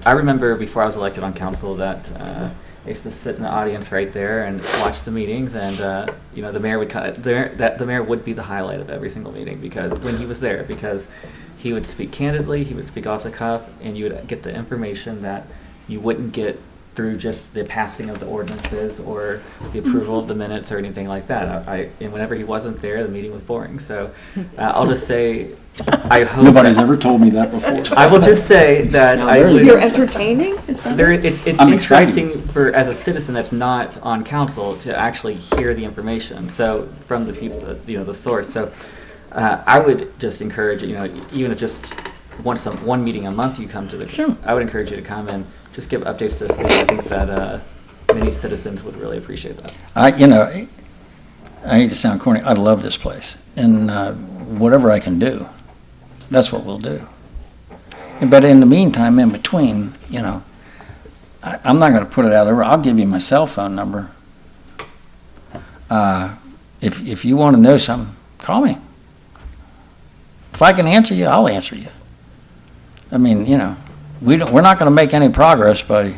I remember before I was elected on council that I used to sit in the audience right there and watch the meetings, and the mayor would be the highlight of every single meeting because when he was there, because he would speak candidly, he would speak off the cuff, and you would get the information that you wouldn't get through just the passing of the ordinances or the approval of the minutes or anything like that. And whenever he wasn't there, the meeting was boring. So I'll just say, I hope Nobody's ever told me that before. I will just say that You're entertaining? Is that it's I'm interesting excited. as a citizen that's not on council to actually hear the information. So from the people, the source. So I would just encourage, even if just one meeting a month you come to the. Sure. I would encourage you to come and just give updates to the city. I think that many citizens would really appreciate that. I hate to sound corny, I love this place, and whatever I can do, that's what we'll do. But in the meantime, in between, I'm not going to put it out there. I'll give you my cell phone number. If you want to know something, call me. If I can answer you, I'll answer you. I mean, we're not going to make any progress by.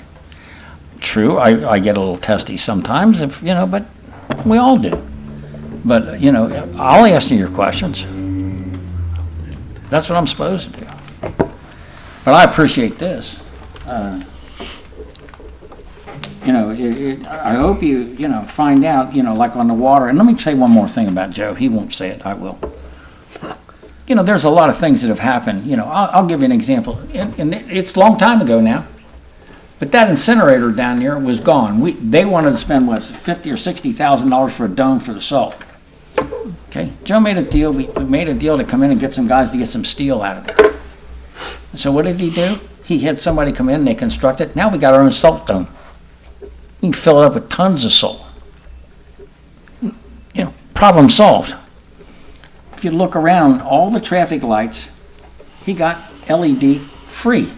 True, I get a little testy sometimes, but we all do. But I'll answer your questions. That's what I'm supposed to do. But I appreciate this. I hope you find out, like on the water. And let me say one more thing about Joe. He won't say it. I will. There's a lot of things that have happened. I'll give you an example. And it's a long time ago now. But that incinerator down there was gone. They wanted to spend, $50,000 or $60,000 for a dome for the salt. Okay, Joe made a deal. We made a deal to come in and get some guys to get some steel out of there. So what did he do? He had somebody come in, they construct it. Now we got our own salt dome. We can fill it up with tons of salt. Problem solved. If you look around, all the traffic lights, he got LED free.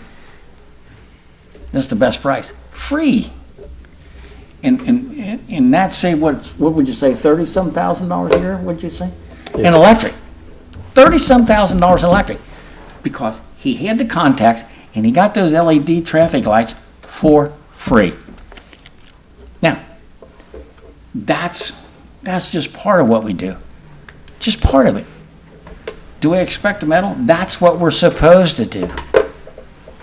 That's the best price. Free. And that's, say, what would you say, $30-some thousand a year, what'd you say? Yeah. In electric. $30-some thousand in electric. Because he had the contacts and he got those LED traffic lights for free. Now, that's just part of what we do. Just part of it. Do we expect a medal? That's what we're supposed to do.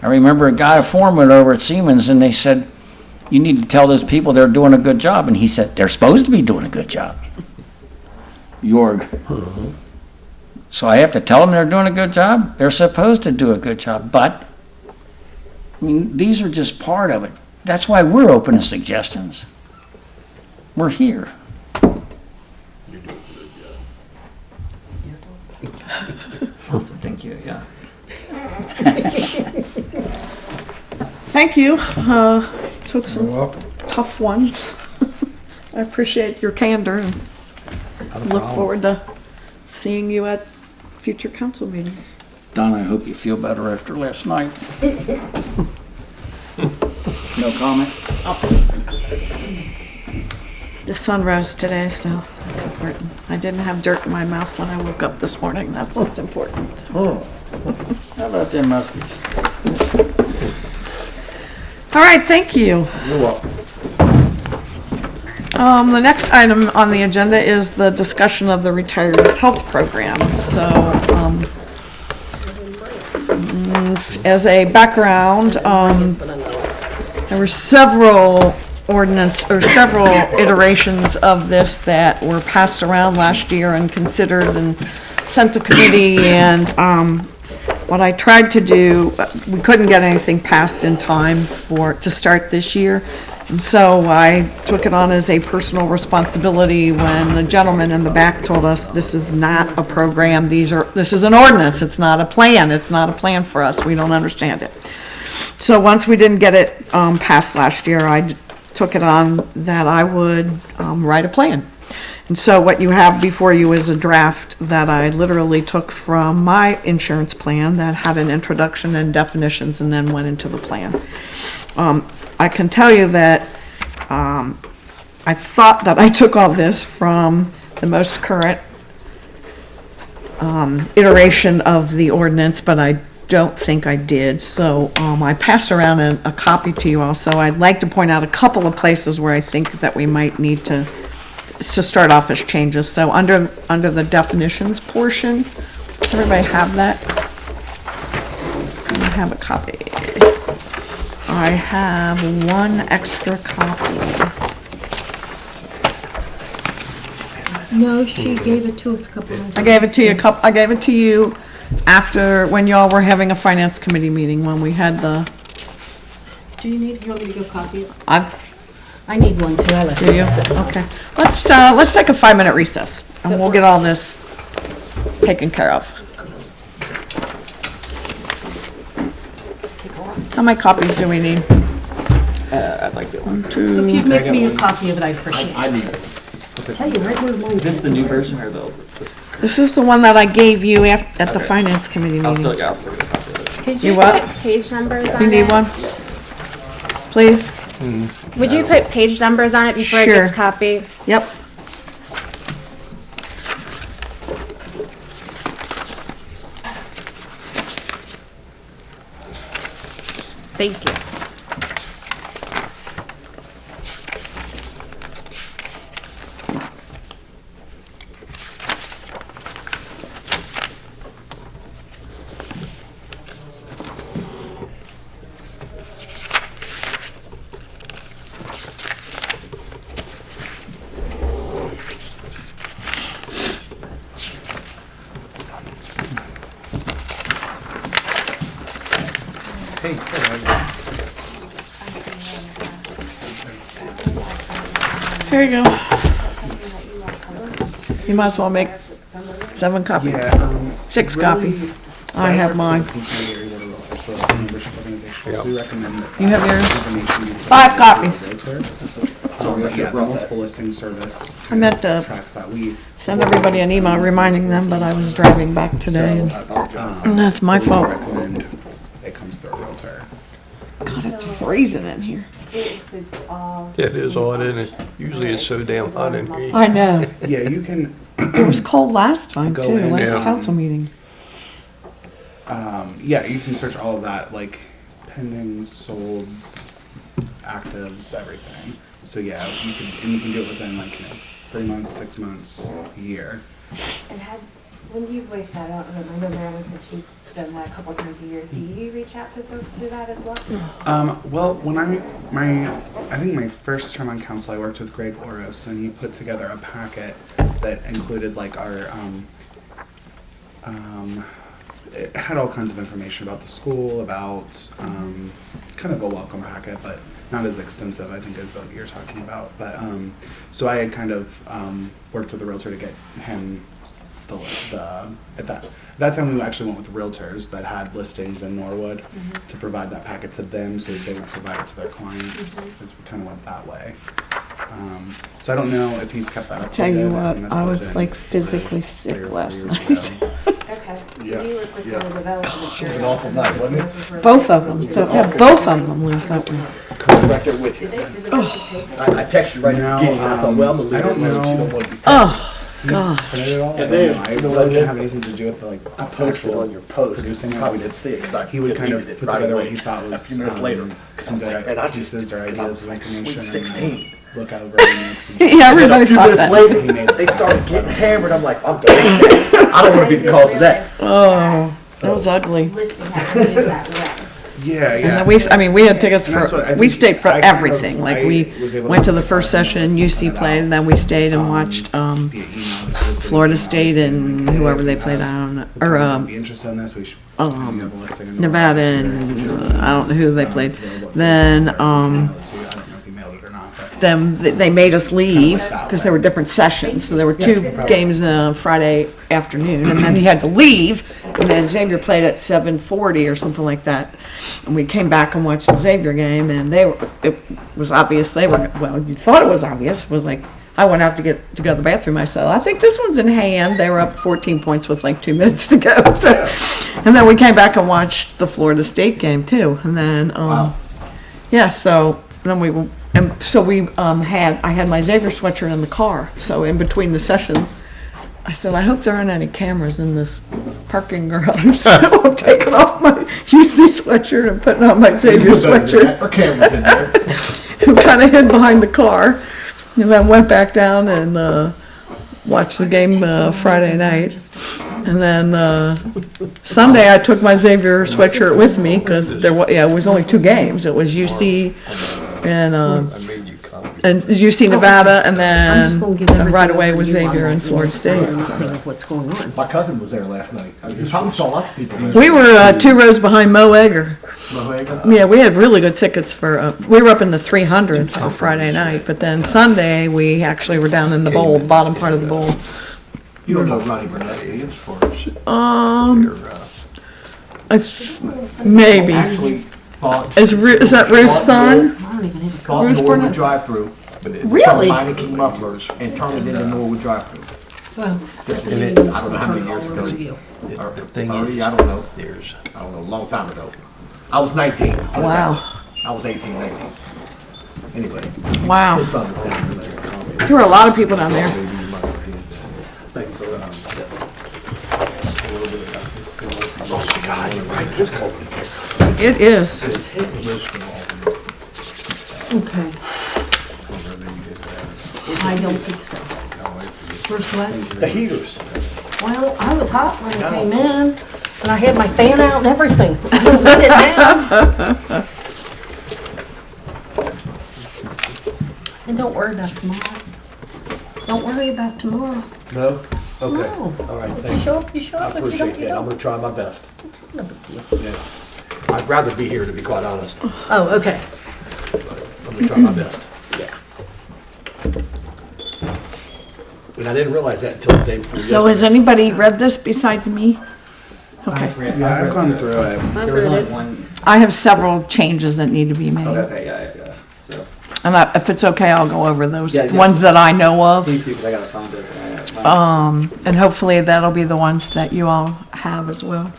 I remember a guy, a foreman over at Siemens, and they said, you need to tell those people they're doing a good job. And he said, they're supposed to be doing a good job. Jorg. Mm-hmm. So I have to tell them they're doing a good job? They're supposed to do a good job. But, these are just part of it. That's why we're open to suggestions. We're here. Awesome, thank you, yeah. Thank you. Took some tough ones. I appreciate your candor and look forward to seeing you at future council meetings. Donna, I hope you feel better after last night. No comment? The sun rose today, so that's important. I didn't have dirt in my mouth when I woke up this morning. That's what's important. How about them muskies? All right, thank you. You're welcome. The next item on the agenda is the discussion of the retirees' health program. So, as a background, there were several several iterations of this that were passed around last year and considered and sent to committee. And what I tried to do, we couldn't get anything passed in time to start this year. And so I took it on as a personal responsibility when the gentleman in the back told us this is not a program, this is an ordinance, it's not a plan, it's not a plan for us, we don't understand it. So once we didn't get it passed last year, I took it on that I would write a plan. And so what you have before you is a draft that I literally took from my insurance plan that had an introduction and definitions and then went into the plan. I can tell you that I thought that I took all this from the most current iteration of the ordinance, but I don't think I did. So I passed around a copy to you also. I'd like to point out a couple of places where I think that we might need to start off as changes. So under the definitions portion, does everybody have that? I have a copy. I have one extra copy. No, she gave it to us a couple of I gave it to you after, when y'all were having a finance committee meeting, when we had the, Do you want me to go copy it? I, I need one too, I left do you? Okay. Let's take a 5-minute recess and we'll get all this taken care of. How many copies do we need? I'd like to. 1, So if 2. you'd make me a copy of it, I'd appreciate it. I need. Tell you right where mine Is this the new version or the old? This is the one that I gave you at the finance committee I'll meeting. still get a copy of it. Could You you what? put page numbers on You it? need one? Please? Would you put page numbers on it before Sure. it gets copied? Yep. Thank you. Here you go. You might as well make 7 copies. Yeah, 6 really- copies. So I work have for mine. the Cincinnati Area Realtor, so it's a membership organization. So we recommend that. You have yours? information be 5 copies. Realtor. But yeah, the multiple listing service I meant to tracks that we. send everybody an email reminding them, but I was driving back today. And that's my we fault. recommend it comes through a realtor. God, it's freezing in here. It is odd, isn't it? Usually it's so damn hot in here. I know. Yeah, you can, It was cold last time Go too, in, last yeah. council meeting. yeah, you can search all of that, like pendings, solds, actives, everything. So yeah, you can do it within like, 3 months, 6 months, a year. And when you voice that out, I know Marilyn said she's done that a couple times a year. Do you reach out to folks through that as well? Well, when I think my first term on council, I worked with Greg Oros, and he put together a packet that included like our, it had all kinds of information about the school, about kind of a welcome packet, but not as extensive, I think, as what you're talking about. But so I had kind of worked with the realtor to get him at that time we actually went with realtors that had listings in Norwood to provide that packet to them so that they would provide it to their clients. As we kind of went that way. So I don't know if he's kept that up. Tell you date. what, And that's I probably was been like physically 3 or sick 4 last years night. ago. Okay. Okay. Yeah, you work with yeah. the development. It was an awful night, wasn't it? Both of them, yeah, both of them lose that way. Right there with you. I texted you right at the Now, beginning, I thought, well, I'm gonna leave I don't it alone, she know. don't want to be. Oh, God. Printed it all? I And don't then, know. I you know really what I didn't did? have anything to do with the, like, I posted on your post. producing it. Probably We didn't just- see it, 'cause I He would kind of deleted it put right together what away. he thought A was few minutes later. some good And I just- pieces or I ideas was of like, information. sweet 16. Look over and make some. Yeah, everybody And then a few thought minutes that. later, they started getting hammered, I'm like, I'm done. I don't want to be the cause of that. Oh, that was ugly. Yeah, And yeah. then we, I mean, we had tickets And that's what I for, we think stayed for I kind of- everything. Like, I we was able to went to the put first part of session, this UC kind of played, out, and then we stayed and watched via email, just so Florida it's State obviously, and like, hey, whoever if they you played, have- I don't know, if or, you would be interested in this, we should. you have a listing and Nevada if you're and, interested in I don't know this, who they played. it's available at Then, some point. I don't know if you mailed it or not, but. them, they made us leave, because there were different sessions, so there were two games, Friday afternoon, and then he had to leave, and then Xavier played at 7:40 or something like that. And we came back and watched the Xavier game, and it was obvious they were, well, you thought it was obvious, it was like, I went out to go to the bathroom myself. I think this one's in hand. They were up 14 points with like 2 minutes to go. So, and then we came back and watched the Florida State game too. And then, yeah, so then I had my Xavier sweatshirt in the car. So in between the sessions, I said, I hope there aren't any cameras in this parking garage. So I'm taking off my UC sweatshirt and putting on my Xavier sweatshirt. Our camera's in there. And kind of hid behind the car. And then went back down and watched the game Friday night. And then Sunday I took my Xavier sweatshirt with me because it was only 2 games. It was UC and UC Nevada, and I'm just gonna give then everything right away over was to you Xavier on and my Florida State. understanding of what's going on. My cousin was there last night. I probably saw lots of people there. We were 2 rows behind Mo Egger. Mohegan. Yeah, we had really good tickets for, we were up in the 300s for Friday night, but then Sunday, we actually were down in the bowl, bottom part of the bowl. You don't know Ronnie Burnett, do you? As far as Maybe. Actually bought. Is that Ruth's son? I don't even have a Bought Bruce Norwood Burnett? drive-through. Really? Some Heineken mufflers and turned it into Norwood drive-through. Well, I don't know how many years ago. Or the thing 30, is, I don't know. there's, I don't know, a long time ago. I was 19. Wow. I was 18, 19. Anyway, Wow. his son was down there. There were a lot of people down there. Thanks, so, oh, God, you're right, just call me. It is. Okay. I don't think so. First what? the heaters. Well, I was hot when I came in, and I had my fan out and everything. I don't need it now. And don't worry about tomorrow. Don't worry about tomorrow. No? Okay. No. All right, If you thank you. show up, you show I up. If you appreciate don't, you that. I'm don't. gonna try my best. No big deal. Yeah. I'd rather be here, to be quite honest. Oh, okay. I'm gonna try my best. Yeah. And I didn't realize that until the day before. So has anybody read this besides me? Okay. Yeah, I've gone through it. There was only one. I have several changes that need to be made. Okay, yeah. So, And if it's okay, I'll go over those, Yeah, the yeah. ones that I know of. please do, because I gotta find it. And hopefully that'll be the ones that you all have as well.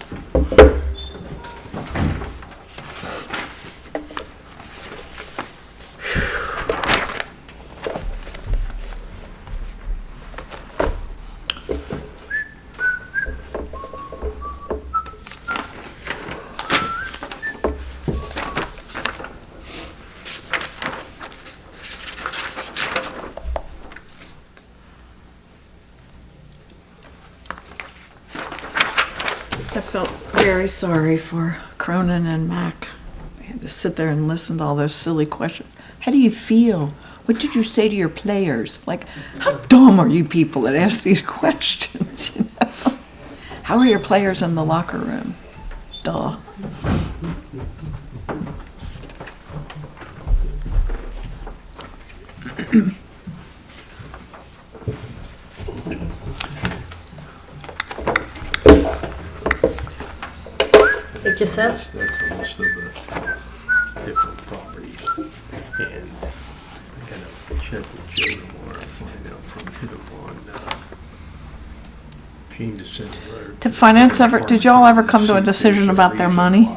I felt very sorry for Cronin and Mac. I had to sit there and listen to all those silly questions. How do you feel? What did you say to your players? Like, how dumb are you people that ask these questions? You know? How are your players in the locker room? Duh. Pick this up. That's a list of the different properties. And I gotta check with Joe tomorrow, find out from him on, if Did finance ever, did y'all ever come to a decision about their money?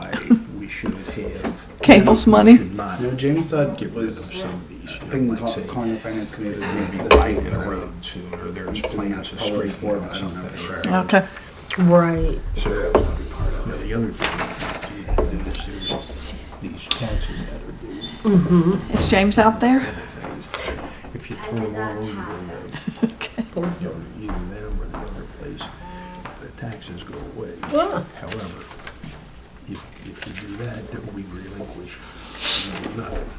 Cable's money? No, James said it was, I think calling the finance committee this week, that we're just playing out priorities for, but I don't know for sure. Okay. Right. The other thing is these taxes that are due. Is James out there? If you turn them all over, either them or the other place, the taxes go away. Yeah. However, if you do that, then we relinquish nothing.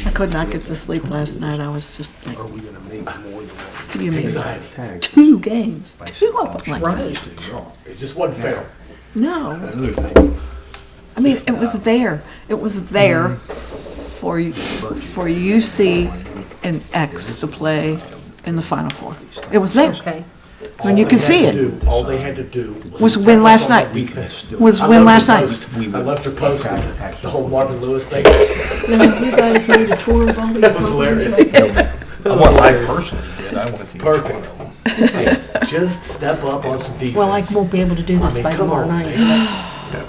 I could not get to sleep last night. I was just like Are we gonna make more than what fuming. Anxiety. tax? 2 games, 2 of them like that. Right. It just wasn't fair. No, Another thing, I mean, it was there. It was there for UC and X to play in the Final Four. It was there. Okay. When you could see it. All they had to do Was win last night. Defense. Was I win loved last your night. post. I loved your post, the whole Marvin Lewis thing. Now, have you guys made a tour of all these That was properties? hilarious. what I personally did, I went to each one Perfect. of them. Hey, just step up on some defense. Well, I won't be able to do this I mean, by come tomorrow on, night.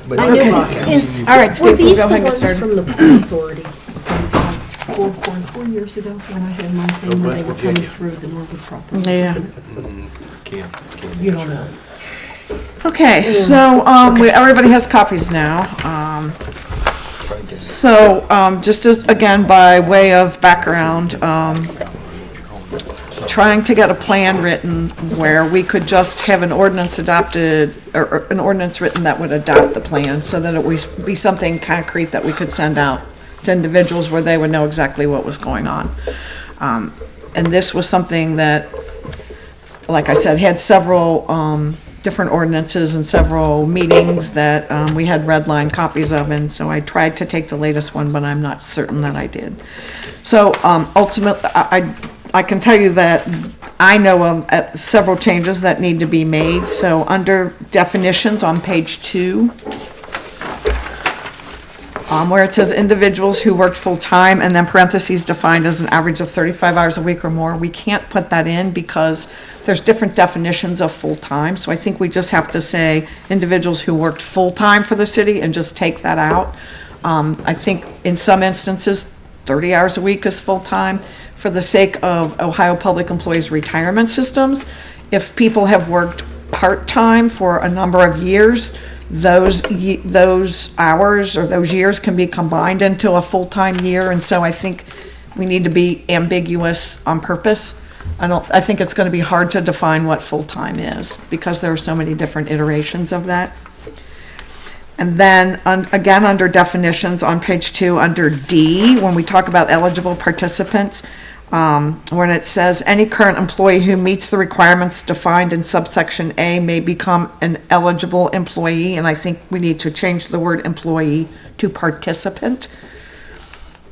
But I know Okay. this is. All right, Were Steve, we'll these go the ahead and get ones started. from the Port Authority? 4 years ago, when I had my thing, where they were coming through the Norwood property? Yeah. Can't You don't answer know. that. Okay, so everybody has copies now. Try and get it. So just as, again, by way of background, trying to get a plan written where we could just have an ordinance adopted, or an ordinance written that would adopt the plan, so that it would be something concrete that we could send out to individuals where they would know exactly what was going on. And this was something that, like I said, had several different ordinances and several meetings that we had red line copies of, and so I tried to take the latest one, but I'm not certain that I did. So ultimately, I can tell you that I know of several changes that need to be made. So under definitions on page 2, where it says individuals who worked full-time and then parentheses defined as an average of 35 hours a week or more, we can't put that in because there's different definitions of full-time. So I think we just have to say individuals who worked full-time for the city and just take that out. I think in some instances, 30 hours a week is full-time. For the sake of Ohio Public Employees Retirement Systems, if people have worked part-time for a number of years, those hours or those years can be combined into a full-time year, and so I think we need to be ambiguous on purpose. I think it's going to be hard to define what full-time is, because there are so many different iterations of that. And then, again, under definitions on page 2, under D, when we talk about eligible participants, when it says any current employee who meets the requirements defined in subsection A may become an eligible employee, and I think we need to change the word employee to participant,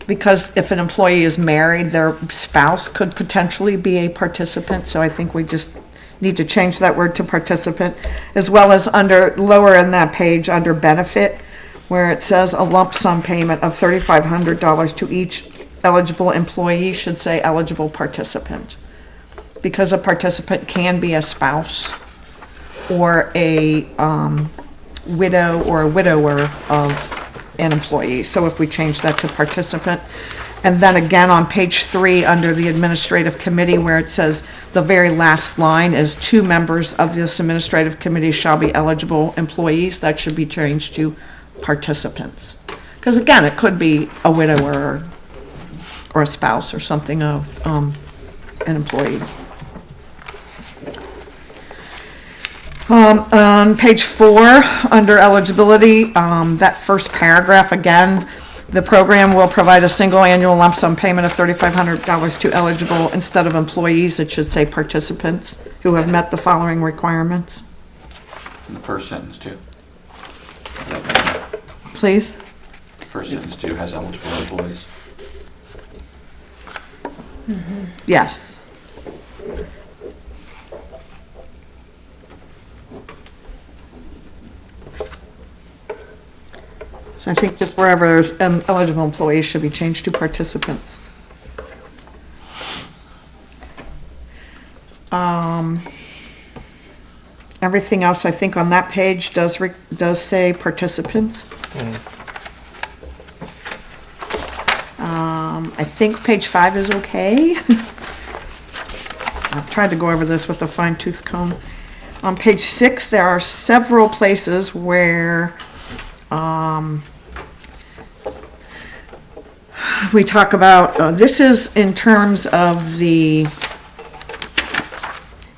because if an employee is married, their spouse could potentially be a participant, so I think we just need to change that word to participant, as well as under, lower in that page, under benefit, where it says a lump sum payment of $3,500 to each eligible employee should say eligible participant, because a participant can be a spouse or a widow or a widower of an employee. So if we change that to participant. And then again on page 3 under the administrative committee, where it says the very last line is 2 members of this administrative committee shall be eligible employees, that should be changed to participants. Because again, it could be a widower or a spouse or something of an employee. On page 4, under eligibility, that first paragraph, again, the program will provide a single annual lump sum payment of $3,500 to eligible, instead of employees, it should say participants who have met the following requirements. In the first sentence too. Please? First sentence too has eligible employees. Yes. So I think just wherever there's eligible employees should be changed to participants. Everything else, I think, on that page does say participants. I think page 5 is okay. I've tried to go over this with a fine-tooth comb. On page 6, there are several places where we talk about, this is in terms of the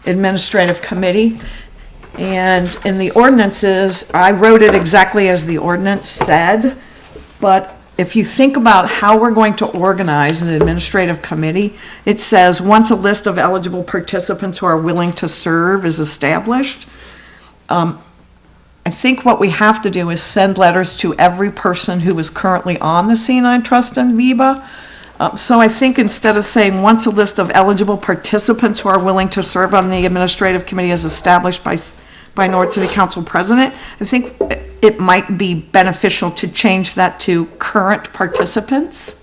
administrative committee. And in the ordinances, I wrote it exactly as the ordinance said, but if you think about how we're going to organize an administrative committee, it says, once a list of eligible participants who are willing to serve is established, I think what we have to do is send letters to every person who is currently on the C9 Trust and VIBA. So I think instead of saying, once a list of eligible participants who are willing to serve on the administrative committee is established by Norwood City Council President, I think it might be beneficial to change that to current participants,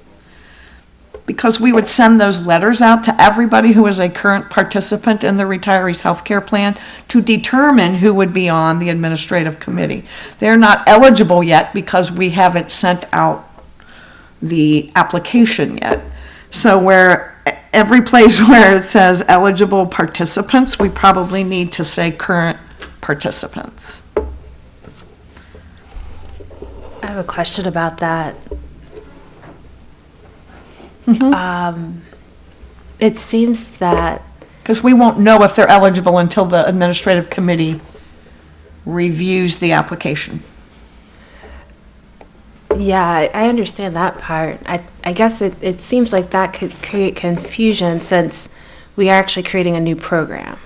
because we would send those letters out to everybody who is a current participant in the retirees' health care plan to determine who would be on the administrative committee. They're not eligible yet because we haven't sent out the application yet. So where every place where it says eligible participants, we probably need to say current participants. I have a question about that. It seems that, Because we won't know if they're eligible until the administrative committee reviews the application. yeah, I understand that part. I guess it seems like that could create confusion since we are actually creating a new program.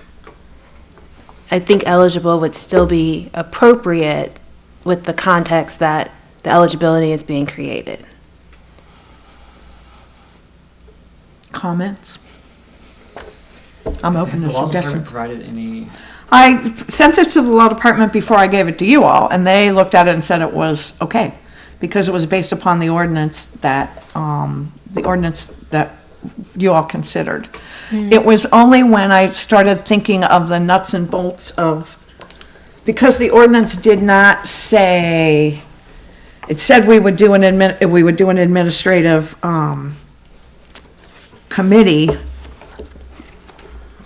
I think eligible would still be appropriate with the context that the eligibility is being created. Comments? I'm open to Has the law department suggestions. provided any, I sent this to the law department before I gave it to you all, and they looked at it and said it was okay, because it was based upon the ordinance that you all considered. It was only when I started thinking of the nuts and bolts of, because the ordinance did not say, it said we would do an administrative committee,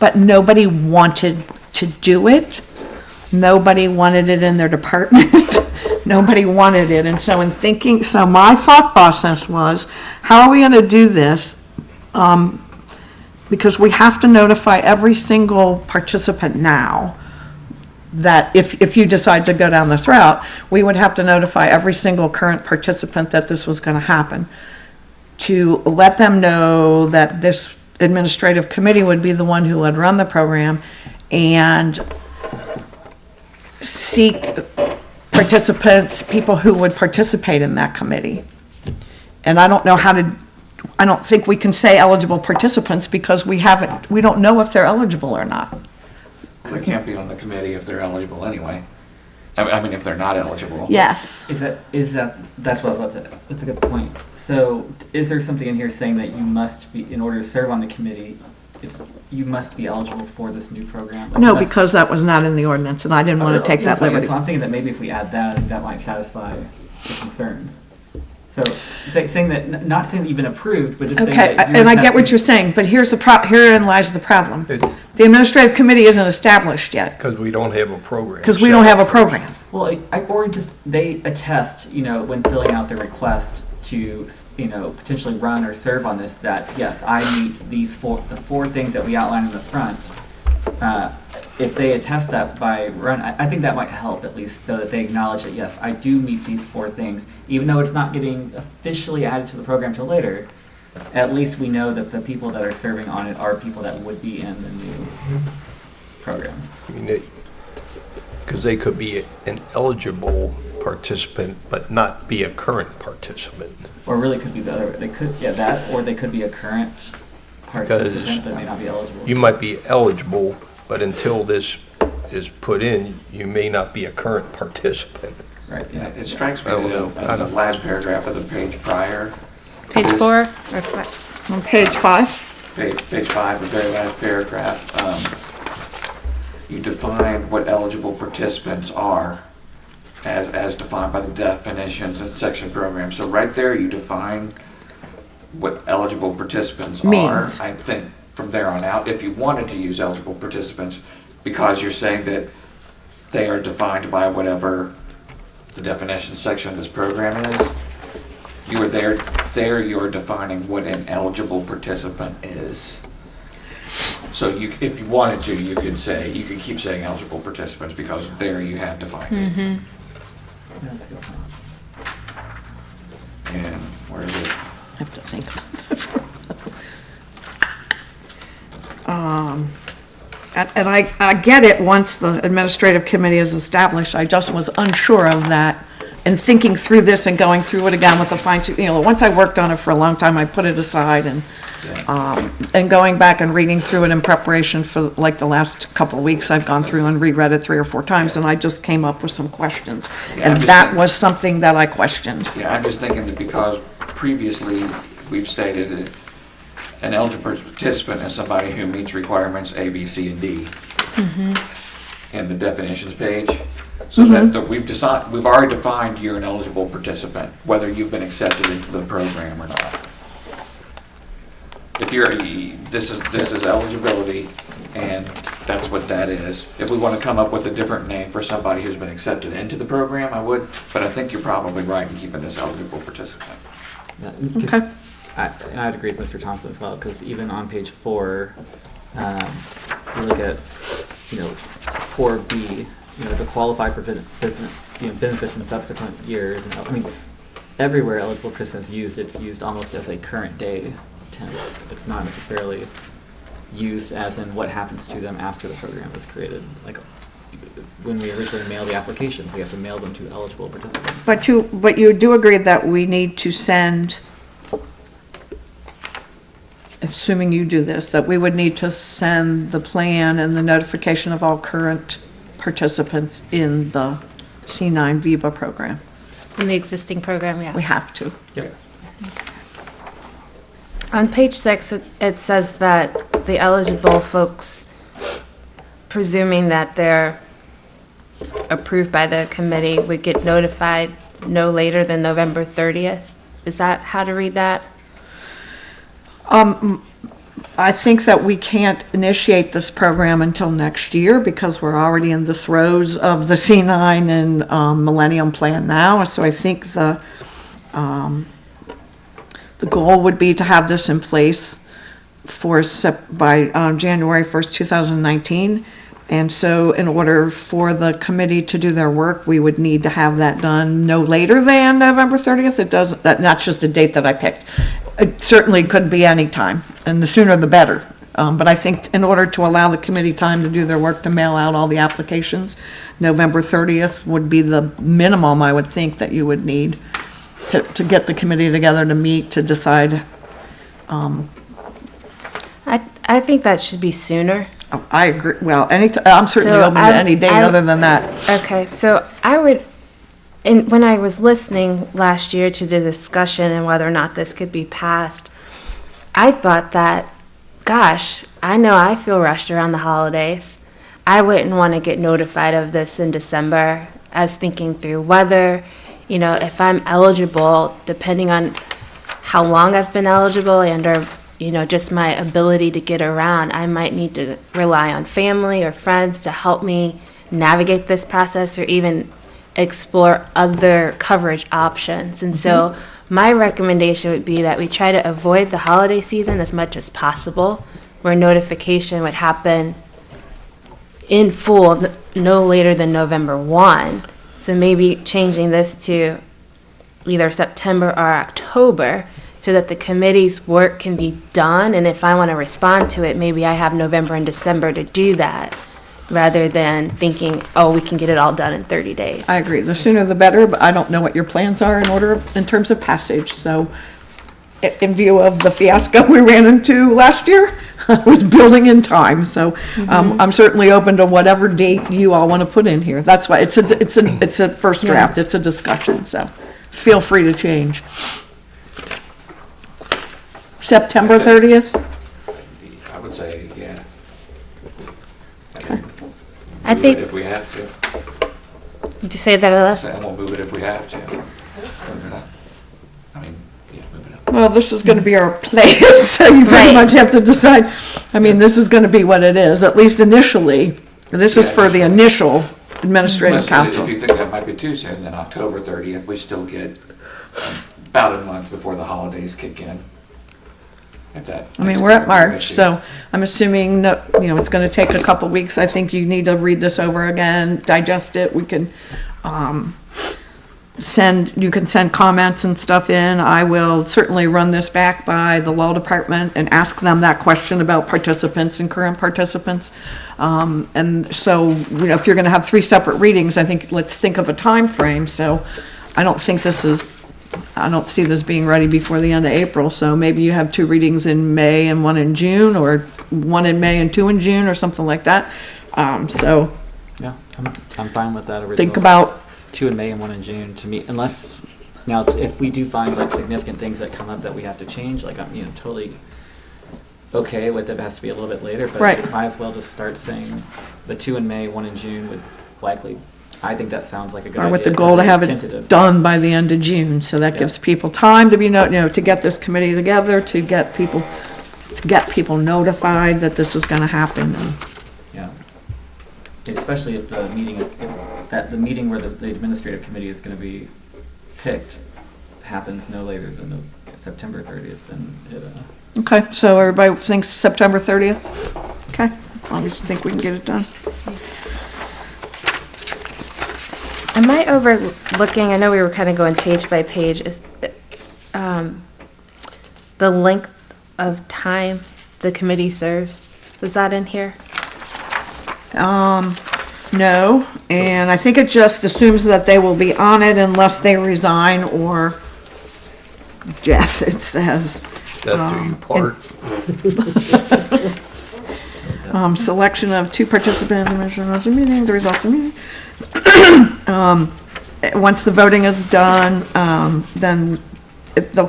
but nobody wanted to do it. Nobody wanted it in their department. Nobody wanted it. And so in thinking, so my thought process was, how are we going to do this? Because we have to notify every single participant now that if you decide to go down this route, we would have to notify every single current participant that this was going to happen, to let them know that this administrative committee would be the one who would run the program and seek participants, people who would participate in that committee. And I don't know I don't think we can say eligible participants because we don't know if they're eligible or not. They can't be on the committee if they're eligible anyway. I mean, if they're not eligible. Yes. that's what I was about to, that's a good point. So is there something in here saying that you must be, in order to serve on the committee, you must be eligible for this new program? Like, No, because that was not in the ordinance, and I didn't want to take that liberty. So I'm thinking that maybe if we add that, I think that might satisfy the concerns. So saying that, not saying that you've been approved, but just saying Okay, that. and I get what you're saying, but herein lies the problem. The administrative committee isn't established yet, Because we don't have a program. because we don't have a program. Well, or just, they attest, when filling out their request to, potentially run or serve on this, that, yes, I meet the four things that we outline in the front. If they attest that by I think that might help at least, so that they acknowledge that, yes, I do meet these 4 things, even though it's not getting officially added to the program till later. At least we know that the people that are serving on it are people that would be in the new program. Because they could be an eligible participant, but not be a current participant. Or really could be the other, they could, that, or they could be a current participant that may not be eligible. You might be eligible, but until this is put in, you may not be a current participant. Right. Yeah, it strikes me I don't that know. the last paragraph of the page prior, Page 4 or 5? On page 5? page 5, the very last paragraph, you define what eligible participants are as defined by the definitions and section program. So right there, you define what eligible participants are. Means. I think from there on out, if you wanted to use eligible participants, because you're saying that they are defined by whatever the definition section of this program is, you are there you're defining what an eligible participant is. So if you wanted to, you could keep saying eligible participants because there you have defined it. Yeah, that's a good point. And where is it? I have to think. And I get it once the administrative committee is established. I just was unsure of that. And thinking through this and going through it again with a fine tooth, once I worked on it for a long time, I put it aside and going back and reading through it in preparation for like the last couple of weeks, I've gone through and reread it 3 or 4 times, and I just came up with some questions. Yeah, And that was something that I questioned. Yeah, I'm just thinking that because previously we've stated that an eligible participant is somebody who meets requirements A, B, C, and D in the definitions page. So that we've already defined you're an eligible participant, whether you've been accepted into the program or not. If this is eligibility, and that's what that is. If we want to come up with a different name for somebody who's been accepted into the program, I would, but I think you're probably right in keeping this eligible participant. Yeah, 'cause Okay. and I'd agree with Mr. Thompson as well, because even on page 4, you look at, 4B, to qualify for benefits in subsequent years. And I mean, everywhere eligible participants used, it's used almost as a current day tense. It's not necessarily used as in what happens to them after the program is created. Like when we originally mail the applications, we have to mail them to eligible participants. But you do agree that we need to send, assuming you do this, that we would need to send the plan and the notification of all current participants in the C9 VIVA program. In the existing program, yeah. We have to. Yep. On page 6, it says that the eligible folks, presuming that they're approved by the committee, would get notified no later than November 30th. Is that how to read that? I think that we can't initiate this program until next year because we're already in the throes of the C9 and Millennium Plan now. So I think the goal would be to have this in place by January 1st, 2019. And so in order for the committee to do their work, we would need to have that done no later than November 30th. It doesn't, that's just a date that I picked. It certainly could be any time, and the sooner the better. But I think in order to allow the committee time to do their work, to mail out all the applications, November 30th would be the minimum, I would think, that you would need to get the committee together to meet, to decide. I think that should be sooner. I agree, well, I'm certainly open to any date other than that. Okay, so I would, when I was listening last year to the discussion and whether or not this could be passed, I thought that, gosh, I know I feel rushed around the holidays. I wouldn't want to get notified of this in December. I was thinking through whether, if I'm eligible, depending on how long I've been eligible or just my ability to get around, I might need to rely on family or friends to help me navigate this process or even explore other coverage options. And so my recommendation would be that we try to avoid the holiday season as much as possible, where notification would happen in full no later than November 1. So maybe changing this to either September or October, so that the committee's work can be done, and if I want to respond to it, maybe I have November and December to do that, rather than thinking, we can get it all done in 30 days. I agree, the sooner the better, but I don't know what your plans are in terms of passage, so in view of the fiasco we ran into last year, I was building in time, so I'm certainly open to whatever date you all want to put in here. That's why, it's a first draft, it's a discussion, so feel free to change. September 30th? I would say, yeah. Okay. I Move think- it if we have to. Did you say that, Alyssa? Say, we'll move it if we have to. Move it up. I mean, yeah, move it up. Well, this is going to be our plan, so you pretty Right. much have to decide. I mean, this is going to be what it is, at least initially. This is Yeah, for the initial administrative Unless- council. If you think that might be too soon, then October 30th, we still get about a month before the holidays kick in. If that. I mean, takes we're care at of your March, issue. so I'm assuming that, it's going to take a couple weeks. I think you need to read this over again, digest it. We can, you can send comments and stuff in. I will certainly run this back by the law department and ask them that question about participants and current participants. And so, if you're going to have 3 separate readings, I think, let's think of a time frame. So I don't see this being ready before the end of April, so maybe you have 2 readings in May and 1 in June, or 1 in May and 2 in June, or something like that. So Yeah, I'm fine with that original. think about, 2 in May and 1 in June to meet, unless, now, if we do find like significant things that come up that we have to change, like I'm, totally okay with it has to be a little bit later, but Right. might as well just start saying the 2 in May, 1 in June would likely, I think that sounds like a good or idea. with the goal to have it Tentative. done by the end of June, so that Yeah. gives people time to be, to get this committee together, to get people notified that this is gonna happen. Yeah. Especially if the meeting is, if that, the meeting where the administrative committee is gonna be picked happens no later than September 30th, then it, Okay, so everybody thinks September 30th? Okay, as long as you think we can get it done. Am I overlooking, I know we were kind of going page by page, is the length of time the committee serves? Is that in here? No, and I think it just assumes that they will be on it unless they resign or death, it says. Death do you part. Selection of 2 participants, of the meeting, the results of the meeting. Once the voting is done, then they'll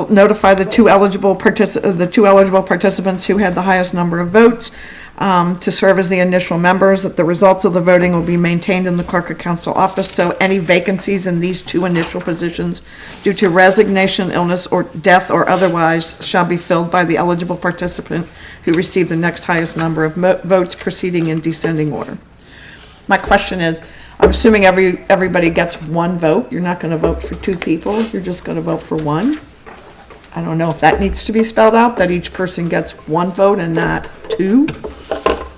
notify the 2 eligible participants who had the highest number of votes, to serve as the initial members, that the results of the voting will be maintained in the clerk of council office, so any vacancies in these 2 initial positions due to resignation, illness, or death or otherwise shall be filled by the eligible participant who received the next highest number of votes proceeding in descending order. My question is, I'm assuming everybody gets 1 vote. You're not going to vote for 2 people. You're just going to vote for 1. I don't know if that needs to be spelled out, that each person gets 1 vote and not 2?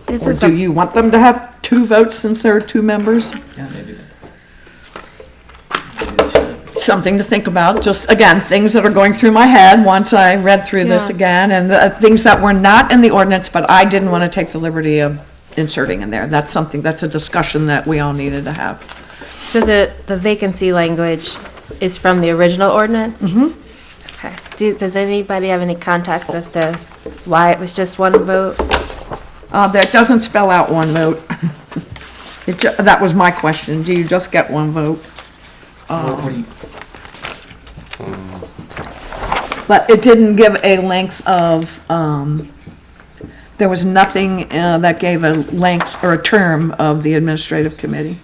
This Or is do you want them to have 2 votes since there are 2 members? yeah, maybe they should. Something to think about. Just, again, things that are going through my head once I read through this Yeah. again, and things that were not in the ordinance, but I didn't want to take the liberty of inserting in there. That's a discussion that we all needed to have. So the vacancy language is from the original ordinance? Mm-hmm. Okay. Does anybody have any context as to why it was just 1 vote? That doesn't spell out 1 vote. That was my question. Do you just get 1 vote? What do you, But it didn't give a length of, there was nothing that gave a length or a term of the administrative committee.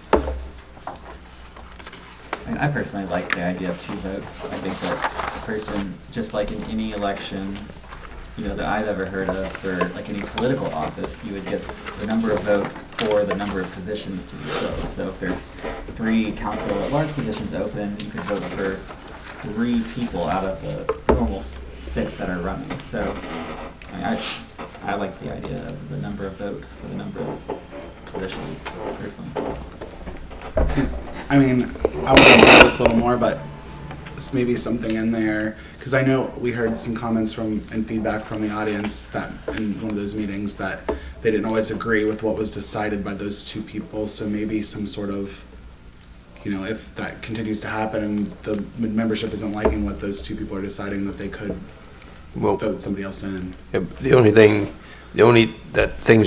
I personally like the idea of 2 votes. I think that a person, just like in any election, that I've ever heard of, for like any political office, you would get the number of votes for the number of positions to be filled. So if there's 3 council at-large positions open, you could vote for 3 people out of the normal 6 that are running. So I like the idea of the number of votes for the number of positions, personally. I mean, I want to know this a little more, but maybe something in there, because I know we heard some comments and feedback from the audience that in one of those meetings that they didn't always agree with what was decided by those 2 people. So maybe some sort of, if that continues to happen and the membership isn't liking what those 2 people are deciding, that they could vote somebody else in. The only things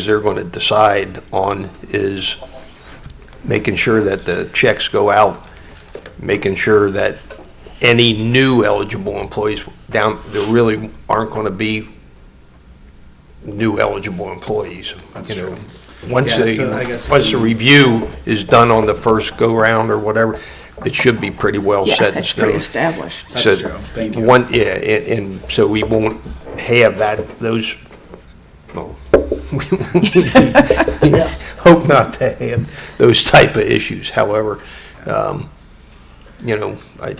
they're going to decide on is making sure that the checks go out, making sure that any new eligible employees there really aren't going to be new eligible employees. That's true. once Yeah, so I guess once the we- review is done on the first go-round or whatever, it should be pretty well Yeah, set in it's pretty stone. established. That's So true. Thank you. And so we won't have those, well, we hope not to have those type of issues. However, you know, I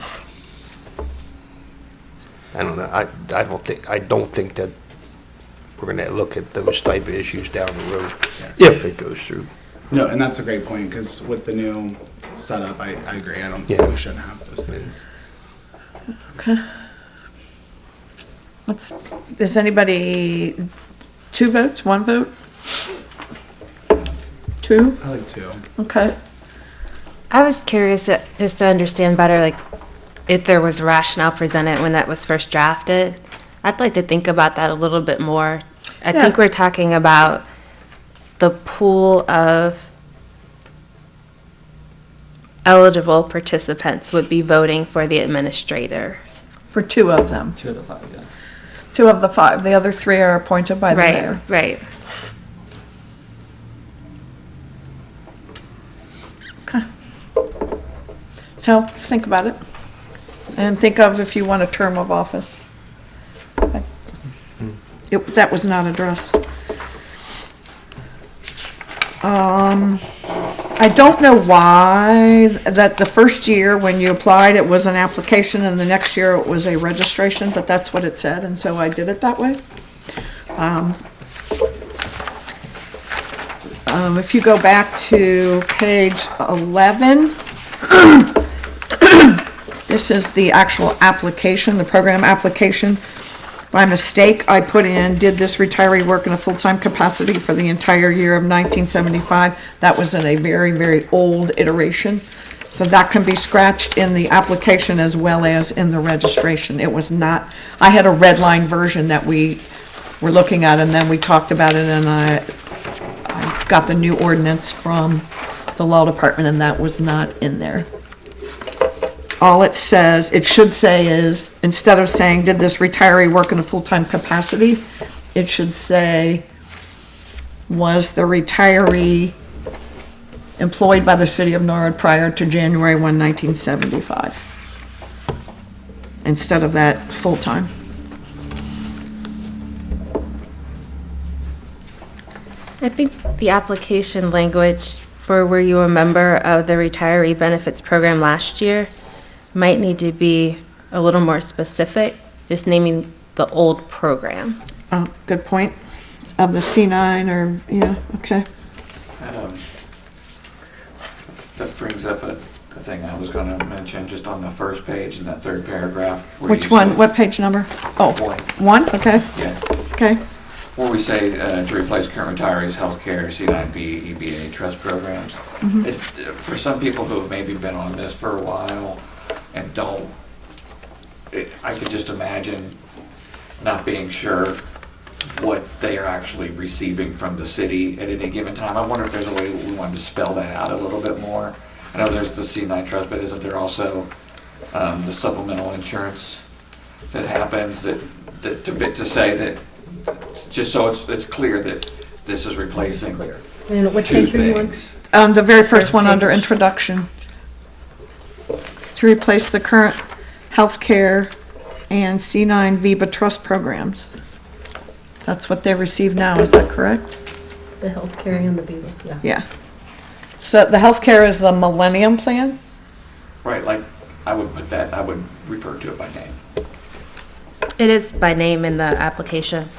don't know, I don't think that we're gonna look at those type of issues down the road if it goes through. No, and that's a great point, because with the new setup, I agree. I don't think Yeah. we shouldn't have those things. Okay. Is anybody, 2 votes, 1 vote? 2? I like two. Okay. I was curious just to understand better, like, if there was rationale presented when that was first drafted. I'd like to think about that a little bit more. I think Yeah. we're talking about the pool of eligible participants would be voting for the administrators. For 2 of them. 2 of the 5, yeah. 2 of the 5. The other 3 are appointed by the mayor. Right. Okay. So let's think about it. And think of if you want a term of office. Okay. That was not addressed. I don't know why that the first year when you applied, it was an application and the next year it was a registration, but that's what it said, and so I did it that way. If you go back to page 11, this is the actual application, the program application. By mistake, I put in, did this retiree work in a full-time capacity for the entire year of 1975? That was in a very, very old iteration. So that can be scratched in the application as well as in the registration. It was not, I had a red line version that we were looking at, and then we talked about it, and I got the new ordinance from the law department, and that was not in there. All it says, it should say is, instead of saying, did this retiree work in a full-time capacity, it should say, was the retiree employed by the city of Norwood prior to January 1, 1975? Instead of that, full-time. I think the application language for were you a member of the retiree benefits program last year might need to be a little more specific, just naming the old program. Oh, good point. Of the C9 or, yeah, okay. That brings up a thing I was going to mention, just on the first page in that third paragraph. where Which you one? say- What page number? Oh, One. 1, okay, Yeah, okay. where we say to replace current retirees' healthcare, C9V, EBA trust programs. For some people who have maybe been on this for a while and don't, I could just imagine not being sure what they are actually receiving from the city at any given time. I wonder if there's a way we wanted to spell that out a little bit more. I know there's the C9 trust, but isn't there also the supplemental insurance that happens to say that, just so it's clear that this is replacing And what 2 page are you on? things. The very first First one under page. introduction. To replace the current healthcare and C9 VIBA trust programs. That's what they receive now, is that correct? The healthcare and the BEVA, yeah. Yeah. So the healthcare is the Millennium Plan? Right, like, I would refer to it by name. It is by name in the application.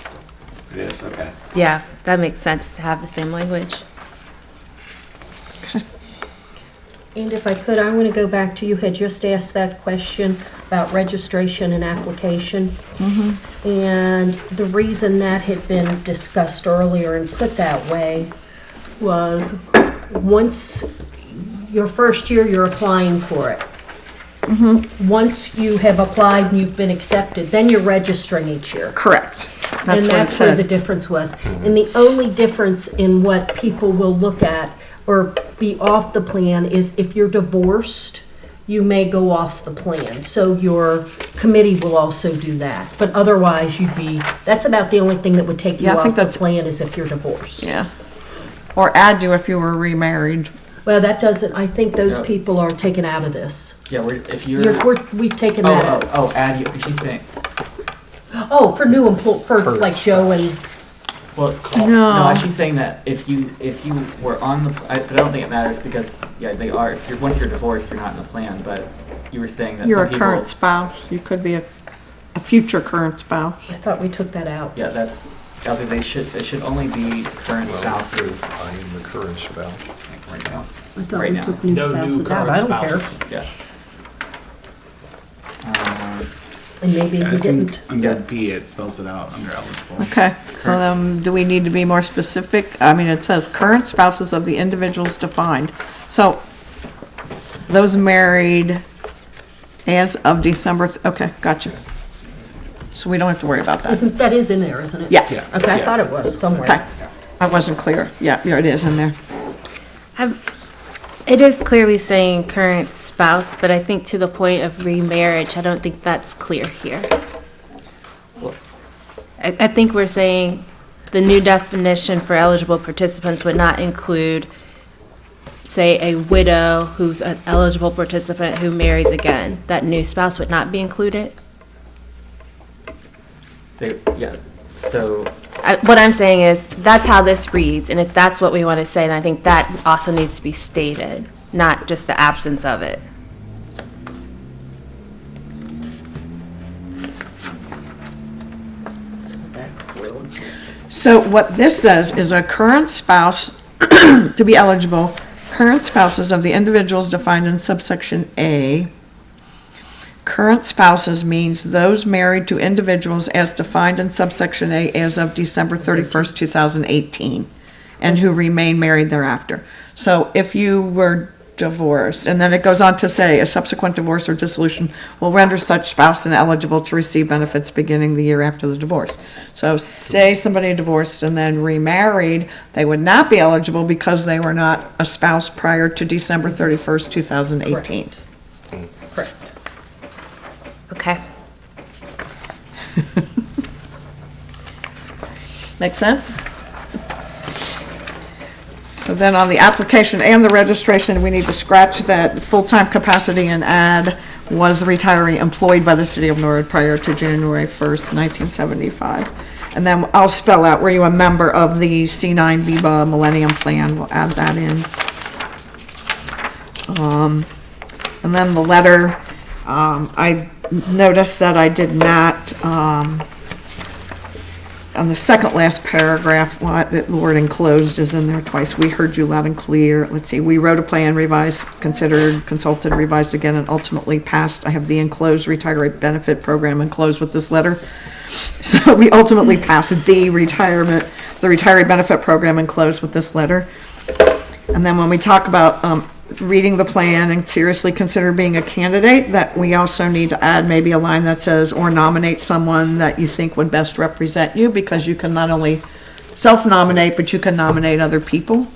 It is, okay. Yeah, that makes sense to have the same language. And if I could, I want to go back to, you had just asked that question about registration and application. And the reason that had been discussed earlier and put that way was, once your first year, you're applying for it. Once you have applied and you've been accepted, then you're registering each year. Correct. And That's what it that's where the said. difference was. And the only difference in what people will look at or be off the plan is if you're divorced, you may go off the plan. So your committee will also do that. But otherwise, that's about the only thing that would take you Yeah, I off think the that's- plan is if you're divorced. Yeah. or add you if you were remarried. Well, that doesn't, I think those Yeah. people are taken out of this. Yeah, if you're. We've taken that out. Add you, she's saying, Oh, for new for like Joe and, well, no, she's saying that if you were on the, but I don't think it matters because, yeah, they are, once you're divorced, you're not in the plan, but you were saying that You're some a people. current spouse. You could be a future current spouse. I thought we took that out. Yeah, that's, I was like, it should only be current spouses I am the current spouse. right now. I thought Right we now. took new No new spouses out. current I don't care. spouses. Yes. And maybe Yeah, we I think didn't. under Yeah. B, it spells it out under eligible. Okay, so then, do we need to be more specific? I mean, it says current spouses of the individuals defined. So, those married as of December, okay, gotcha. So we don't have to worry about that. That is in there, isn't it? Yeah, Okay, I Yeah, thought it it's- was somewhere. okay. I wasn't clear. Yeah, it is in there. It is clearly saying current spouse, but I think to the point of remarriage, I don't think that's clear here. I think we're saying the new definition for eligible participants would not include, say, a widow who's an eligible participant who marries again. That new spouse would not be included. Yeah, so, What I'm saying is, that's how this reads, and if that's what we want to say, then I think that also needs to be stated, not just the absence of it. So what this says is a current spouse, to be eligible, current spouses of the individuals defined in subsection A. Current spouses means those married to individuals as defined in subsection A as of December 31st, 2018, and who remain married thereafter. So if you were divorced, and then it goes on to say, a subsequent divorce or dissolution will render such spouse ineligible to receive benefits beginning the year after the divorce. So say somebody divorced and then remarried, they would not be eligible because they were not a spouse prior to December 31st, 2018. Correct. Okay. Make sense? So then on the application and the registration, we need to scratch that full-time capacity and add was the retiree employed by the city of Norwood prior to January 1st, 1975. And then I'll spell out, were you a member of the C9 BIBA Millennium Plan? We'll add that in. And then the letter, I noticed that I did not, on the second last paragraph, the word enclosed is in there twice. We heard you loud and clear. Let's see, we wrote a plan, revised, considered, consulted, revised again, and ultimately passed. I have the enclosed retiree benefit program enclosed with this letter. So we ultimately passed the retiree benefit program enclosed with this letter. And then when we talk about reading the plan and seriously consider being a candidate, that we also need to add maybe a line that says, or nominate someone that you think would best represent you, because you can not only self-nominate, but you can nominate other people.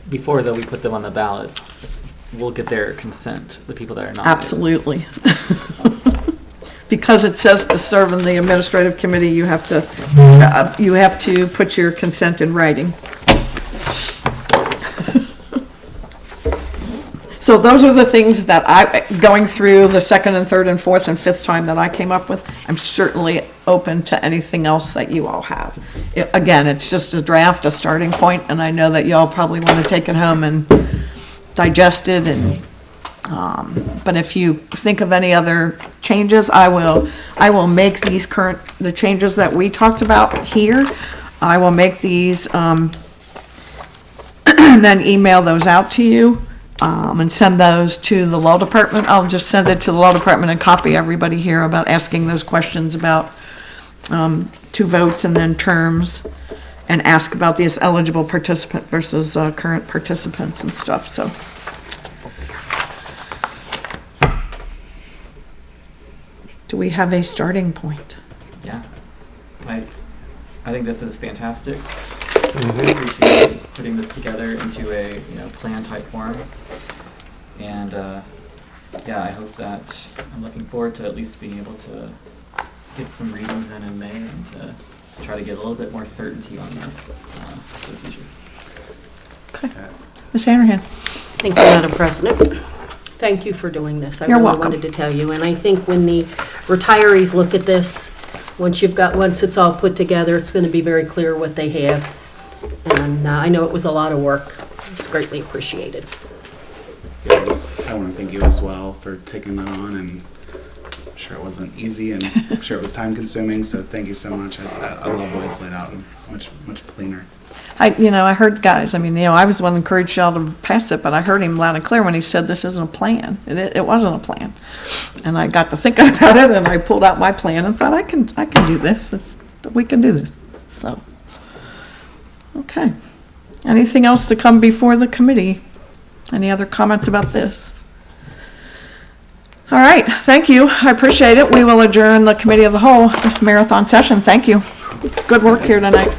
before though we put them on the ballot, we'll get their consent, the people that are nominated. Absolutely. Because it says to serve in the administrative committee, you have to put your consent in writing. So those are the things that going through the second and third and fourth and fifth time that I came up with. I'm certainly open to anything else that you all have. Again, it's just a draft, a starting point, and I know that you all probably want to take it home and digest it. And but if you think of any other changes, I will make the changes that we talked about here. I will make these and then email those out to you. And send those to the law department. I'll just send it to the law department and copy everybody here about asking those questions about 2 votes and then terms, and ask about this eligible participant versus current participants and stuff, so. Do we have a starting point? Yeah. I think this is fantastic. I appreciate putting this together into a plan type form, and yeah, I hope that I'm looking forward to at least being able to get some readings in May and to try to get a little bit more certainty on this for the future. Okay. Ms. Hanrahan? Thank you, Madam President. Thank you for doing this. You're welcome. I really wanted to tell you, and I think when the retirees look at this, once it's all put together, it's going to be very clear what they have. And I know it was a lot of work. It's greatly appreciated. Yeah, I want to thank you as well for taking that on, and I'm sure it wasn't easy, and I'm sure it was time consuming, so thank you so much. I love the way it's laid out and much cleaner. I heard guys, I was the one who encouraged y'all to pass it, but I heard him loud and clear when he said this isn't a plan. It wasn't a plan. And I got to thinking about it, and I pulled out my plan and thought, I can do this. We can do this. So, okay. Anything else to come before the committee? Any other comments about this? All right, thank you. I appreciate it. We will adjourn the committee of the whole, this marathon session. Thank you. Good work here tonight.